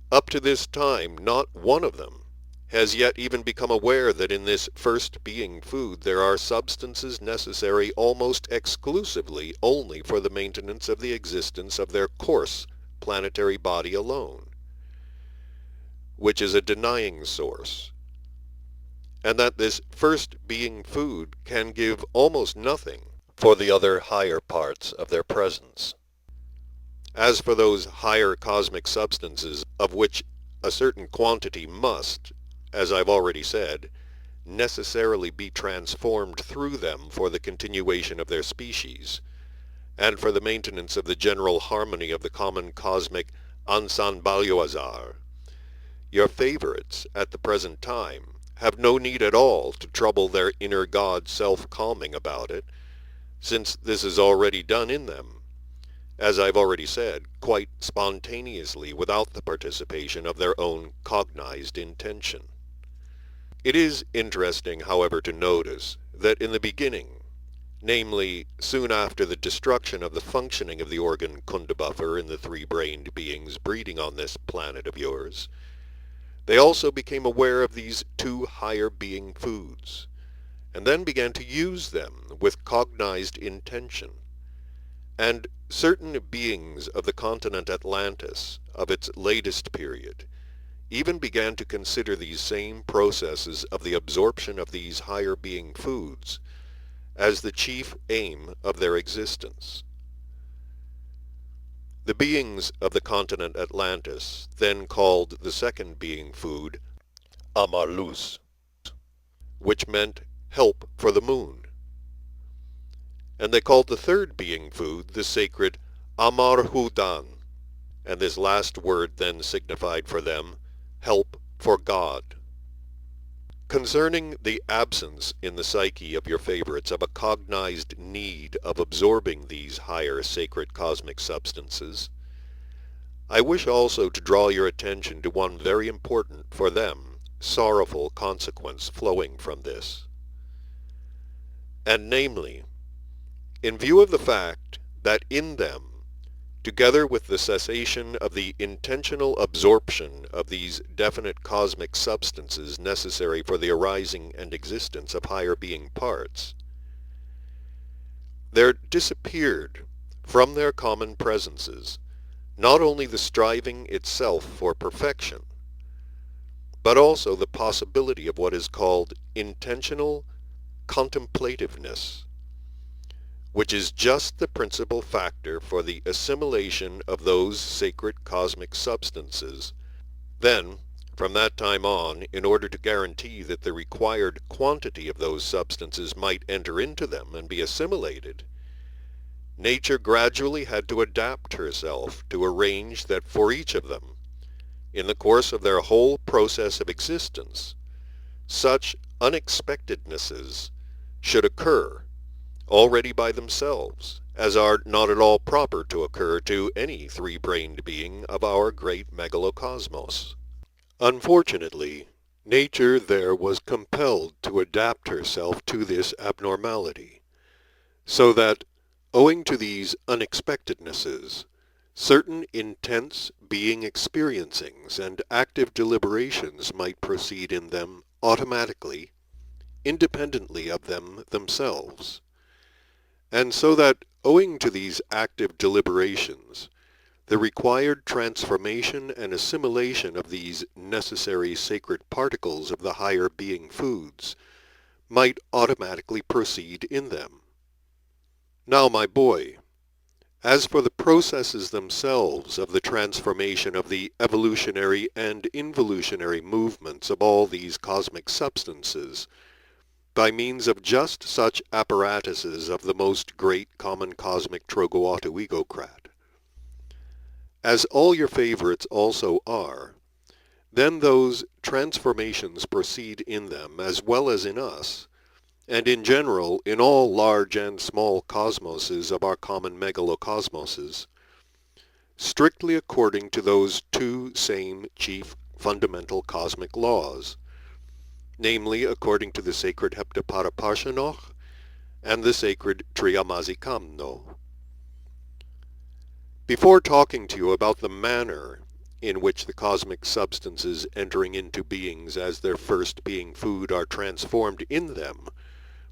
Up to this time, not one of them has yet even become aware that in this first being food there are substances necessary almost exclusively only for the maintenance of the existence of their coarse planetary body alone, which is a denying source, and that this first being food can give almost nothing for the other higher parts of their presence. As for those higher cosmic substances of which a certain quantity must, as I've already said, necessarily be transformed through them for the continuation of their species, and for the maintenance of the general harmony of the common cosmic ensemble, your favorites at the present time have no need at all to trouble their inner god self-calming about it, since this is already done in them, as I've already said, quite spontaneously without the participation of their own cognized intention. It is interesting, however, to notice that in the beginning, namely soon after the destruction of the functioning of the organ kundabuffer in the three-brained beings breeding on this planet of yours, they also became aware of these two higher being foods, and then began to use them with cognized intention. And certain beings of the continent Atlantis of its latest period even began to consider these same processes of the absorption of these higher being foods as the chief aim of their existence. The beings of the continent Atlantis then called the second being food Amarlus, which meant help for the moon. And they called the third being food the sacred Amarhudan, and this last word then signified for them help for God. Concerning the absence in the psyche of your favorites of a cognized need of absorbing these higher sacred cosmic substances, I wish also to draw your attention to one very important for them sorrowful consequence flowing from this, and namely, in view of the fact that in them, together with the cessation of the intentional absorption of these definite cosmic substances necessary for the arising and existence of higher being parts, there disappeared from their common presences not only the striving itself for perfection, but also the possibility of what is called intentional contemplativeness, which is just the principal factor for the assimilation of those sacred cosmic substances. Then, from that time on, in order to guarantee that the required quantity of those substances might enter into them and be assimilated, nature gradually had to adapt herself to arrange that for each of them, in the course of their whole process of existence, such unexpectednesses should occur already by themselves, as are not at all proper to occur to any three-brained being of our great Megalo Cosmos. Unfortunately, nature there was compelled to adapt herself to this abnormality, so that, owing to these unexpectednesses, certain intense being experiencings and active deliberations might proceed in them automatically, independently of them themselves, and so that, owing to these active deliberations, the required transformation and assimilation of these necessary sacred particles of the higher being foods might automatically proceed in them. Now, my boy, as for the processes themselves of the transformation of the evolutionary and involutionary movements of all these cosmic substances, by means of just such apparatuses of the most great common cosmic Trogoautoegocrat, as all your favorites also are, then those transformations proceed in them as well as in us, and in general in all large and small cosmoses of our common megalocosmoses, strictly according to those two same chief fundamental cosmic laws, namely according to the sacred Heptaparapashanoch and the sacred Triamazikamno. Before talking to you about the manner in which the cosmic substances entering into beings as their first being food are transformed in them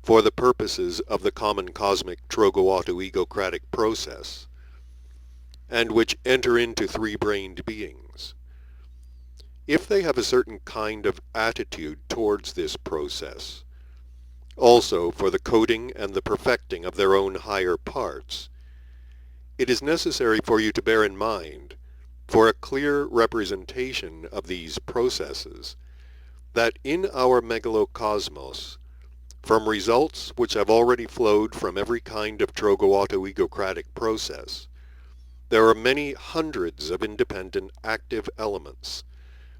for the purposes of the common cosmic Trogoautoegocratic process, and which enter into three-brained beings, if they have a certain kind of attitude towards this process, also for the coding and the perfecting of their own higher parts, it is necessary for you to bear in mind, for a clear representation of these processes, that in our megalocosmos, from results which have already flowed from every kind of Trogoautoegocratic process, there are many hundreds of independent active elements,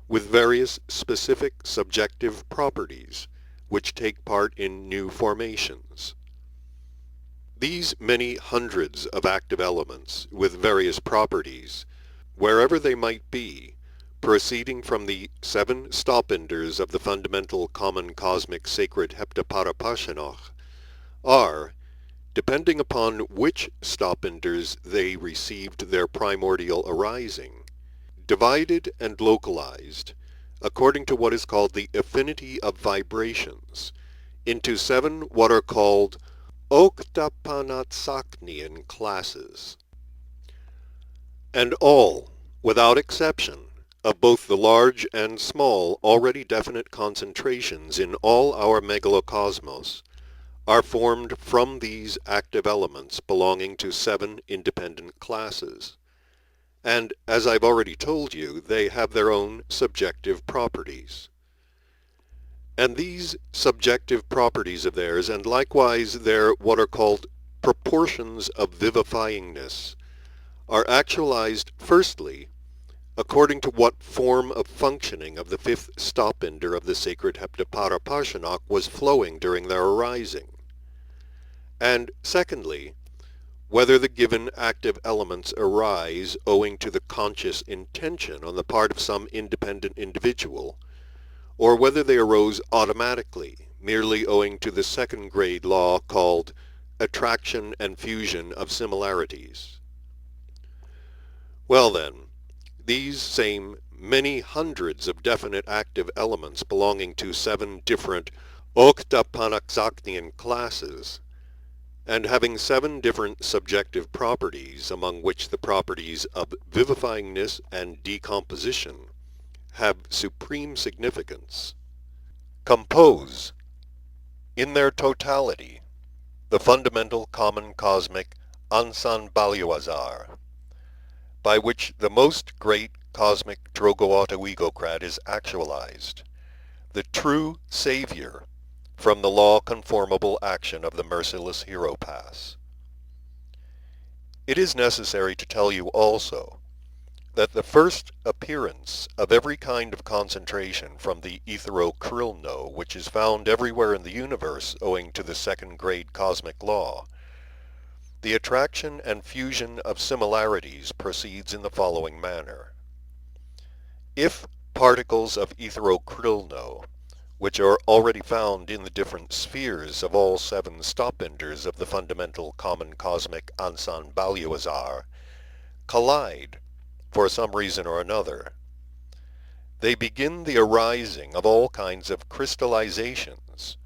with various specific subjective properties, which take part in new formations. These many hundreds of active elements, with various properties, wherever they might be, proceeding from the 7 stop-enders of the fundamental common cosmic sacred Heptaparapashanoch, are, depending upon which stop-enders they received their primordial arising, divided and localized, according to what is called the affinity of vibrations, into 7 what are called Oktapanatsaknian classes, and all, without exception, of both the large and small already definite concentrations in all our megalocosmos, are formed from these active elements belonging to 7 independent classes. And, as I've already told you, they have their own subjective properties. And these subjective properties of theirs, and likewise their what are called proportions of vivifyingness, are actualized firstly according to what form of functioning of the 5th stop-ender of the sacred Heptaparapashanoch was flowing during their arising, and secondly, whether the given active elements arise owing to the conscious intention on the part of some independent individual, or whether they arose automatically, merely owing to the second-grade law called attraction and fusion of similarities. Well then, these same many hundreds of definite active elements belonging to 7 different Oktapanatsaknian classes, and having 7 different subjective properties, among which the properties of vivifyingness and decomposition have supreme significance, compose, in their totality, the fundamental common cosmic Ansan Baluazar, by which the most great cosmic Drogoauta-Egocrat is actualized, the true savior from the law-conformable action of the merciless hero pass. It is necessary to tell you also that the first appearance of every kind of concentration from the etherokrilno, which is found everywhere in the universe owing to the second grade cosmic law, the attraction and fusion of similarities proceeds in the following manner. If particles of etherokrilno, which are already found in the different spheres of all 7 stop-enders of the fundamental common cosmic Ansan Baluazar, collide for some reason or another, they begin the arising of all kinds of crystallizations,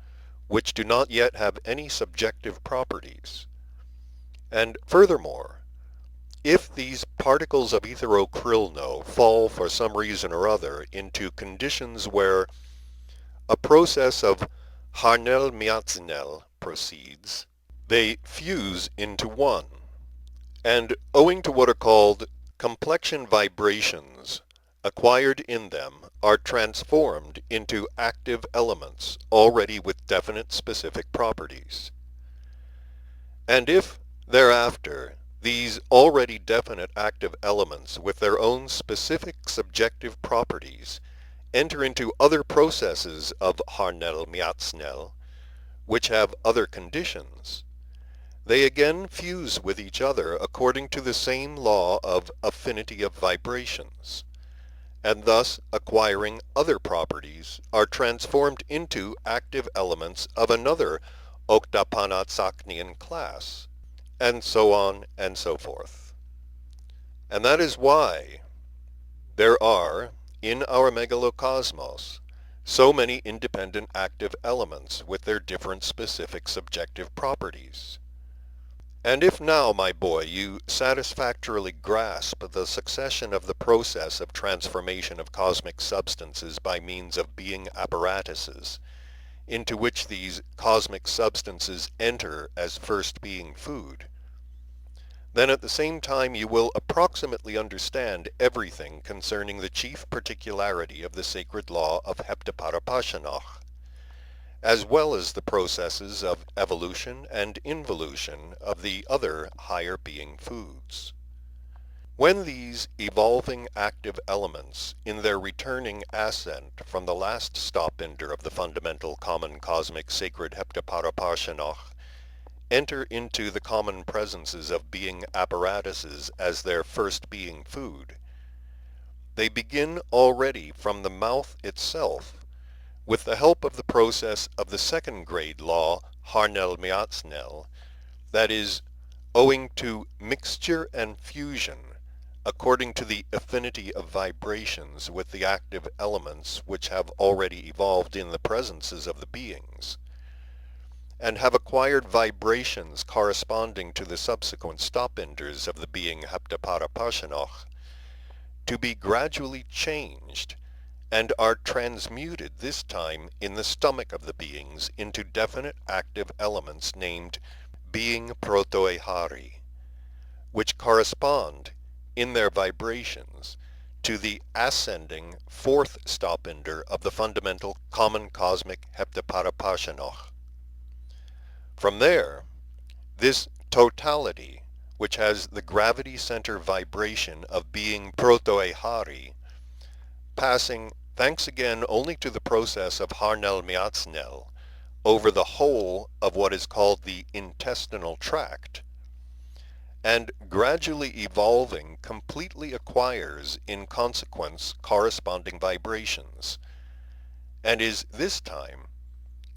which do not yet have any subjective properties. And furthermore, if these particles of etherokrilno fall for some reason or other into conditions where a process of Harnell-Miatznell proceeds, they fuse into one, and owing to what are called complexion vibrations acquired in them are transformed into active elements already with definite specific properties. And if thereafter these already definite active elements with their own specific subjective properties enter into other processes of Harnell-Miatznell, which have other conditions, they again fuse with each other according to the same law of affinity of vibrations, and thus acquiring other properties are transformed into active elements of another Oktapanatsaknian class, and so on and so forth. And that is why there are, in our Megalo Cosmos, so many independent active elements with their different specific subjective properties. And if now, my boy, you satisfactorily grasp the succession of the process of transformation of cosmic substances by means of being apparatuses, into which these cosmic substances enter as first being food, then at the same time you will approximately understand everything concerning the chief particularity of the sacred law of Heptaparapashanoch, as well as the processes of evolution and involution of the other higher being foods. When these evolving active elements, in their returning ascent from the last stop-ender of the fundamental common cosmic sacred Heptaparapashanoch, enter into the common presences of being apparatuses as their first being food, they begin already from the mouth itself, with the help of the process of the second grade law, Harnell-Miatznell, that is, owing to mixture and fusion, according to the affinity of vibrations with the active elements which have already evolved in the presences of the beings, and have acquired vibrations corresponding to the subsequent stop-enders of the being Heptaparapashanoch, to be gradually changed, and are transmuted this time in the stomach of the beings into definite active elements named being protoehari, which correspond in their vibrations to the ascending fourth stop-ender of the fundamental common cosmic Heptaparapashanoch. From there, this totality, which has the gravity center vibration of being protoehari, passing, thanks again only to the process of Harnell-Miatznell, over the whole of what is called the intestinal tract, and gradually evolving completely acquires in consequence corresponding vibrations, and is this time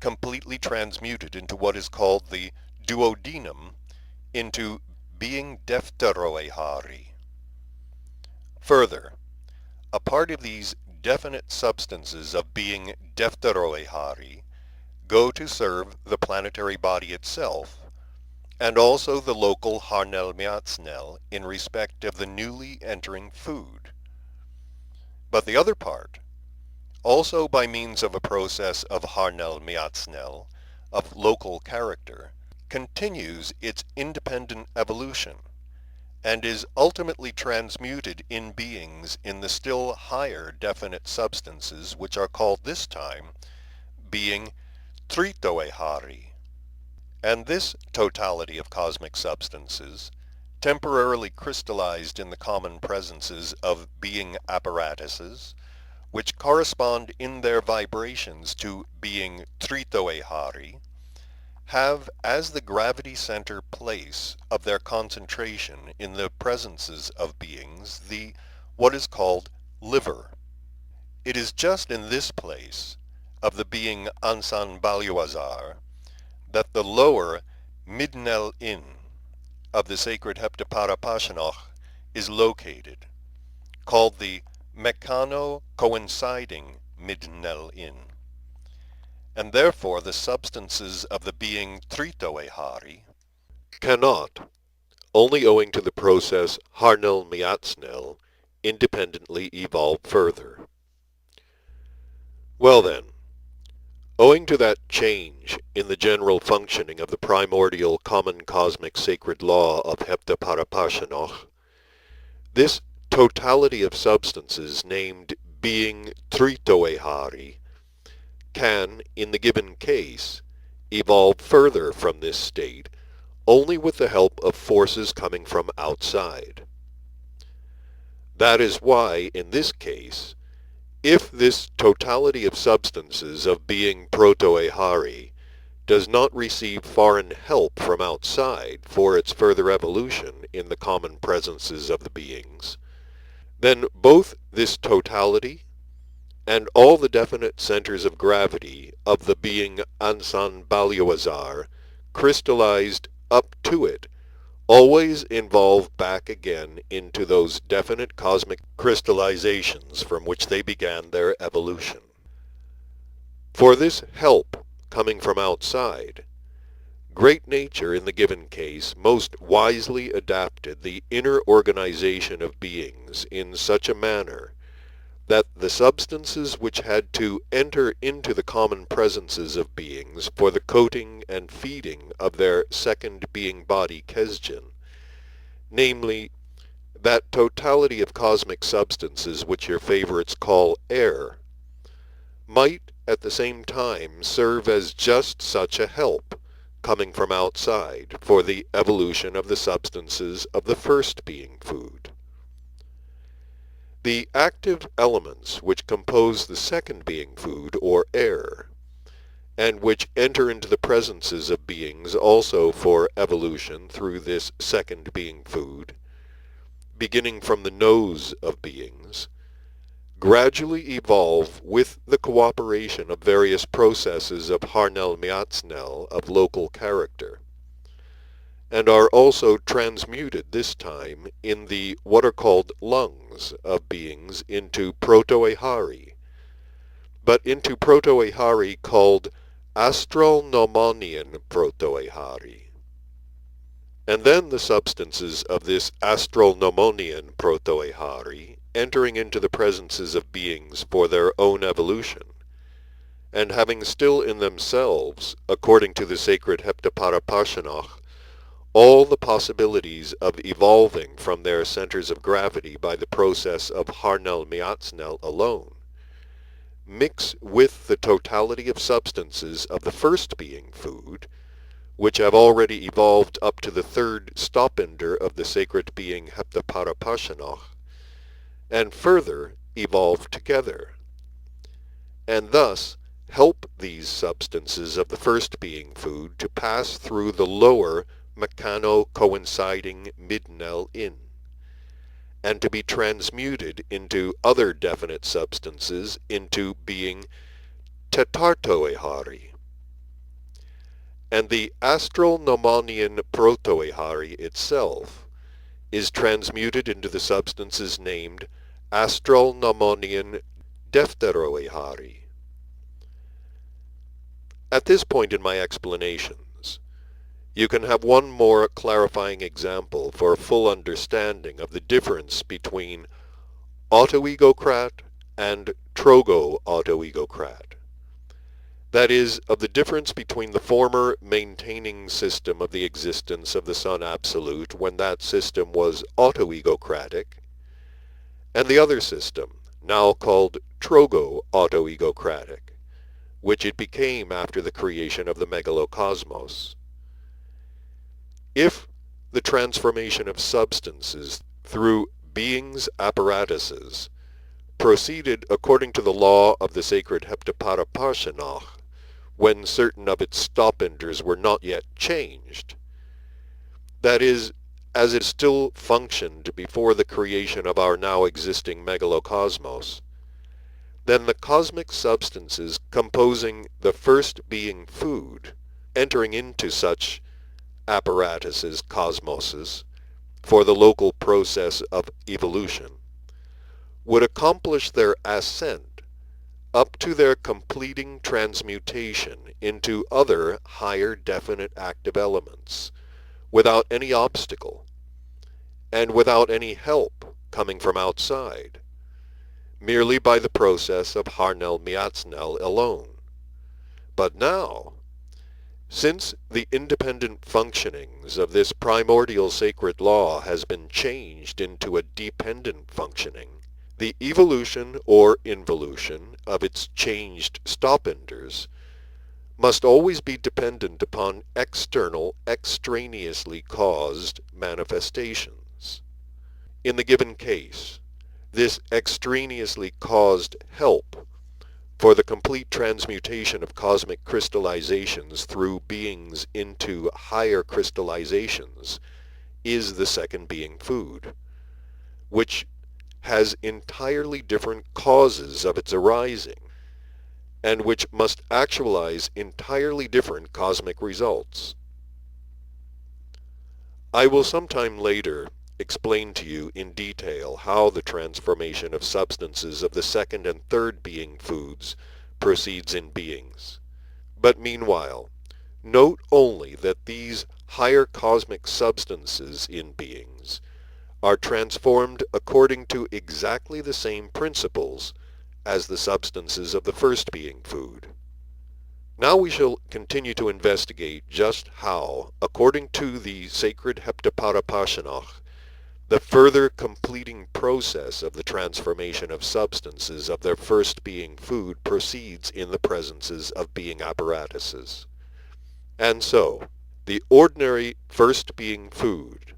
completely transmuted into what is called the duodenum, into being Defteroehari. Further, a part of these definite substances of being Defteroehari go to serve the planetary body itself, and also the local Harnell-Miatznell in respect of the newly entering food. But the other part, also by means of a process of Harnell-Miatznell, of local character, continues its independent evolution and is ultimately transmuted in beings in the still higher definite substances which are called this time being Tritoehari. And this totality of cosmic substances, temporarily crystallized in the common presences of being apparatuses, which correspond in their vibrations to being Tritoehari, have as the gravity center place of their concentration in the presences of beings the what is called liver. It is just in this place of the being Ansan Baluazar that the lower Midnel In of the sacred Heptaparapashanoch is located, called the Mechano coinciding Midnel In, and therefore the substances of the being Tritoehari cannot, only owing to the process Harnel Miatsnel, independently evolve further. Well then, owing to that change in the general functioning of the primordial common cosmic sacred law of Heptaparapashanoch, this totality of substances named being Tritoehari can, in the given case, evolve further from this state only with the help of forces coming from outside. That is why, in this case, if this totality of substances of being Protoehari does not receive foreign help from outside for its further evolution in the common presences of the beings, then both this totality and all the definite centers of gravity of the being Ansan Baluazar crystallized up to it always involve back again into those definite cosmic crystallizations from which they began their evolution. For this help coming from outside, great nature in the given case most wisely adapted the inner organization of beings in such a manner that the substances which had to enter into the common presences of beings for the coating and feeding of their second being body Kesdjan, namely, that totality of cosmic substances which your favorites call air, might at the same time serve as just such a help coming from outside for the evolution of the substances of the first being food. The active elements which compose the second being food, or air, and which enter into the presences of beings also for evolution through this second being food, beginning from the nose of beings, gradually evolve with the cooperation of various processes of Harnel Miatsnel of local character, and are also transmuted this time in the what are called lungs of beings into Protoehari, but into Protoehari called astral nomonian Protoehari. And then the substances of this astral nomonian Protoehari entering into the presences of beings for their own evolution, and having still in themselves, according to the sacred Heptaparapashanoch, all the possibilities of evolving from their centers of gravity by the process of Harnel Miatsnel alone, mix with the totality of substances of the first being food, which have already evolved up to the third stopender of the sacred being Heptaparapashanoch, and further evolve together, and thus help these substances of the first being food to pass through the lower mechano coinciding Midnel In, and to be transmuted into other definite substances into being Tetartoehari. And the astral nomonian Protoehari itself is transmuted into the substances named astral nomonian Defteroehari. At this point in my explanations, you can have one more clarifying example for a full understanding of the difference between autoegocrat and trogo-autoegocrat, That is, of the difference between the former maintaining system of the existence of the Son Absolute, when that system was autoegocratic, and the other system, now called trogo-autoegocratic, which it became after the creation of the Megalo Cosmos. If the transformation of substances through beings' apparatuses proceeded according to the law of the sacred Heptaparaparshanach, when certain of its stop-enders were not yet changed, that is, as it still functioned before the creation of our now existing megalocosmos, then the cosmic substances composing the first being food, entering into such apparatuses, cosmoses, for the local process of evolution, would accomplish their ascent up to their completing transmutation into other higher definite active elements, without any obstacle, and without any help coming from outside, merely by the process of Harnel Miatznel alone. But now, since the independent functionings of this primordial sacred law has been changed into a dependent functioning, the evolution or involution of its changed stop-enders must always be dependent upon external, extraneously caused manifestations. In the given case, this extraneously caused help for the complete transmutation of cosmic crystallizations through beings into higher crystallizations is the second being food, which has entirely different causes of its arising, and which must actualize entirely different cosmic results. I will sometime later explain to you in detail how the transformation of substances of the second and third being foods proceeds in beings. But meanwhile, note only that these higher cosmic substances in beings are transformed according to exactly the same principles as the substances of the first being food. Now we shall continue to investigate just how, according to the sacred Heptaparaparshanach, the further completing process of the transformation of substances of their first being food proceeds in the presences of being apparatuses. And so, the ordinary first being food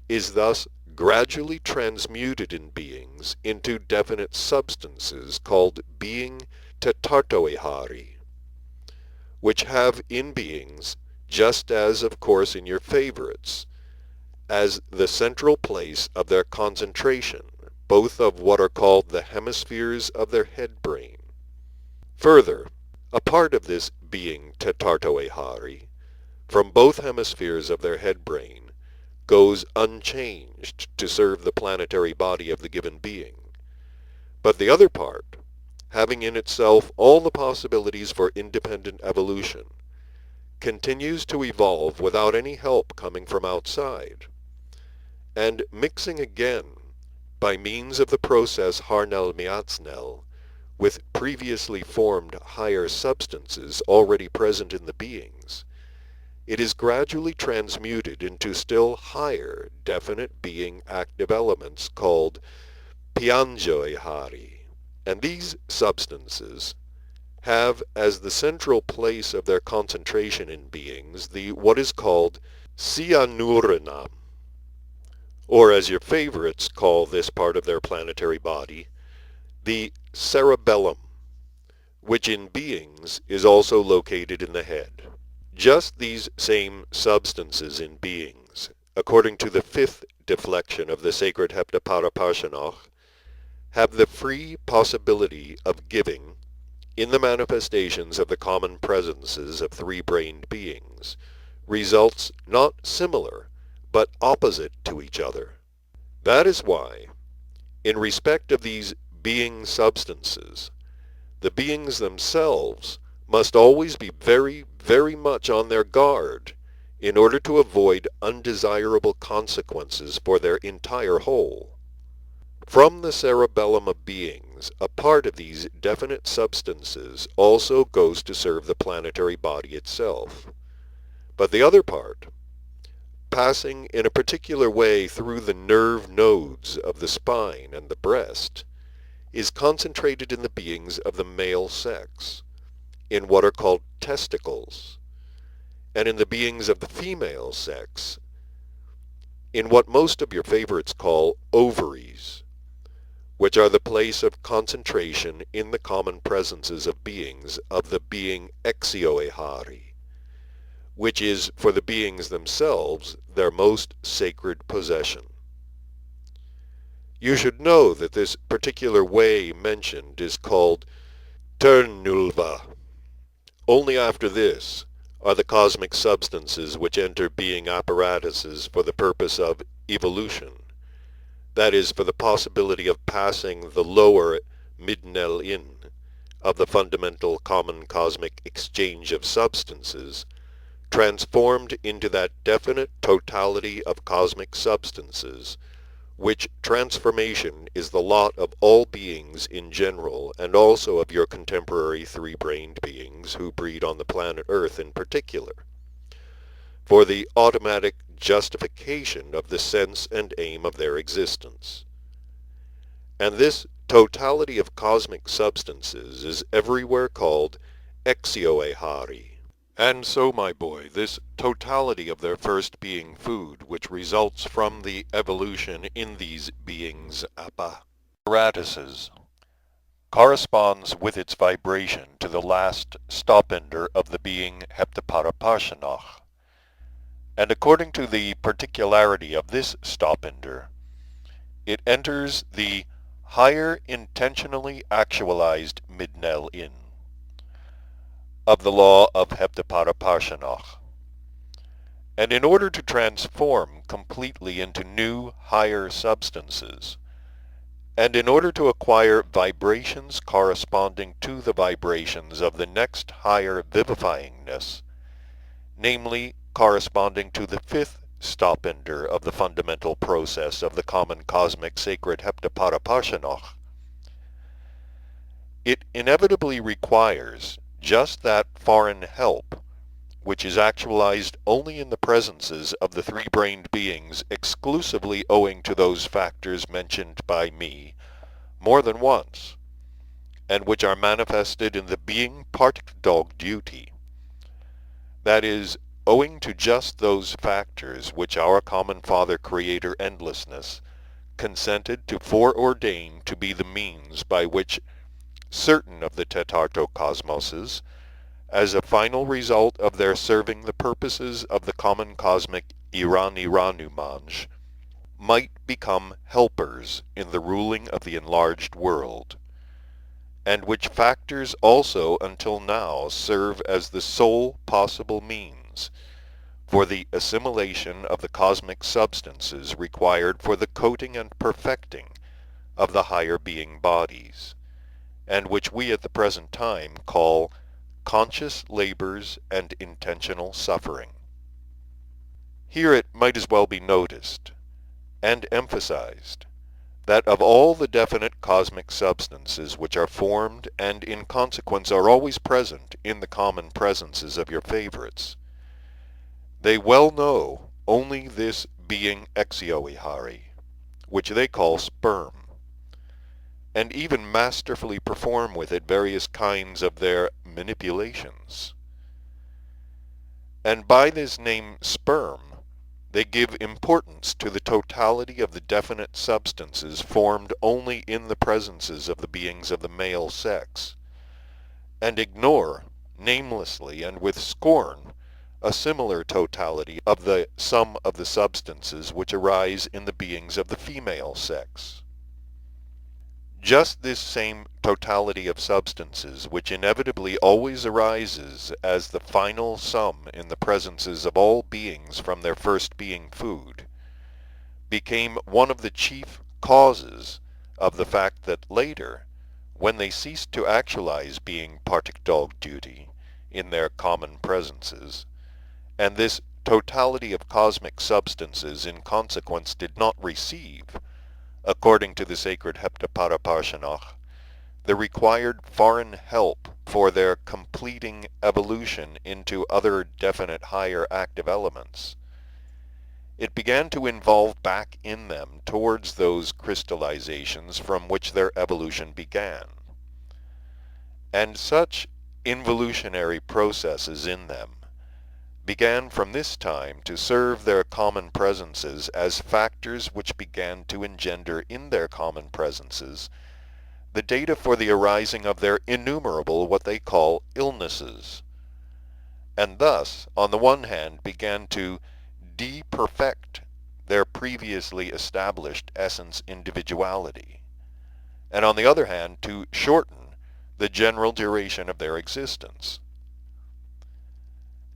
is thus gradually transmuted in beings into definite substances called being tetartoehari, which have in beings, just as of course in your favorites, as the central place of their concentration, both of what are called the hemispheres of their headbrain. Further, a part of this being tetartoehari, from both hemispheres of their headbrain, goes unchanged to serve the planetary body of the given being. But the other part, having in itself all the possibilities for independent evolution, continues to evolve without any help coming from outside, and mixing again, by means of the process Harnel Miatznel, with previously formed higher substances already present in the beings, it is gradually transmuted into still higher definite being active elements called Pianjoehari. And these substances have as the central place of their concentration in beings the what is called Cyanurina, or as your favorites call this part of their planetary body, the cerebellum, which in beings is also located in the head. Just these same substances in beings, according to the fifth deflection of the sacred Heptaparaparshanach, have the free possibility of giving, in the manifestations of the common presences of three-brained beings, results not similar, but opposite to each other. That is why, in respect of these being substances, the beings themselves must always be very, very much on their guard in order to avoid undesirable consequences for their entire whole. From the cerebellum of beings beings, a part of these definite substances also goes to serve the planetary body itself. But the other part, passing in a particular way through the nerve nodes of the spine and the breast, is concentrated in the beings of the male sex, in what are called testicles, and in the beings of the female sex, in what most of your favorites call ovaries, which are the place of concentration in the common presences of beings of the being exioehari, which is for the beings themselves their most sacred possession. You should know that this particular way mentioned is called ternulva. Only after this are the cosmic substances which enter being apparatuses for the purpose of evolution, that is, for the possibility of passing the lower midnel-in of the fundamental common cosmic exchange of substances, transformed into that definite totality of cosmic substances, which transformation is the lot of all beings in general, and also of your contemporary three-brained beings who breed on the planet Earth in particular, for the automatic justification of the sense and aim of their existence. And this totality of cosmic substances is everywhere called exioehari. And so, my boy, this totality of their first being food, which results from the evolution in these beings apparatuses, corresponds with its vibration to the last stopender of the being heptaparapashanach. And according to the particularity of this stopender, it enters the higher intentionally actualized midnel-in of the law of heptaparapashanach. And in order to transform completely into new, higher substances, and in order to acquire vibrations corresponding to the vibrations of the next higher vivifyingness, namely corresponding to the fifth stopender of the fundamental process of the common cosmic sacred heptaparapashanach, it inevitably requires just that foreign help, which is actualized only in the presences of the three-brained beings exclusively owing to those factors mentioned by me more than once, and which are manifested in the being part-dog duty. That is, owing to just those factors which our common Father Creator Endlessness consented to foreordain to be the means by which certain of the Tetarto cosmoses, as a final result of their serving the purposes of the common cosmic Irani-Ranu-Manj, might become helpers in the ruling of the enlarged world, and which factors also until now serve as the sole possible means for the assimilation of the cosmic substances required for the coating and perfecting of the higher being bodies, and which we at the present time call conscious labors and intentional suffering. Here it might as well be noticed and emphasized that of all the definite cosmic substances which are formed and in consequence are always present in the common presences of your favorites, they well know only this being exioehari, which they call sperm, and even masterfully perform with it various kinds of their manipulations. And by this name sperm, they give importance to the totality of the definite substances formed only in the presences of the beings of the male sex, and ignore, namelessly and with scorn, a similar totality of the sum of the substances which arise in the beings of the female sex. Just this same totality of substances, which inevitably always arises as the final sum in the presences of all beings from their first being food, became one of the chief causes of the fact that later, when they ceased to actualize being partic-dog duty in their common presences, and this totality of cosmic substances in consequence did not receive, according to the sacred heptaparapashanach, the required foreign help for their completing evolution into other definite higher active elements, it began to involve back in them towards those crystallizations from which their evolution began. And such involutionary processes in them began from this time to serve their common presences as factors which began to engender in their common presences the data for the arising of their innumerable what they call illnesses, and thus, on the one hand, began to de-perfect their previously established essence individuality, and on the other hand, to shorten the general duration of their existence.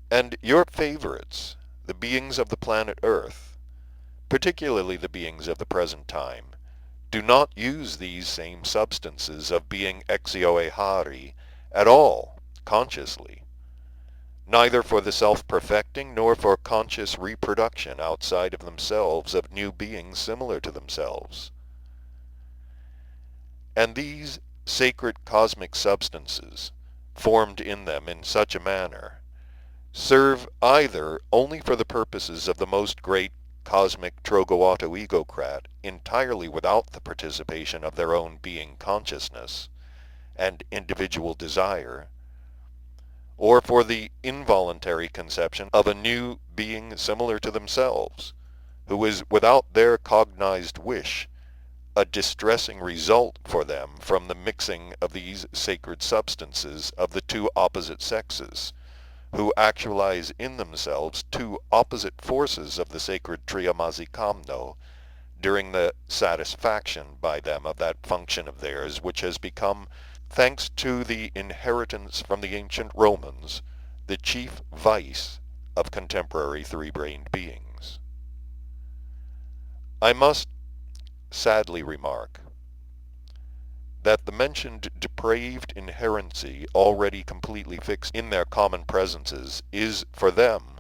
And your favorites, the beings of the planet Earth, particularly the beings of the present time, do not use these same substances of being exioehari at all consciously, neither for the self-perfecting nor for conscious reproduction outside of themselves of new beings similar to themselves. And these sacred cosmic substances, formed in them in such a manner, serve either only for the purposes of the most great cosmic Trogoauto-egocrat entirely without the participation of their own being consciousness and individual desire, or for the involuntary conception of a new being similar to themselves, who is without their cognized wish a distressing result for them from the mixing of these sacred substances of the two opposite sexes, who actualize in themselves two opposite forces of the sacred Triamazikamno during the satisfaction by them of that function of theirs which has become, thanks to the inheritance from the ancient Romans, the chief vice of contemporary three-brained beings. I must sadly remark that the mentioned depraved inherency already completely fixed in their common presences is for them,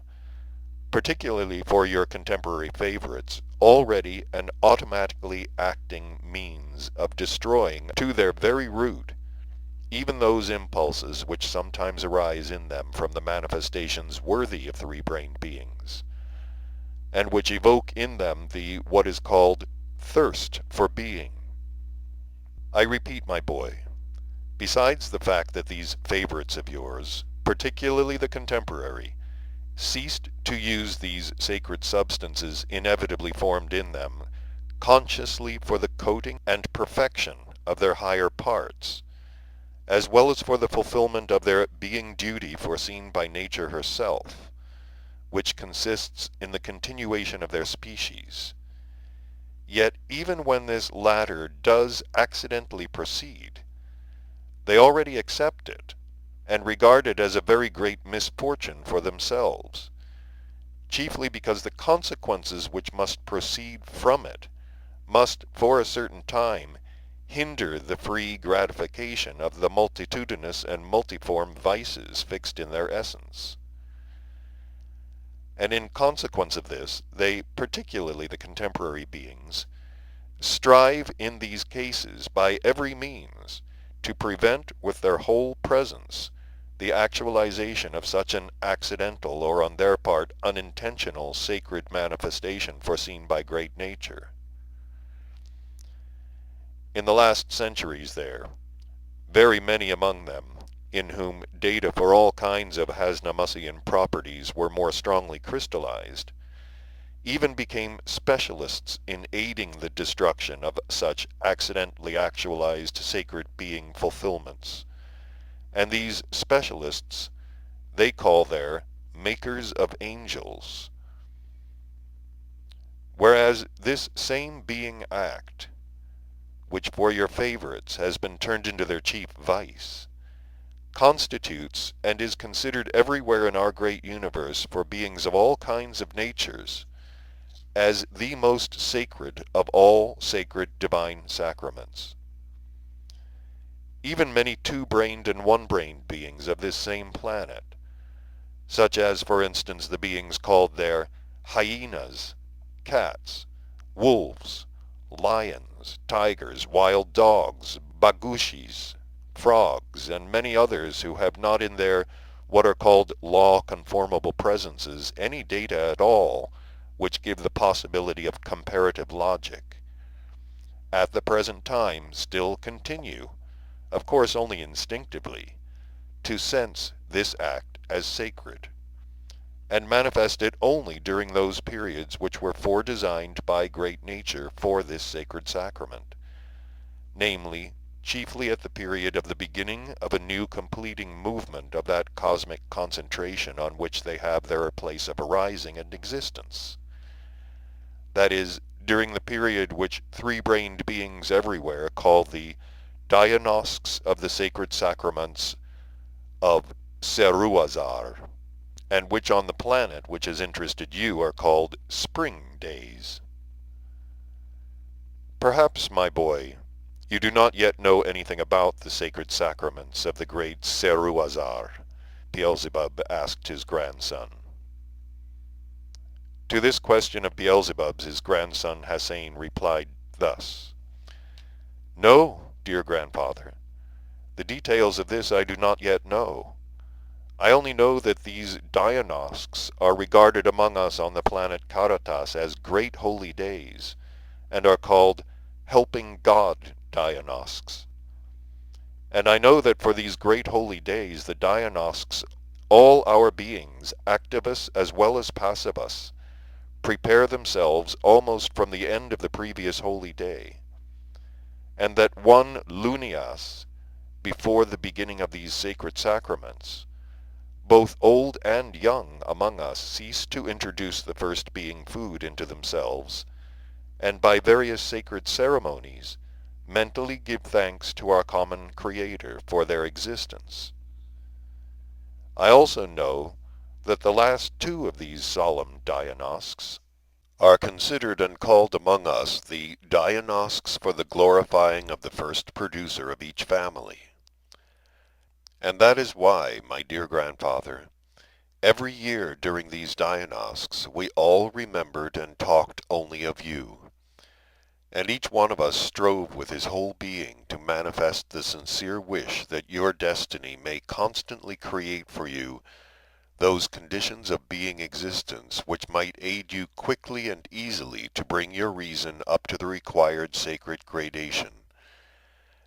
particularly for your contemporary favorites, already an automatically acting means of destroying to their very root even those impulses which sometimes arise in them from the manifestations worthy of three-brained beings, and which evoke in them the what is called thirst for being. I repeat, my boy, besides the fact that these favorites of yours, particularly the contemporary, ceased to use these sacred substances inevitably formed in them consciously for the coating and perfection of their higher parts, as well as for the fulfillment of their being duty foreseen by nature herself, which consists in the continuation of their species. Yet even when this latter does accidentally proceed, they already accept it, and regard it as a very great misfortune for themselves, chiefly because the consequences which must proceed from it must for a certain time hinder the free gratification of the multitudinous and multiform vices fixed in their essence. And in consequence of this, they, particularly the contemporary beings, strive in these cases by every means to prevent with their whole presence the actualization of such an accidental or on their part unintentional sacred manifestation foreseen by great nature. In the last centuries there, very many among them, in whom data for all kinds of Hasnamussian properties were more strongly crystallized, even became specialists in aiding the destruction of such accidentally actualized sacred being fulfillments. And these specialists they call their makers of angels. Whereas this same being act, which for your favorites has been turned into their chief vice, constitutes and is considered everywhere in our great universe for beings of all kinds of natures as the most sacred of all sacred divine sacraments. Even many two-brained and one-brained beings of this same planet, such as, for instance, the beings called there hyenas, cats, wolves, lions, tigers, wild dogs, bagushis, frogs, and many others who have not in their what are called law-conformable presences any data at all which give the possibility of comparative logic, at the present time still continue, of course only instinctively, to sense this act as sacred, and manifest it only during those periods which were foredesigned by great nature for this sacred sacrament, namely, chiefly at the period of the beginning of a new completing movement of that cosmic concentration on which they have their place of arising and existence. That is, during the period which three-brained beings everywhere call the Diagnostics of the sacred sacraments of Ceruazar, and which on the planet which has interested you are called spring days. Perhaps, my boy, you do not yet know anything about the sacred sacraments of the great Ceruazar, Beelzebub asked his grandson. To this question of Beelzebub's, his grandson Hassan replied thus: "No, dear grandfather, the details of this I do not yet know. I only know that these Diagnostics are regarded among us on the planet Caritas as great holy days, and are called Helping God Diagnostics. And I know that for these great holy days the Diagnostics, all our beings, activus as well as passivus, prepare themselves almost from the end of the previous holy day, and that one lunias, before the beginning of these sacred sacraments, both old and young among us cease to introduce the first being food into themselves, and by various sacred ceremonies mentally give thanks to our common Creator for their existence. I also know that the last two of these solemn Diagnostics are considered and called among us the Diagnostics for the glorifying of the first producer of each family. And that is why, my dear grandfather, every year during these Diagnostics we all remembered and talked only of you, and each one of us strove with his whole being to manifest the sincere wish that your destiny may constantly create for you those conditions of being existence which might aid you quickly and easily to bring your reason up to the required sacred gradation,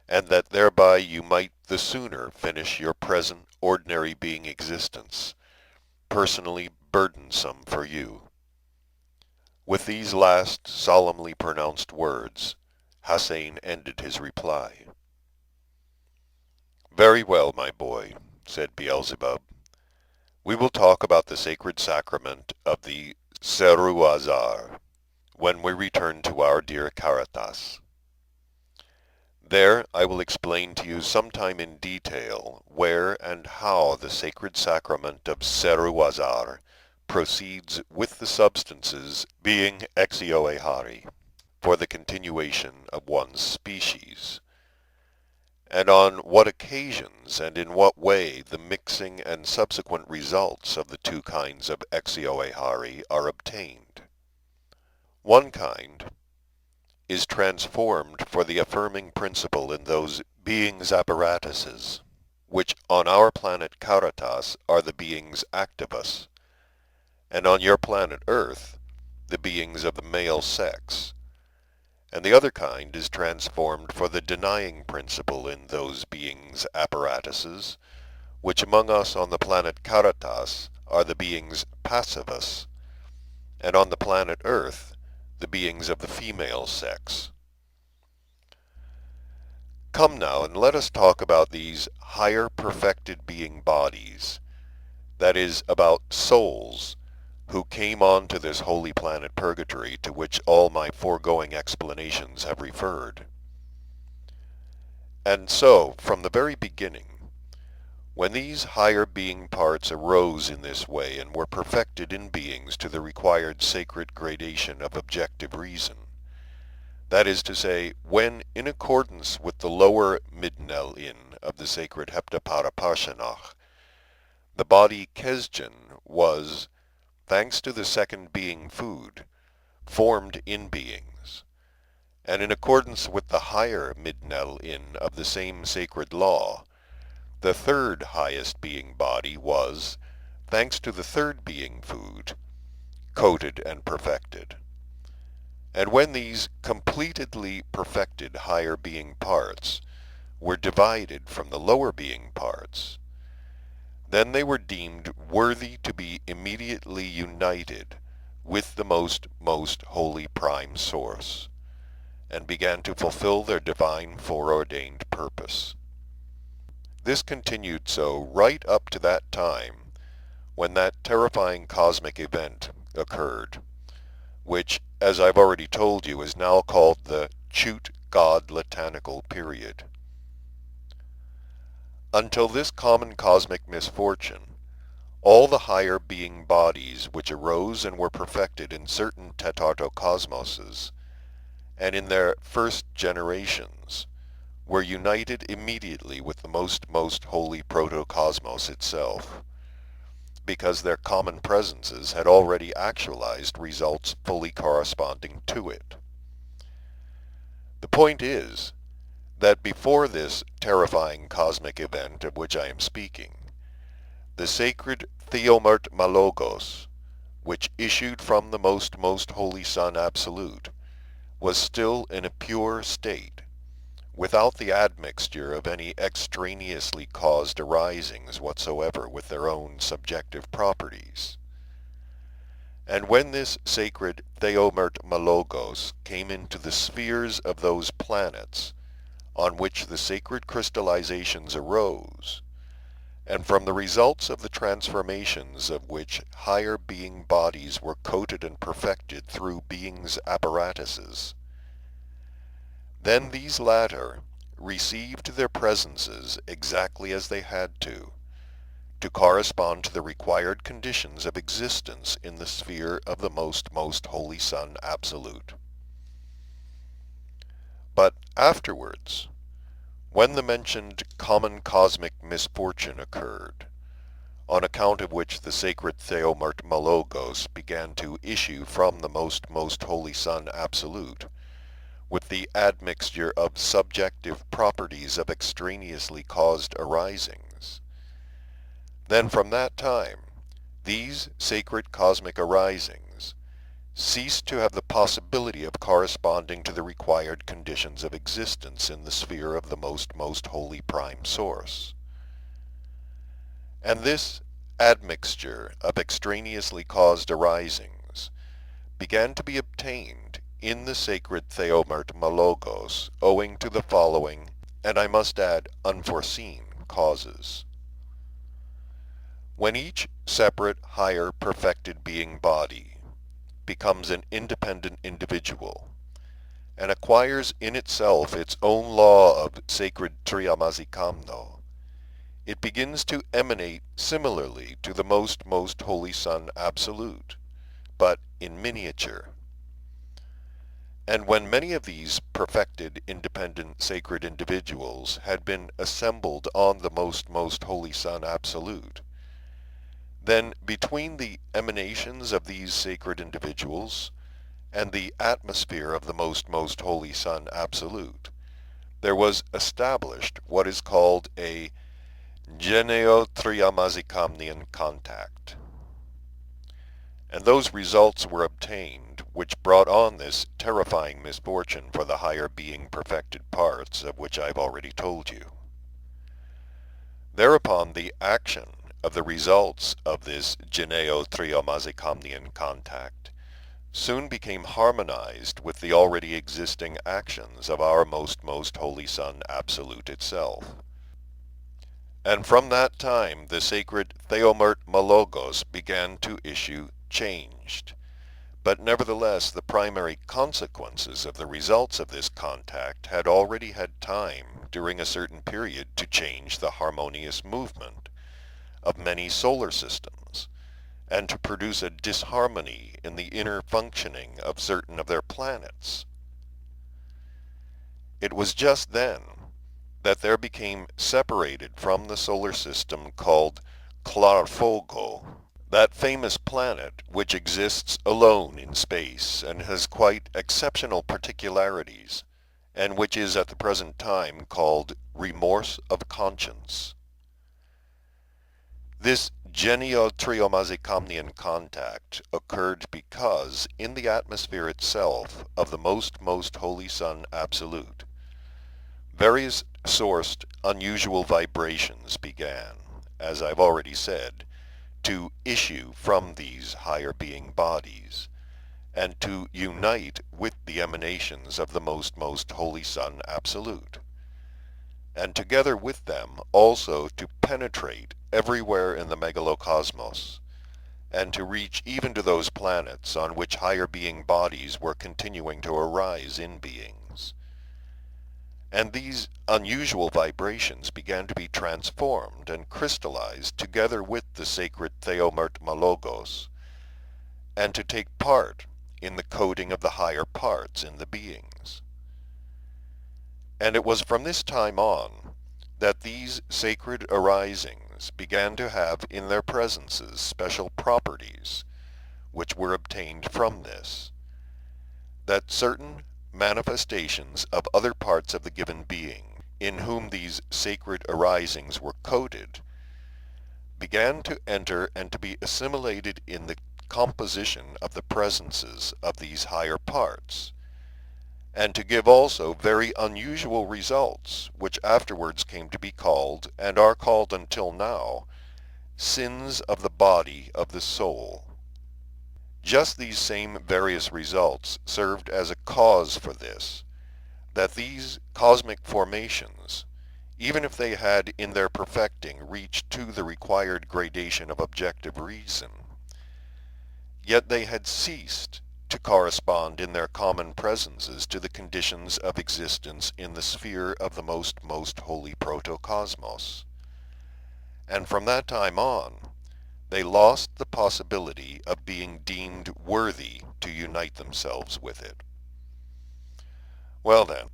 and that thereby you might the sooner finish your present ordinary being existence, personally burdensome for you." With these last solemnly pronounced words, Hassan ended his reply. "Very well, my boy," said Beelzebub. "We will talk about the sacred sacrament of the Ceruazar when we return to our dear Caritas. There I will explain to you sometime in detail where and how the sacred sacrament of Ceruazar proceeds with the substances being exioehari for the continuation of one's species, and on what occasions and in what way the mixing and subsequent results of the two kinds of exioehari are obtained. One kind is transformed for the affirming principle in those beings apparatuses, which on our planet Caritas are the beings activus, and on your planet Earth the beings of the male sex, and the other kind is transformed for the denying principle in those beings apparatuses, which among us on the planet Caritas are the beings passivus, and on the planet Earth the beings of the female sex. Come now and let us talk about these higher perfected being bodies, that is, about souls, who came on to this holy planet Purgatory to which all my foregoing explanations have referred. And so, from the very beginning, when these higher being parts arose in this way and were perfected in beings to the required sacred gradation of objective reason, that is to say, when, in accordance with the lower midnel-in of the sacred Heptaparaparshanach, the body Kesdjan was, thanks to the second being food, formed in beings, And in accordance with the higher midnel in of the same sacred law, the third highest being body was, thanks to the third being food, coated and perfected. And when these completely perfected higher being parts were divided from the lower being parts, then they were deemed worthy to be immediately united with the most holy prime source, and began to fulfill their divine foreordained purpose. This continued so right up to that time when that terrifying cosmic event occurred, which, as I've already told you, is now called the Chute God Latanical period. Until this common cosmic misfortune, all the higher being bodies which arose and were perfected in certain tetartocosmoses, and in their first generations, were united immediately with the most holy protocosmos itself, because their common presences had already actualized results fully corresponding to it. The point is that before this terrifying cosmic event of which I am speaking, the sacred Theomert Malogos, which issued from the most holy Son Absolute, was still in a pure state, without the admixture of any extraneously caused arisings whatsoever with their own subjective properties. And when this sacred Theomert Malogos came into the spheres of those planets on which the sacred crystallizations arose, and from the results of the transformations of which higher being bodies were coated and perfected through beings' apparatuses, then these latter received their presences exactly as they had to correspond to the required conditions of existence in the sphere of the most holy Son Absolute. But afterwards, when the mentioned common cosmic misfortune occurred, on account of which the sacred Theomert Malogos began to issue from the most holy Son Absolute, with the admixture of subjective properties of extraneously caused arisings, then from that time these sacred cosmic arisings ceased to have the possibility of corresponding to the required conditions of existence in the sphere of the most holy prime source. And this admixture of extraneously caused arisings began to be obtained in the sacred Theomert Malogos owing to the following, and I must add unforeseen, causes. When each separate higher perfected being body becomes an independent individual and acquires in itself its own law of sacred triamazikamno, it begins to emanate similarly to the most holy Son Absolute, but in miniature. And when many of these perfected independent sacred individuals had been assembled on the most holy Son Absolute, then between the emanations of these sacred individuals and the atmosphere of the most holy Son Absolute, there was established what is called a geneo-triamazikamnian contact. And those results were obtained which brought on this terrifying misfortune for the higher being perfected parts of which I have already told you. Thereupon the action of the results of this geneo-triamazikamnian contact soon became harmonized with the already existing actions of our most holy Son Absolute itself. And from that time the sacred Theomert Malogos began to issue changed. But nevertheless the primary consequences of the results of this contact had already had time during a certain period to change the harmonious movement of many solar systems, and to produce a disharmony in the inner functioning of certain of their planets. It was just then that there became separated from the solar system called Clarfogo That famous planet which exists alone in space and has quite exceptional particularities, and which is at the present time called remorse of conscience. This genio-triomazicomnian contact occurred because in the atmosphere itself of the most holy Sun Absolute, various sourced unusual vibrations began, as I've already said, to issue from these higher being bodies, and to unite with the emanations of the most holy Sun Absolute, and together with them also to penetrate everywhere in the Megalo Cosmos, and to reach even to those planets on which higher being bodies were continuing to arise in beings. And these unusual vibrations began to be transformed and crystallized together with the sacred Theomert-Malogos, and to take part in the coding of the higher parts in the beings. And it was from this time on that these sacred arisings began to have in their presences special properties, which were obtained from this, that certain manifestations of other parts of the given being, in whom these sacred arisings were coded, began to enter and to be assimilated in the composition of the presences of these higher parts, and to give also very unusual results, which afterwards came to be called, and are called until now, sins of the body of the soul. Just these same various results served as a cause for this, that these cosmic formations, even if they had in their perfecting reached to the required gradation of objective reason, yet they had ceased to correspond in their common presences to the conditions of existence in the sphere of the most holy protocosmos. And from that time on, they lost the possibility of being deemed worthy to unite themselves with it. Well then,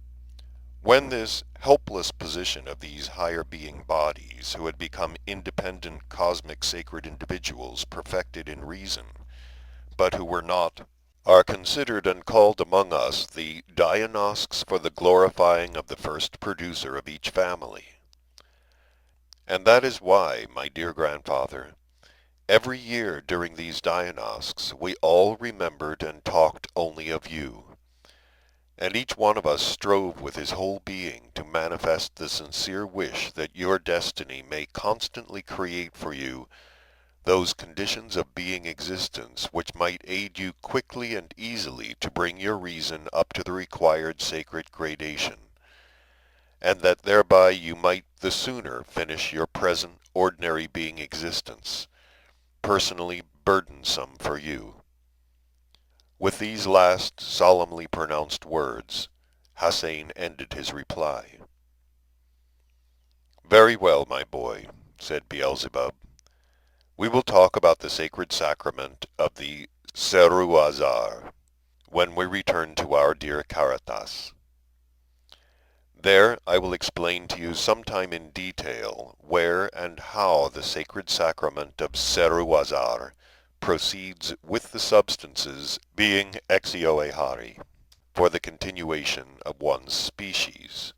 when this helpless position of these higher being bodies, who had become independent cosmic sacred individuals perfected in reason, but who were not, are considered and called among us the Diagnostics for the glorifying of the first producer of each family. And that is why, my dear grandfather, every year during these Diagnostics we all remembered and talked only of you, and each one of us strove with his whole being to manifest the sincere wish that your destiny may constantly create for you those conditions of being existence which might aid you quickly and easily to bring your reason up to the required sacred gradation, and that thereby you might the sooner finish your present ordinary being existence, personally burdensome for you. With these last solemnly pronounced words, Hassein ended his reply. Very well, my boy, said Beelzebub. We will talk about the sacred sacrament of the Seruazar when we return to our dear Caritas. There I will explain to you sometime in detail where and how the sacred sacrament of Seruazar proceeds with the substances being exioehari for the continuation of one's species,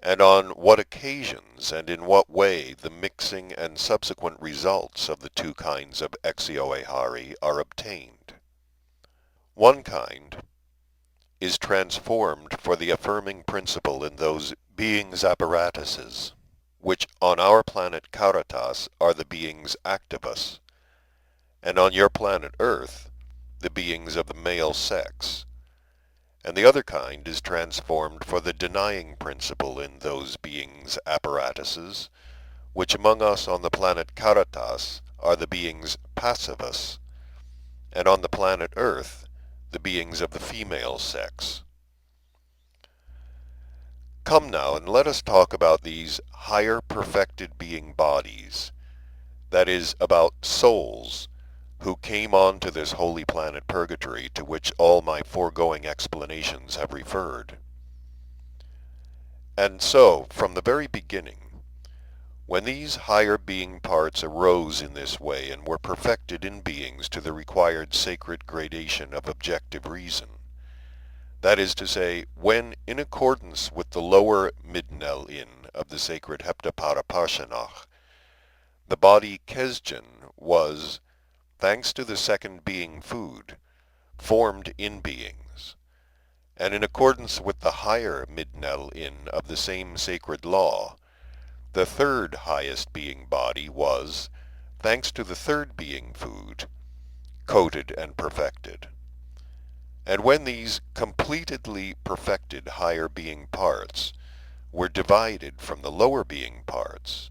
and on what occasions and in what way the mixing and subsequent results of the two kinds of exioehari are obtained. One kind is transformed for the affirming principle in those beings apparatuses, which on our planet Caritas are the beings activus, and on your planet Earth the beings of the male sex, and the other kind is transformed for the denying principle in those beings apparatuses, which among us on the planet Caritas are the beings passivus, and on the planet Earth the beings of the female sex. Come now and let us talk about these higher perfected being bodies, that is, about souls, who came on to this holy planet Purgatory to which all my foregoing explanations have referred. And so, from the very beginning, When these higher being parts arose in this way and were perfected in beings to the required sacred gradation of objective reason, that is to say, when in accordance with the lower midnel-in of the sacred Heptaparaparshanach, the body Kesdjan was, thanks to the second being food, formed in beings, and in accordance with the higher midnel-in of the same sacred law, the third highest being body was, thanks to the third being food, coated and perfected. And when these completely perfected higher being parts were divided from the lower being parts,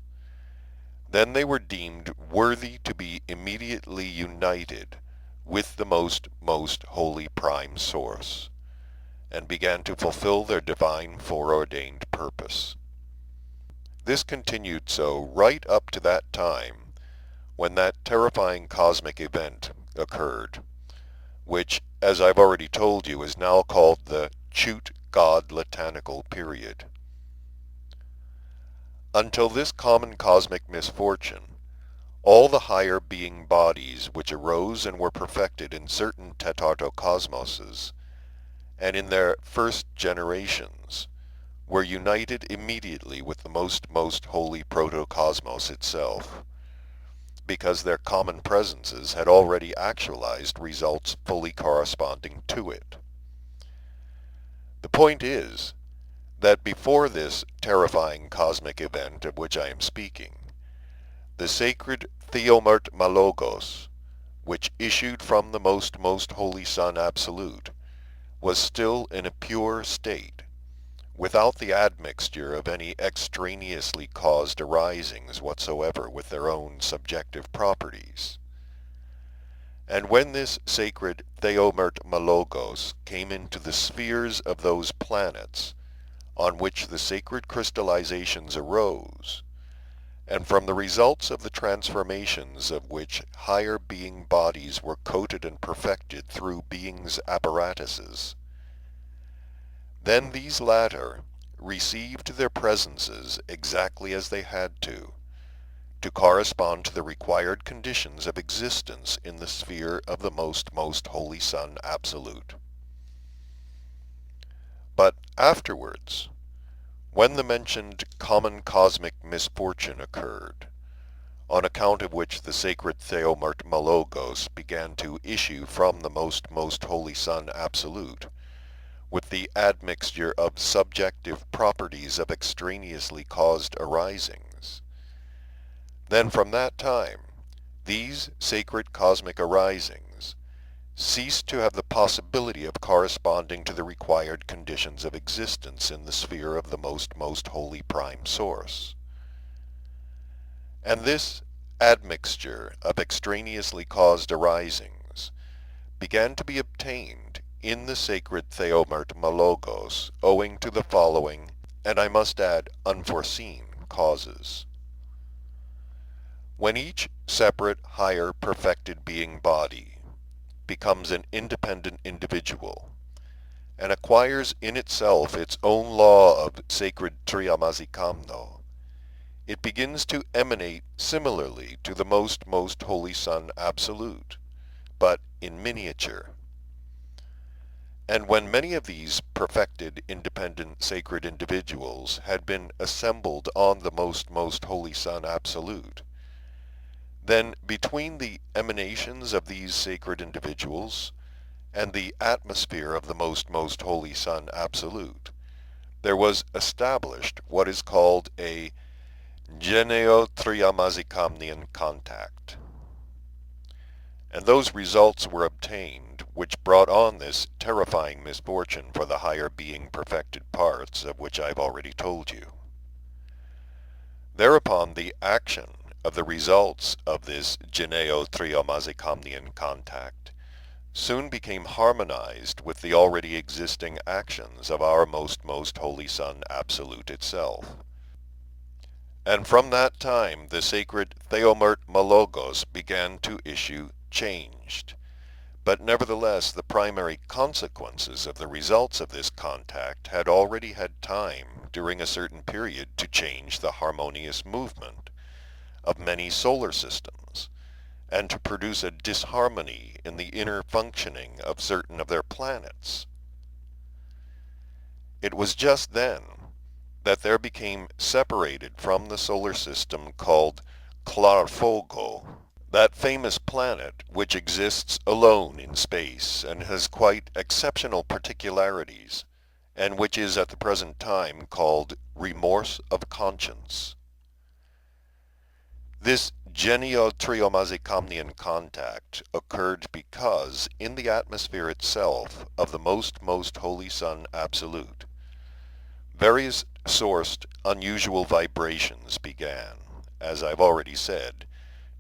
then they were deemed worthy to be immediately united with the most holy prime source, and began to fulfill their divine foreordained purpose. This continued so right up to that time when that terrifying cosmic event occurred, which, as I've already told you, is now called the Chute God Latanical period. Until this common cosmic misfortune, all the higher being bodies which arose and were perfected in certain tetartocosmoses, and in their first generations, were united immediately with the most holy protocosmos itself, because their common presences had already actualized results fully corresponding to it. The point is that before this terrifying cosmic event of which I am speaking, the sacred Theomert Malogos, which issued from the most holy Son Absolute, was still in a pure state, without the admixture of any extraneously caused arisings whatsoever with their own subjective properties. And when this sacred Theomert Malogos came into the spheres of those planets on which the sacred crystallizations arose, and from the results of the transformations of which higher being bodies were coated and perfected through beings' apparatuses, then these latter received their presences exactly as they had to correspond to the required conditions of existence in the sphere of the most holy Son Absolute. But afterwards, when the mentioned common cosmic misfortune occurred, on account of which the sacred Theomert Malogos began to issue from the most holy Son Absolute, with the admixture of subjective properties of extraneously caused arisings, then from that time these sacred cosmic arisings ceased to have the possibility of corresponding to the required conditions of existence in the sphere of the most holy prime source. And this admixture of extraneously caused arisings began to be obtained in the sacred Theomert Malogos owing to the following, and I must add unforeseen, causes. When each separate higher perfected being body becomes an independent individual and acquires in itself its own law of sacred triamazikamno, it begins to emanate similarly to the most holy Son Absolute, but in miniature. And when many of these perfected independent sacred individuals had been assembled on the most holy Son Absolute, then between the emanations of these sacred individuals and the atmosphere of the most holy Son Absolute, there was established what is called a geneo-triamazikamnian contact. And those results were obtained which brought on this terrifying misfortune for the higher being perfected parts of which I have already told you. Thereupon the action of the results of this geneo-triamazikamnian contact soon became harmonized with the already existing actions of our most holy Son Absolute itself. And from that time the sacred Theomert Malogos began to issue changed, But nevertheless, the primary consequences of the results of this contact had already had time during a certain period to change the harmonious movement of many solar systems, and to produce a disharmony in the inner functioning of certain of their planets. It was just then that there became separated from the solar system called Clarfogo, that famous planet which exists alone in space and has quite exceptional particularities, and which is at the present time called remorse of conscience. This genio-triomazicomnian contact occurred because in the atmosphere itself of the most holy Sun Absolute, various sourced unusual vibrations began, as I've already said,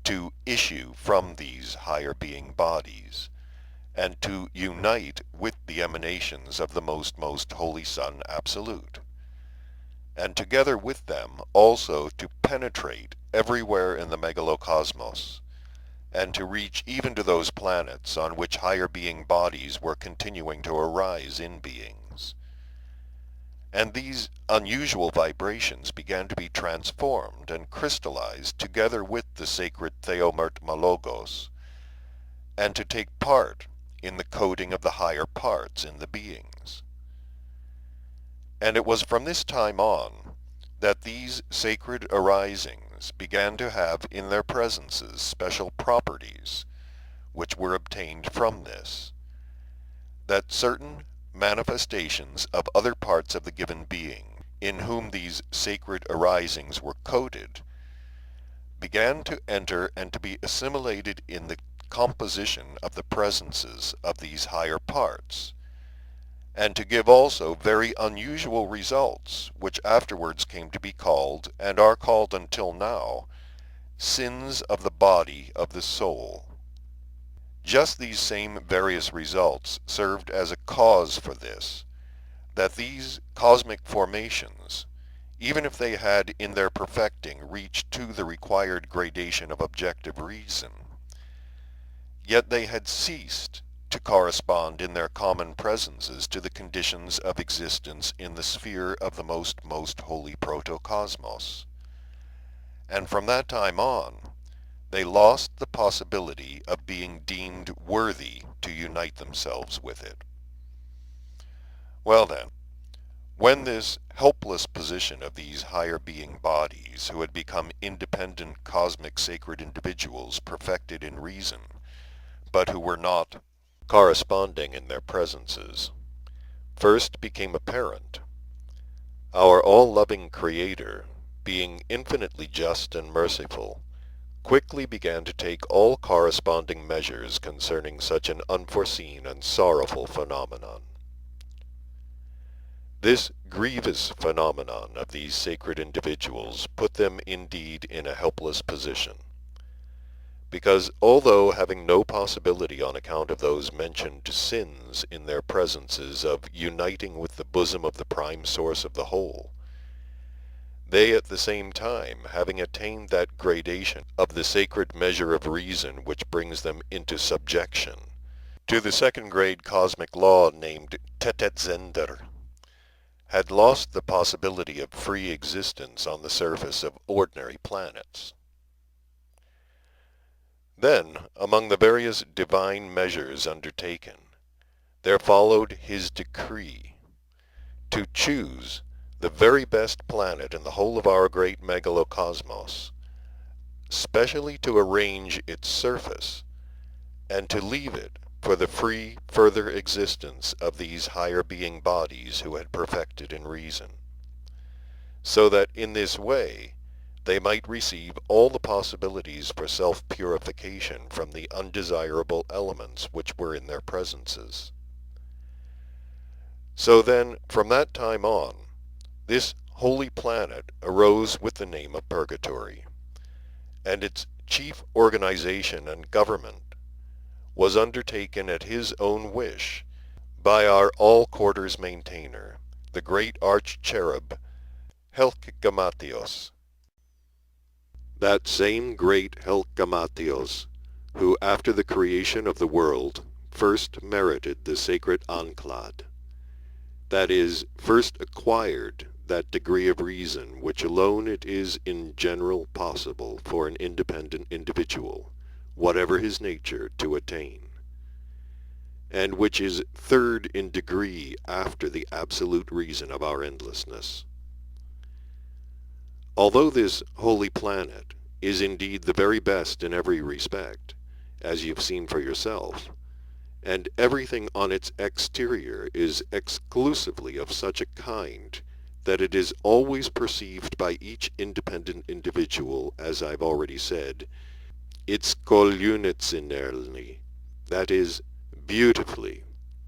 to issue from these higher being bodies, and to unite with the emanations of the most holy Sun Absolute, and together with them also to penetrate everywhere in the Megalo Cosmos, and to reach even to those planets on which higher being bodies were continuing to arise in beings. And these unusual vibrations began to be transformed and crystallized together with the sacred Theomert-Malogos, and to take part in the coding of the higher parts in the beings. And it was from this time on that these sacred arisings began to have in their presences special properties, which were obtained from this, that certain manifestations of other parts of the given being, in whom these sacred arisings were coded, began to enter and to be assimilated in the composition of the presences of these higher parts, and to give also very unusual results, which afterwards came to be called, and are called until now, sins of the body of the soul. Just these same various results served as a cause for this, that these cosmic formations, even if they had in their perfecting reached to the required gradation of objective reason, yet they had ceased to correspond in their common presences to the conditions of existence in the sphere of the most holy protocosmos. And from that time on, they lost the possibility of being deemed worthy to unite themselves with it. Well then, when this helpless position of these higher being bodies who had become independent cosmic sacred individuals perfected in reason, but who were not corresponding in their presences, first became apparent, our all-loving Creator, being infinitely just and merciful, quickly began to take all corresponding measures concerning such an unforeseen and sorrowful phenomenon. This grievous phenomenon of these sacred individuals put them indeed in a helpless position, because although having no possibility on account of those mentioned sins in their presences of uniting with the bosom of the prime source of the whole, they at the same time, having attained that gradation of the sacred measure of reason which brings them into subjection to the second grade cosmic law named Tetetzender, had lost the possibility of free existence on the surface of ordinary planets. Then, among the various divine measures undertaken, there followed his decree to choose the very best planet in the whole of our great Megalo Cosmos, specially to arrange its surface, and to leave it for the free further existence of these higher being bodies who had perfected in reason, so that in this way they might receive all the possibilities for self-purification from the undesirable elements which were in their presences. So then, from that time on, this holy planet arose with the name of Purgatory, and its chief organization and government was undertaken at his own wish by our all-quarters maintainer, the great arch-cherub Helkgamatios. That same great Helkgamatios, who after the creation of the world first merited the sacred enclad, that is, first acquired that degree of reason which alone it is in general possible for an independent individual, whatever his nature, to attain, and which is third in degree after the absolute reason of our endlessness. Although this holy planet is indeed the very best in every respect, as you've seen for yourself, and everything on its exterior is exclusively of such a kind that it is always perceived by each independent individual, as I've already said, its kolunitsinelni, that is, beautifully,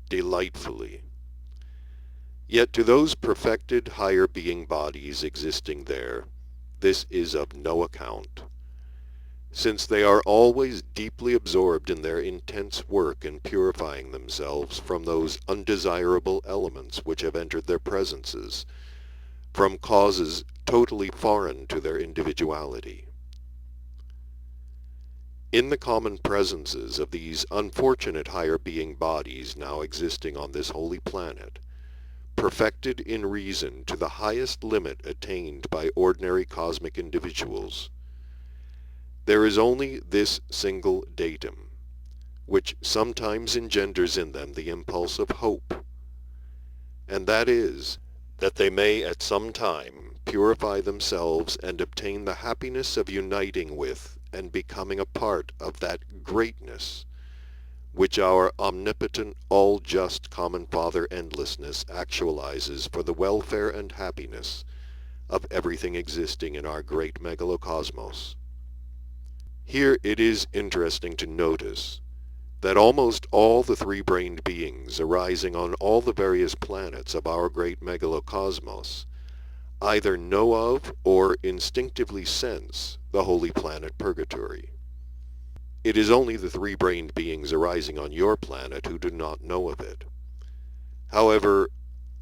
delightfully. Yet to those perfected higher being bodies existing there, this is of no account, since they are always deeply absorbed in their intense work in purifying themselves from those undesirable elements which have entered their presences, from causes totally foreign to their individuality. In the common presences of these unfortunate higher being bodies now existing on this holy planet, perfected in reason to the highest limit attained by ordinary cosmic individuals, there is only this single datum, which sometimes engenders in them the impulse of hope, and that is, that they may at some time purify themselves and obtain the happiness of uniting with and becoming a part of that greatness which our omnipotent, all-just common Father Endlessness actualizes for the welfare and happiness of everything existing in our great Megalo Cosmos. Here it is interesting to notice that almost all the three-brained beings arising on all the various planets of our great Megalo Cosmos either know of or instinctively sense the holy planet Purgatory. It is only the three-brained beings arising on your planet who do not know of it. However,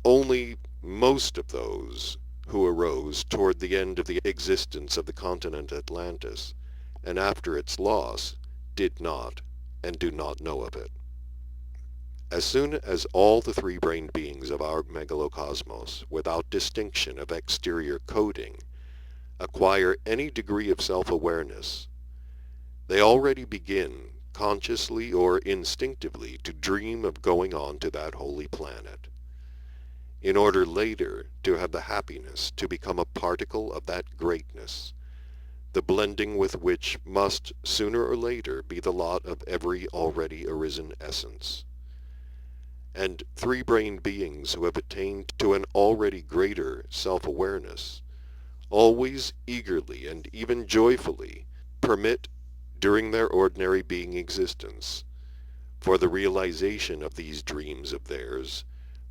only most of those who arose toward the end of the existence of the continent Atlantis and after its loss did not and do not know of it. As soon as all the three-brained beings of our megalocosmos, without distinction of exterior coding, acquire any degree of self-awareness, they already begin, consciously or instinctively, to dream of going on to that holy planet, in order later to have the happiness to become a particle of that greatness, the blending with which must sooner or later be the lot of every already arisen essence. And three-brained beings who have attained to an already greater self-awareness always eagerly and even joyfully permit, during their ordinary being existence, for the realization of these dreams of theirs,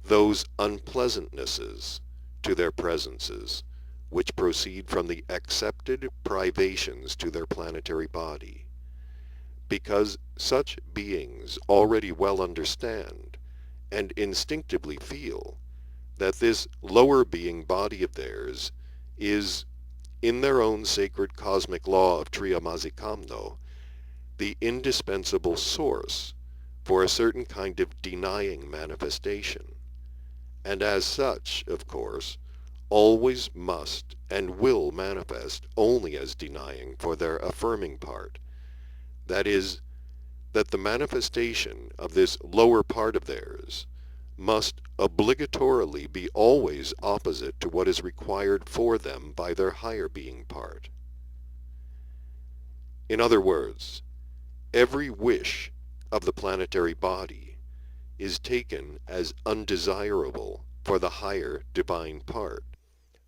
those unpleasantnesses to their presences, which proceed from the accepted privations to their planetary body, because such beings already well understand and instinctively feel that this lower being body of theirs is, in their own sacred cosmic law of Triamazikamno, the indispensable source for a certain kind of denying manifestation, and as such, of course, always must and will manifest only as denying for their affirming part. That is, that the manifestation of this lower part of theirs must obligatorily be always opposite to what is required for them by their higher being part. In other words, every wish of the planetary body is taken as undesirable for the higher divine part,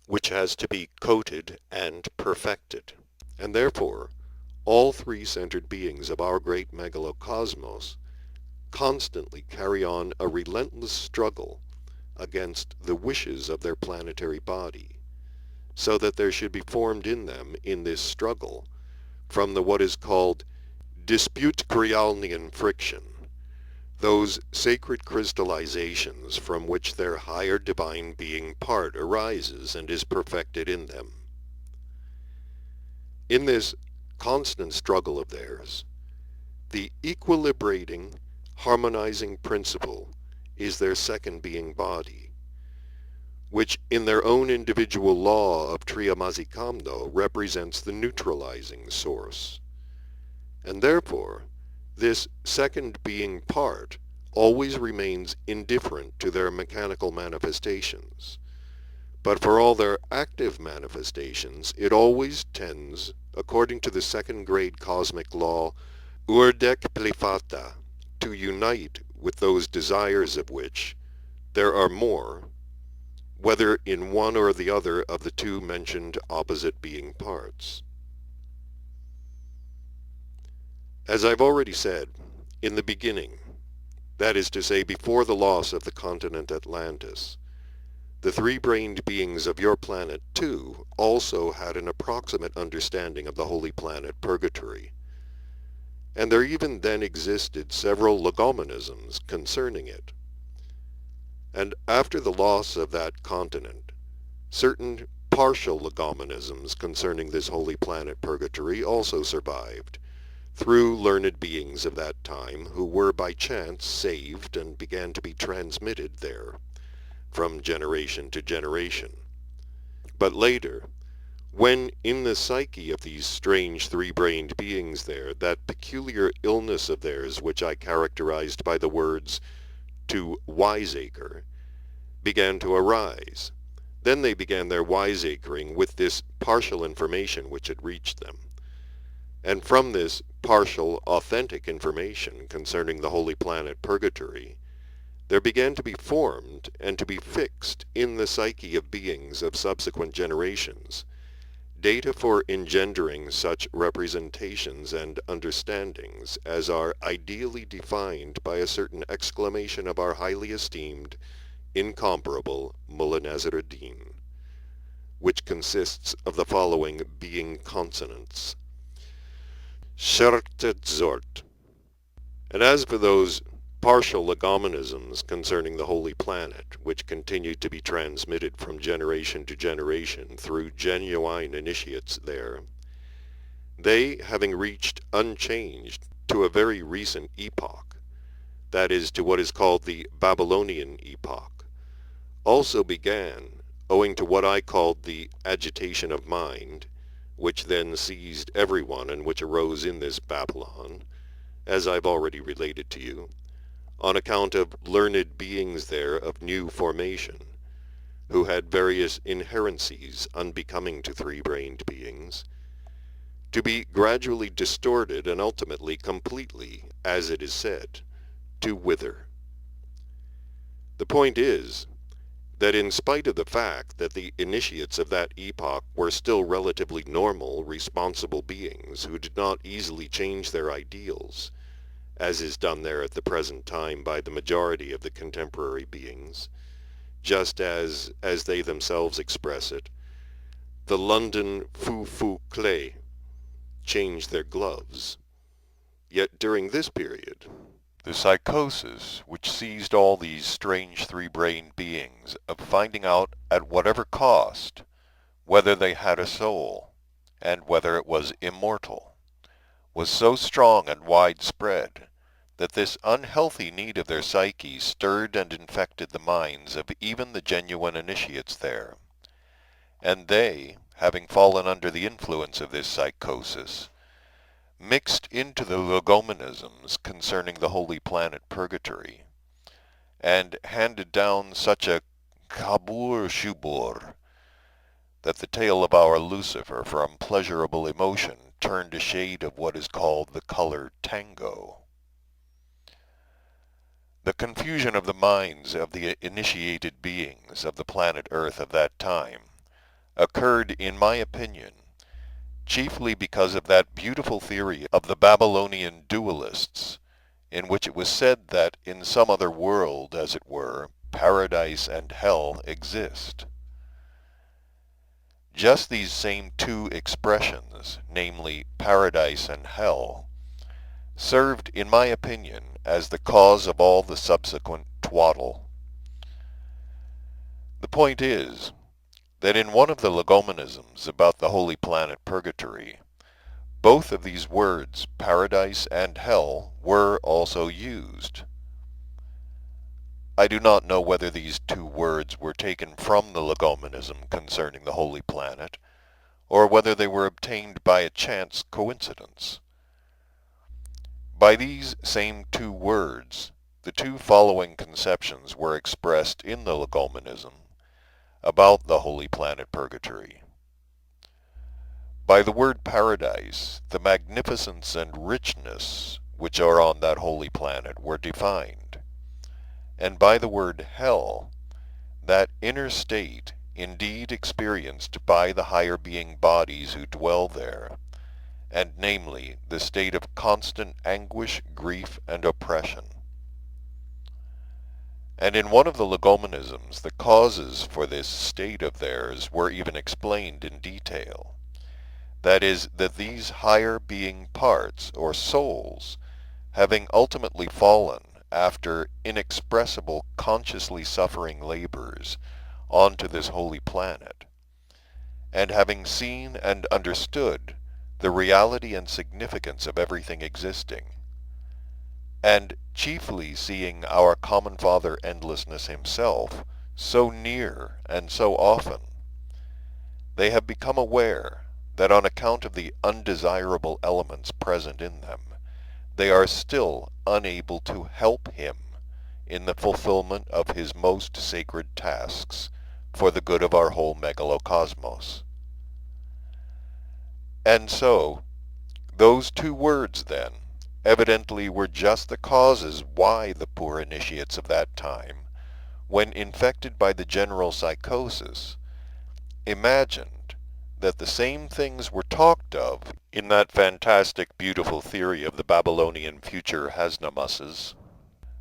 which has to be coated and perfected. And therefore, all three-centered beings of our great megalocosmos constantly carry on a relentless struggle against the wishes of their planetary body, so that there should be formed in them, in this struggle, from the what is called dispute Kryalnian friction, those sacred crystallizations from which their higher divine being part arises and is perfected in them. In this constant struggle of theirs, the equilibrating harmonizing principle is their second being body, which in their own individual law of Triamazikamno represents the neutralizing source. And therefore, this second being part always remains indifferent to their mechanical manifestations. But for all their active manifestations, it always tends, according to the second grade cosmic law, urdek plifata, to unite with those desires of which there are more, whether in one or the other of the two mentioned opposite being parts. As I've already said, in the beginning, that is to say before the loss of the continent Atlantis, the three-brained beings of your planet, too, also had an approximate understanding of the holy planet Purgatory, and there even then existed several legomenisms concerning it. And after the loss of that continent, certain partial legomenisms concerning this holy planet Purgatory also survived, through learned beings of that time who were by chance saved and began to be transmitted there from generation to generation. But later, when in the psyche of these strange three-brained beings there, that peculiar illness of theirs which I characterized by the words to wiseacre, began to arise, then they began their wiseacring with this partial information which had reached them. And from this partial, authentic information concerning the holy planet Purgatory, there began to be formed and to be fixed in the psyche of beings of subsequent generations data for engendering such representations and understandings as are ideally defined by a certain exclamation of our highly esteemed, incomparable Mullah Nasruddin, which consists of the following being consonants: Shert Zort. And as for those partial legomenisms concerning the holy planet, which continued to be transmitted from generation to generation through genuine initiates there, they, having reached unchanged to a very recent epoch, that is, to what is called the Babylonian epoch, also began, owing to what I called the agitation of mind, which then seized everyone and which arose in this Babylon, as I've already related to you, on account of learned beings there of new formation, who had various inherencies unbecoming to three-brained beings, to be gradually distorted and ultimately completely, as it is said, to wither. The point is that in spite of the fact that the initiates of that epoch were still relatively normal, responsible beings who did not easily change their ideals, as is done there at the present time by the majority of the contemporary beings, just as they themselves express it, the London foo-foo clay changed their gloves. Yet during this period, the psychosis which seized all these strange three-brained beings of finding out at whatever cost whether they had a soul and whether it was immortal, was so strong and widespread that this unhealthy need of their psyche stirred and infected the minds of even the genuine initiates there, and they, having fallen under the influence of this psychosis, mixed into the legomenisms concerning the holy planet Purgatory, and handed down such a kabur shubur that the tail of our Lucifer from pleasurable emotion turned a shade of what is called the color tango. The confusion of the minds of the initiated beings of the planet Earth of that time occurred, in my opinion, chiefly because of that beautiful theory of the Babylonian dualists, in which it was said that in some other world, as it were, paradise and hell exist. Just these same two expressions, namely paradise and hell, served, in my opinion, as the cause of all the subsequent twaddle. The point is that in one of the legomenisms about the holy planet Purgatory, both of these words, paradise and hell, were also used. I do not know whether these two words were taken from the legomenism concerning the Holy Planet, or whether they were obtained by a chance coincidence. By these same two words, the two following conceptions were expressed in the legomenism about the Holy Planet Purgatory. By the word paradise, the magnificence and richness which are on that holy planet were defined, and by the word hell, that inner state indeed experienced by the higher being bodies who dwell there, and namely the state of constant anguish, grief, and oppression. And in one of the legomenisms, the causes for this state of theirs were even explained in detail. That is, that these higher being parts, or souls, having ultimately fallen after inexpressible consciously suffering labors onto this holy planet, and having seen and understood the reality and significance of everything existing, and chiefly seeing our common Father Endlessness himself so near and so often, they have become aware that on account of the undesirable elements present in them, they are still unable to help him in the fulfillment of his most sacred tasks for the good of our whole Megalo Cosmos. And so, those two words then evidently were just the causes why the poor initiates of that time, when infected by the general psychosis, imagined that the same things were talked of in that fantastic, beautiful theory of the Babylonian future Hasnamusses,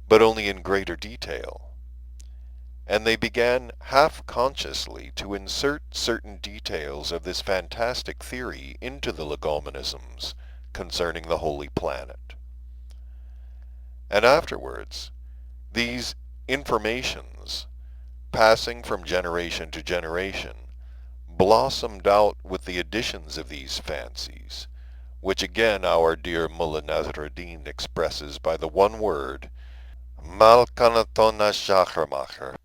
but only in greater detail. And they began half-consciously to insert certain details of this fantastic theory into the legomenisms concerning the Holy Planet. And afterwards, these informations, passing from generation to generation, blossomed out with the additions of these fancies, which again our dear Mullah Nasruddin expresses by the one word, Malkanatona Shakramacher.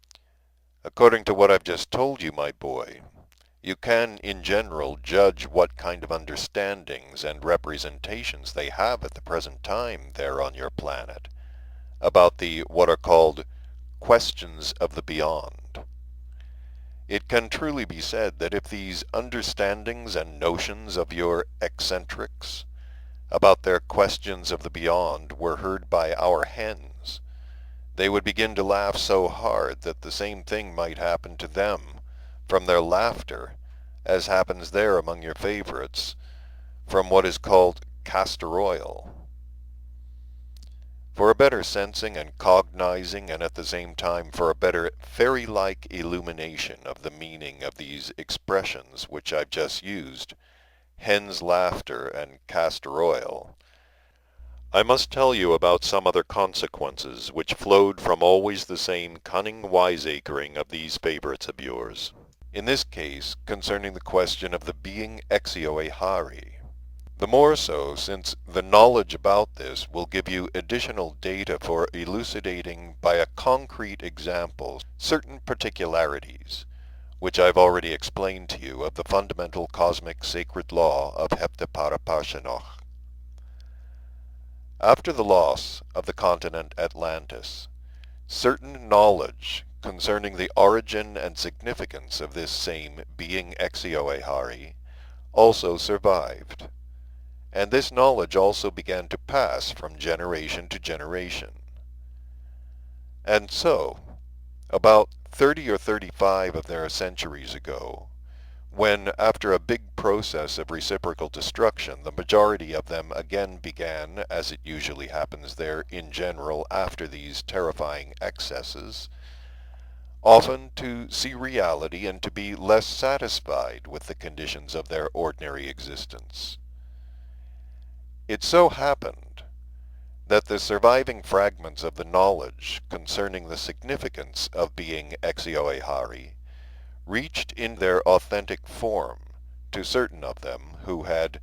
According to what I've just told you, my boy, you can in general judge what kind of understandings and representations they have at the present time there on your planet about the what are called questions of the beyond. It can truly be said that if these understandings and notions of your eccentrics about their questions of the beyond were heard by our hens, they would begin to laugh so hard that the same thing might happen to them from their laughter as happens there among your favorites from what is called castor oil. For a better sensing and cognizing, and at the same time for a better fairy-like illumination of the meaning of these expressions which I've just used, hen's laughter and castor oil, I must tell you about some other consequences which flowed from always the same cunning wiseacring of these favorites of yours. In this case, concerning the question of the being exio-ehari. The more so since the knowledge about this will give you additional data for elucidating by a concrete example certain particularities, which I've already explained to you of the fundamental cosmic sacred law of Heptaparaparshanoch. After the loss of the continent Atlantis, certain knowledge concerning the origin and significance of this same being exio-ehari also survived. And this knowledge also began to pass from generation to generation. And so, about 30 or 35 of their centuries ago, when, after a big process of reciprocal destruction, the majority of them again began, as it usually happens there in general after these terrifying excesses, often to see reality and to be less satisfied with the conditions of their ordinary existence. It so happened that the surviving fragments of the knowledge concerning the significance of being exio-ehari reached in their authentic form to certain of them who had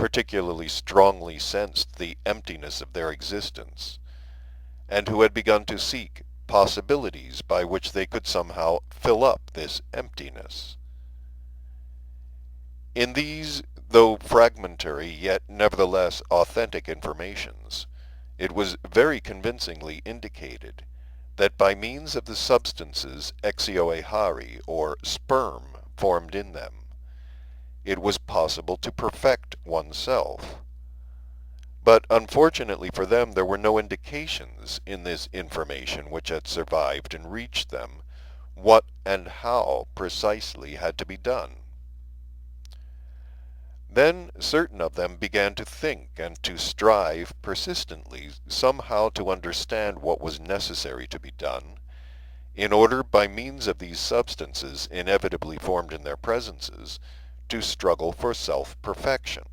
particularly strongly sensed the emptiness of their existence, and who had begun to seek possibilities by which they could somehow fill up this emptiness. In these, though fragmentary, yet nevertheless authentic informations, it was very convincingly indicated that by means of the substances exioehari, or sperm, formed in them, it was possible to perfect oneself. But unfortunately for them, there were no indications in this information which had survived and reached them what and how precisely had to be done. Then certain of them began to think and to strive persistently somehow to understand what was necessary to be done, in order by means of these substances inevitably formed in their presences to struggle for self-perfection.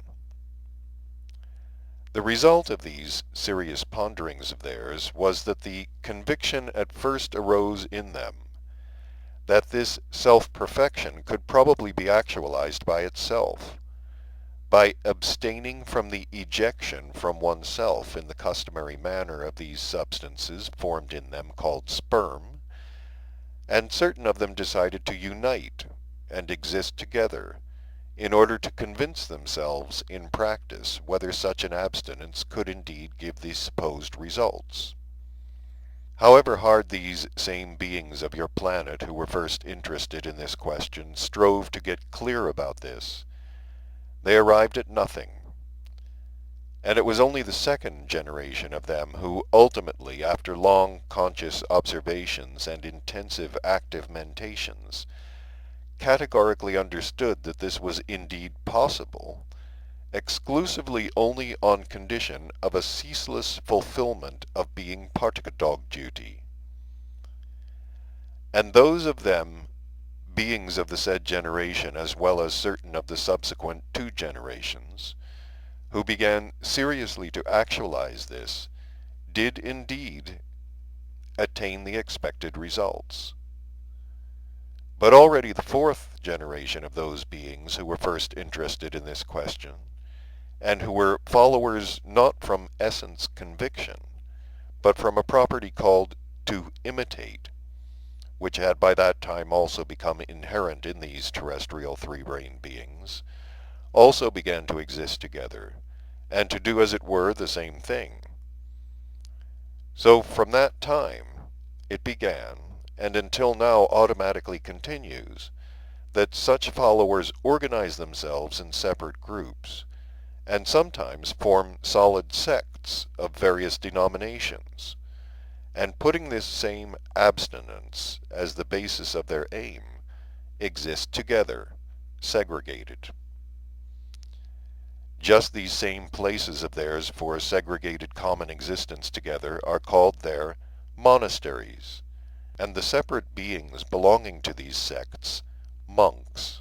The result of these serious ponderings of theirs was that the conviction at first arose in them that this self-perfection could probably be actualized by itself, by abstaining from the ejection from oneself in the customary manner of these substances formed in them called sperm, and certain of them decided to unite and exist together in order to convince themselves in practice whether such an abstinence could indeed give the supposed results. However hard these same beings of your planet who were first interested in this question strove to get clear about this, they arrived at nothing, and it was only the second generation of them who ultimately, after long conscious observations and intensive active mentations, categorically understood that this was indeed possible, exclusively only on condition of a ceaseless fulfillment of being partagadog duty. And those of them, beings of the said generation, as well as certain of the subsequent 2 generations, who began seriously to actualize this, did indeed attain the expected results. But already the 4th generation of those beings who were first interested in this question, and who were followers not from essence conviction, but from a property called to imitate, which had by that time also become inherent in these terrestrial 3-brain beings, also began to exist together, and to do as it were the same thing. So from that time it began, and until now automatically continues, that such followers organize themselves in separate groups, and sometimes form solid sects of various denominations, and putting this same abstinence as the basis of their aim, exist together, segregated. Just these same places of theirs for a segregated common existence together are called their monasteries, and the separate beings belonging to these sects, monks.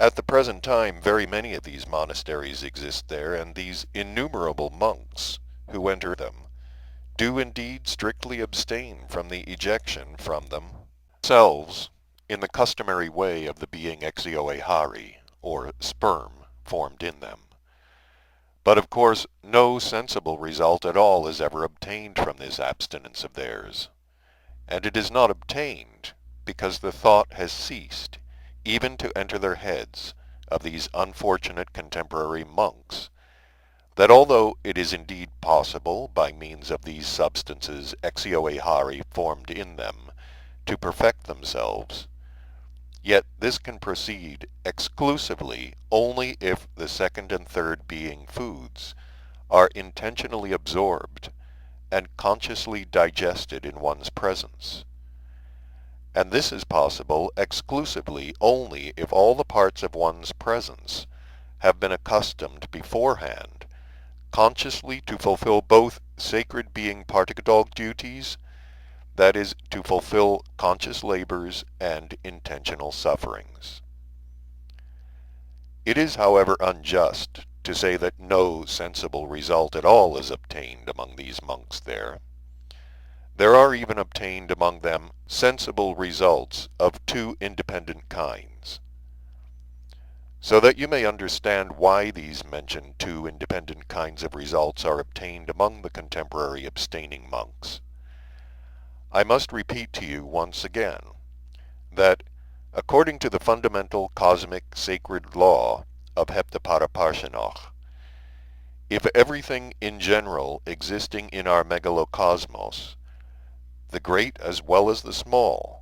At the present time very many of these monasteries exist there, and these innumerable monks who enter them do indeed strictly abstain from the ejection from themselves in the customary way of the being exioehari, or sperm, formed in them. But of course no sensible result at all is ever obtained from this abstinence of theirs, and it is not obtained because the thought has ceased even to enter their heads of these unfortunate contemporary monks, that although it is indeed possible, by means of these substances exioehari formed in them, to perfect themselves, yet this can proceed exclusively only if the second and third being foods are intentionally absorbed and consciously digested in one's presence. And this is possible exclusively only if all the parts of one's presence have been accustomed beforehand consciously to fulfill both sacred being partagadog duties, that is, to fulfill conscious labors and intentional sufferings. It is, however, unjust to say that no sensible result at all is obtained among these monks there. There are even obtained among them sensible results of 2 independent kinds. So that you may understand why these mentioned two independent kinds of results are obtained among the contemporary abstaining monks, I must repeat to you once again that according to the fundamental cosmic sacred law of Heptaparaparshinach, if everything in general existing in our Megalo Cosmos, the great as well as the small,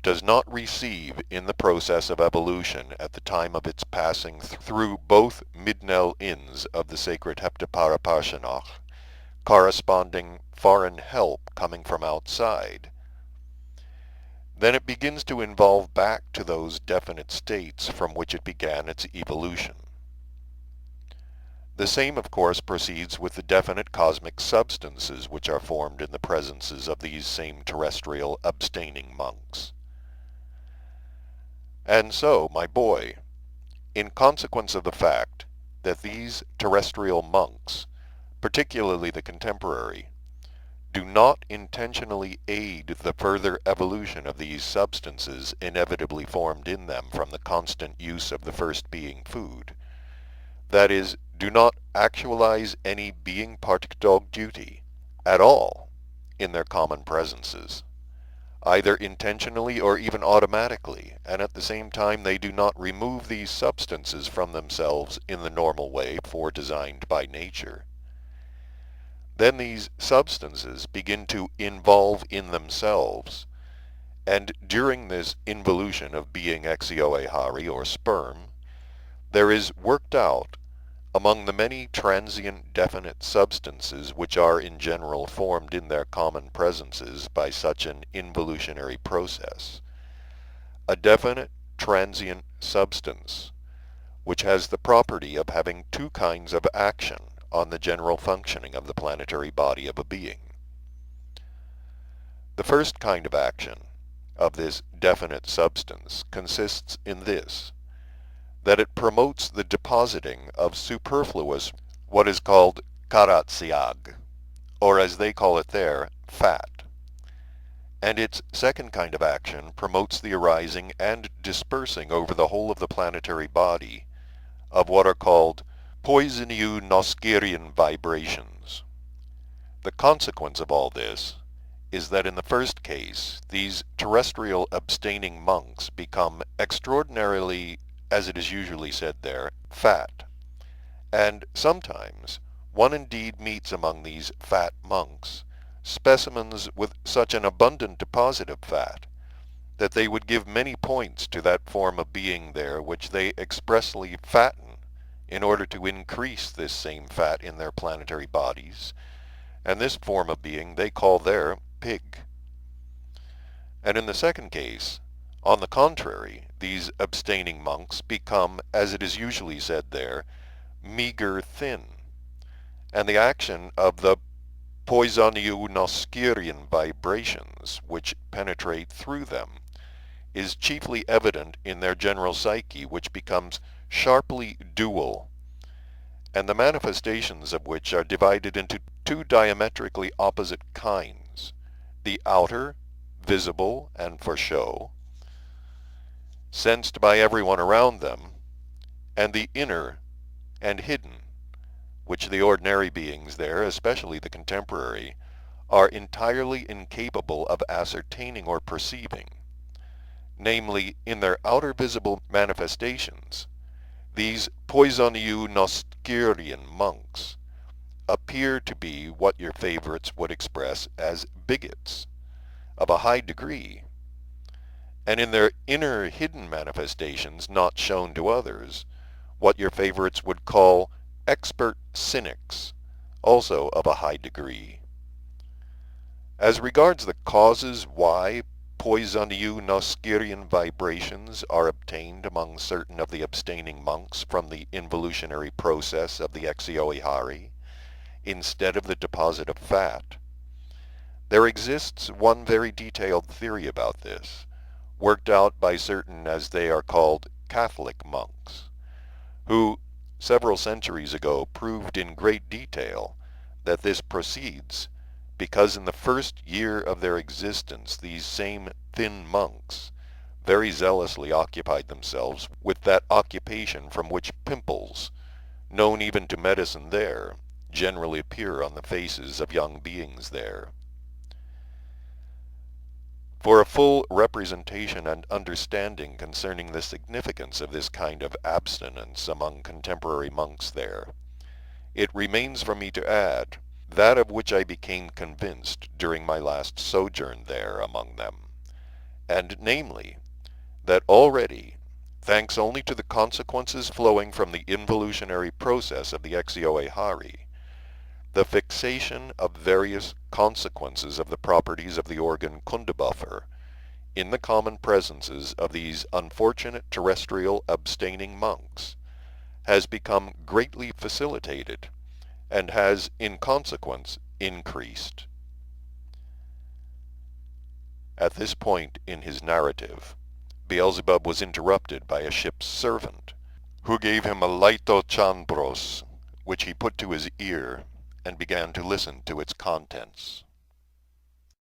does not receive in the process of evolution at the time of its passing through both midnell inns of the sacred Heptaparaparshinach, corresponding foreign help coming from outside, then it begins to evolve back to those definite states from which it began its evolution. The same, of course, proceeds with the definite cosmic substances which are formed in the presences of these same terrestrial abstaining monks. And so, my boy, in consequence of the fact that these terrestrial monks, particularly the contemporary, do not intentionally aid the further evolution of these substances inevitably formed in them from the constant use of the first being food, that is, do not actualize any being partic duty at all in their common presences, either intentionally or even automatically, and at the same time they do not remove these substances from themselves in the normal way foredesigned by nature, then these substances begin to involve in themselves, and during this involution of being exioehari or sperm, there is worked out among the many transient definite substances which are in general formed in their common presences by such an involutionary process, a definite transient substance which has the property of having two kinds of action on the general functioning of the planetary body of a being. The first kind of action of this definite substance consists in this, that it promotes the depositing of superfluous, what is called karatsiag, or as they call it there, fat. And its second kind of action promotes the arising and dispersing over the whole of the planetary body of what are called poisoniu noskirian vibrations. The consequence of all this is that in the first case, these terrestrial abstaining monks become extraordinarily, as it is usually said there, fat. And sometimes one indeed meets among these fat monks specimens with such an abundant deposit of fat that they would give many points to that form of being there which they expressly fatten in order to increase this same fat in their planetary bodies, and this form of being they call their pig. And in the second case, on the contrary, these abstaining monks become, as it is usually said there, meager thin, and the action of the poisoniu noskirian vibrations which penetrate through them is chiefly evident in their general psyche, which becomes sharply dual, and the manifestations of which are divided into two diametrically opposite kinds, the outer, visible and for show, sensed by everyone around them, and the inner and hidden, which the ordinary beings there, especially the contemporary, are entirely incapable of ascertaining or perceiving. Namely, in their outer visible manifestations, these poisoniu noskirian monks appear to be what your favorites would express as bigots of a high degree, and in their inner hidden manifestations not shown to others, what your favorites would call expert cynics, also of a high degree. As regards the causes why poisoniu noskirian vibrations are obtained among certain of the abstaining monks from the involutionary process of the exioehari, instead of the deposit of fat, there exists one very detailed theory about this, worked out by certain, as they are called, Catholic monks, who several centuries ago proved in great detail that this proceeds because in the first year of their existence these same thin monks very zealously occupied themselves with that occupation from which pimples, known even to medicine there, generally appear on the faces of young beings there. For a full representation and understanding concerning the significance of this kind of abstinence among contemporary monks there, it remains for me to add that of which I became convinced during my last sojourn there among them, and namely, that already, thanks only to the consequences flowing from the involutionary process of the exio-ehari, the fixation of various consequences of the properties of the organ kundabuffer in the common presences of these unfortunate terrestrial abstaining monks has become greatly facilitated and has in consequence increased. At this point in his narrative, Beelzebub was interrupted by a ship's servant, who gave him a laito chambros, which he put to his ear, and began to listen to its contents.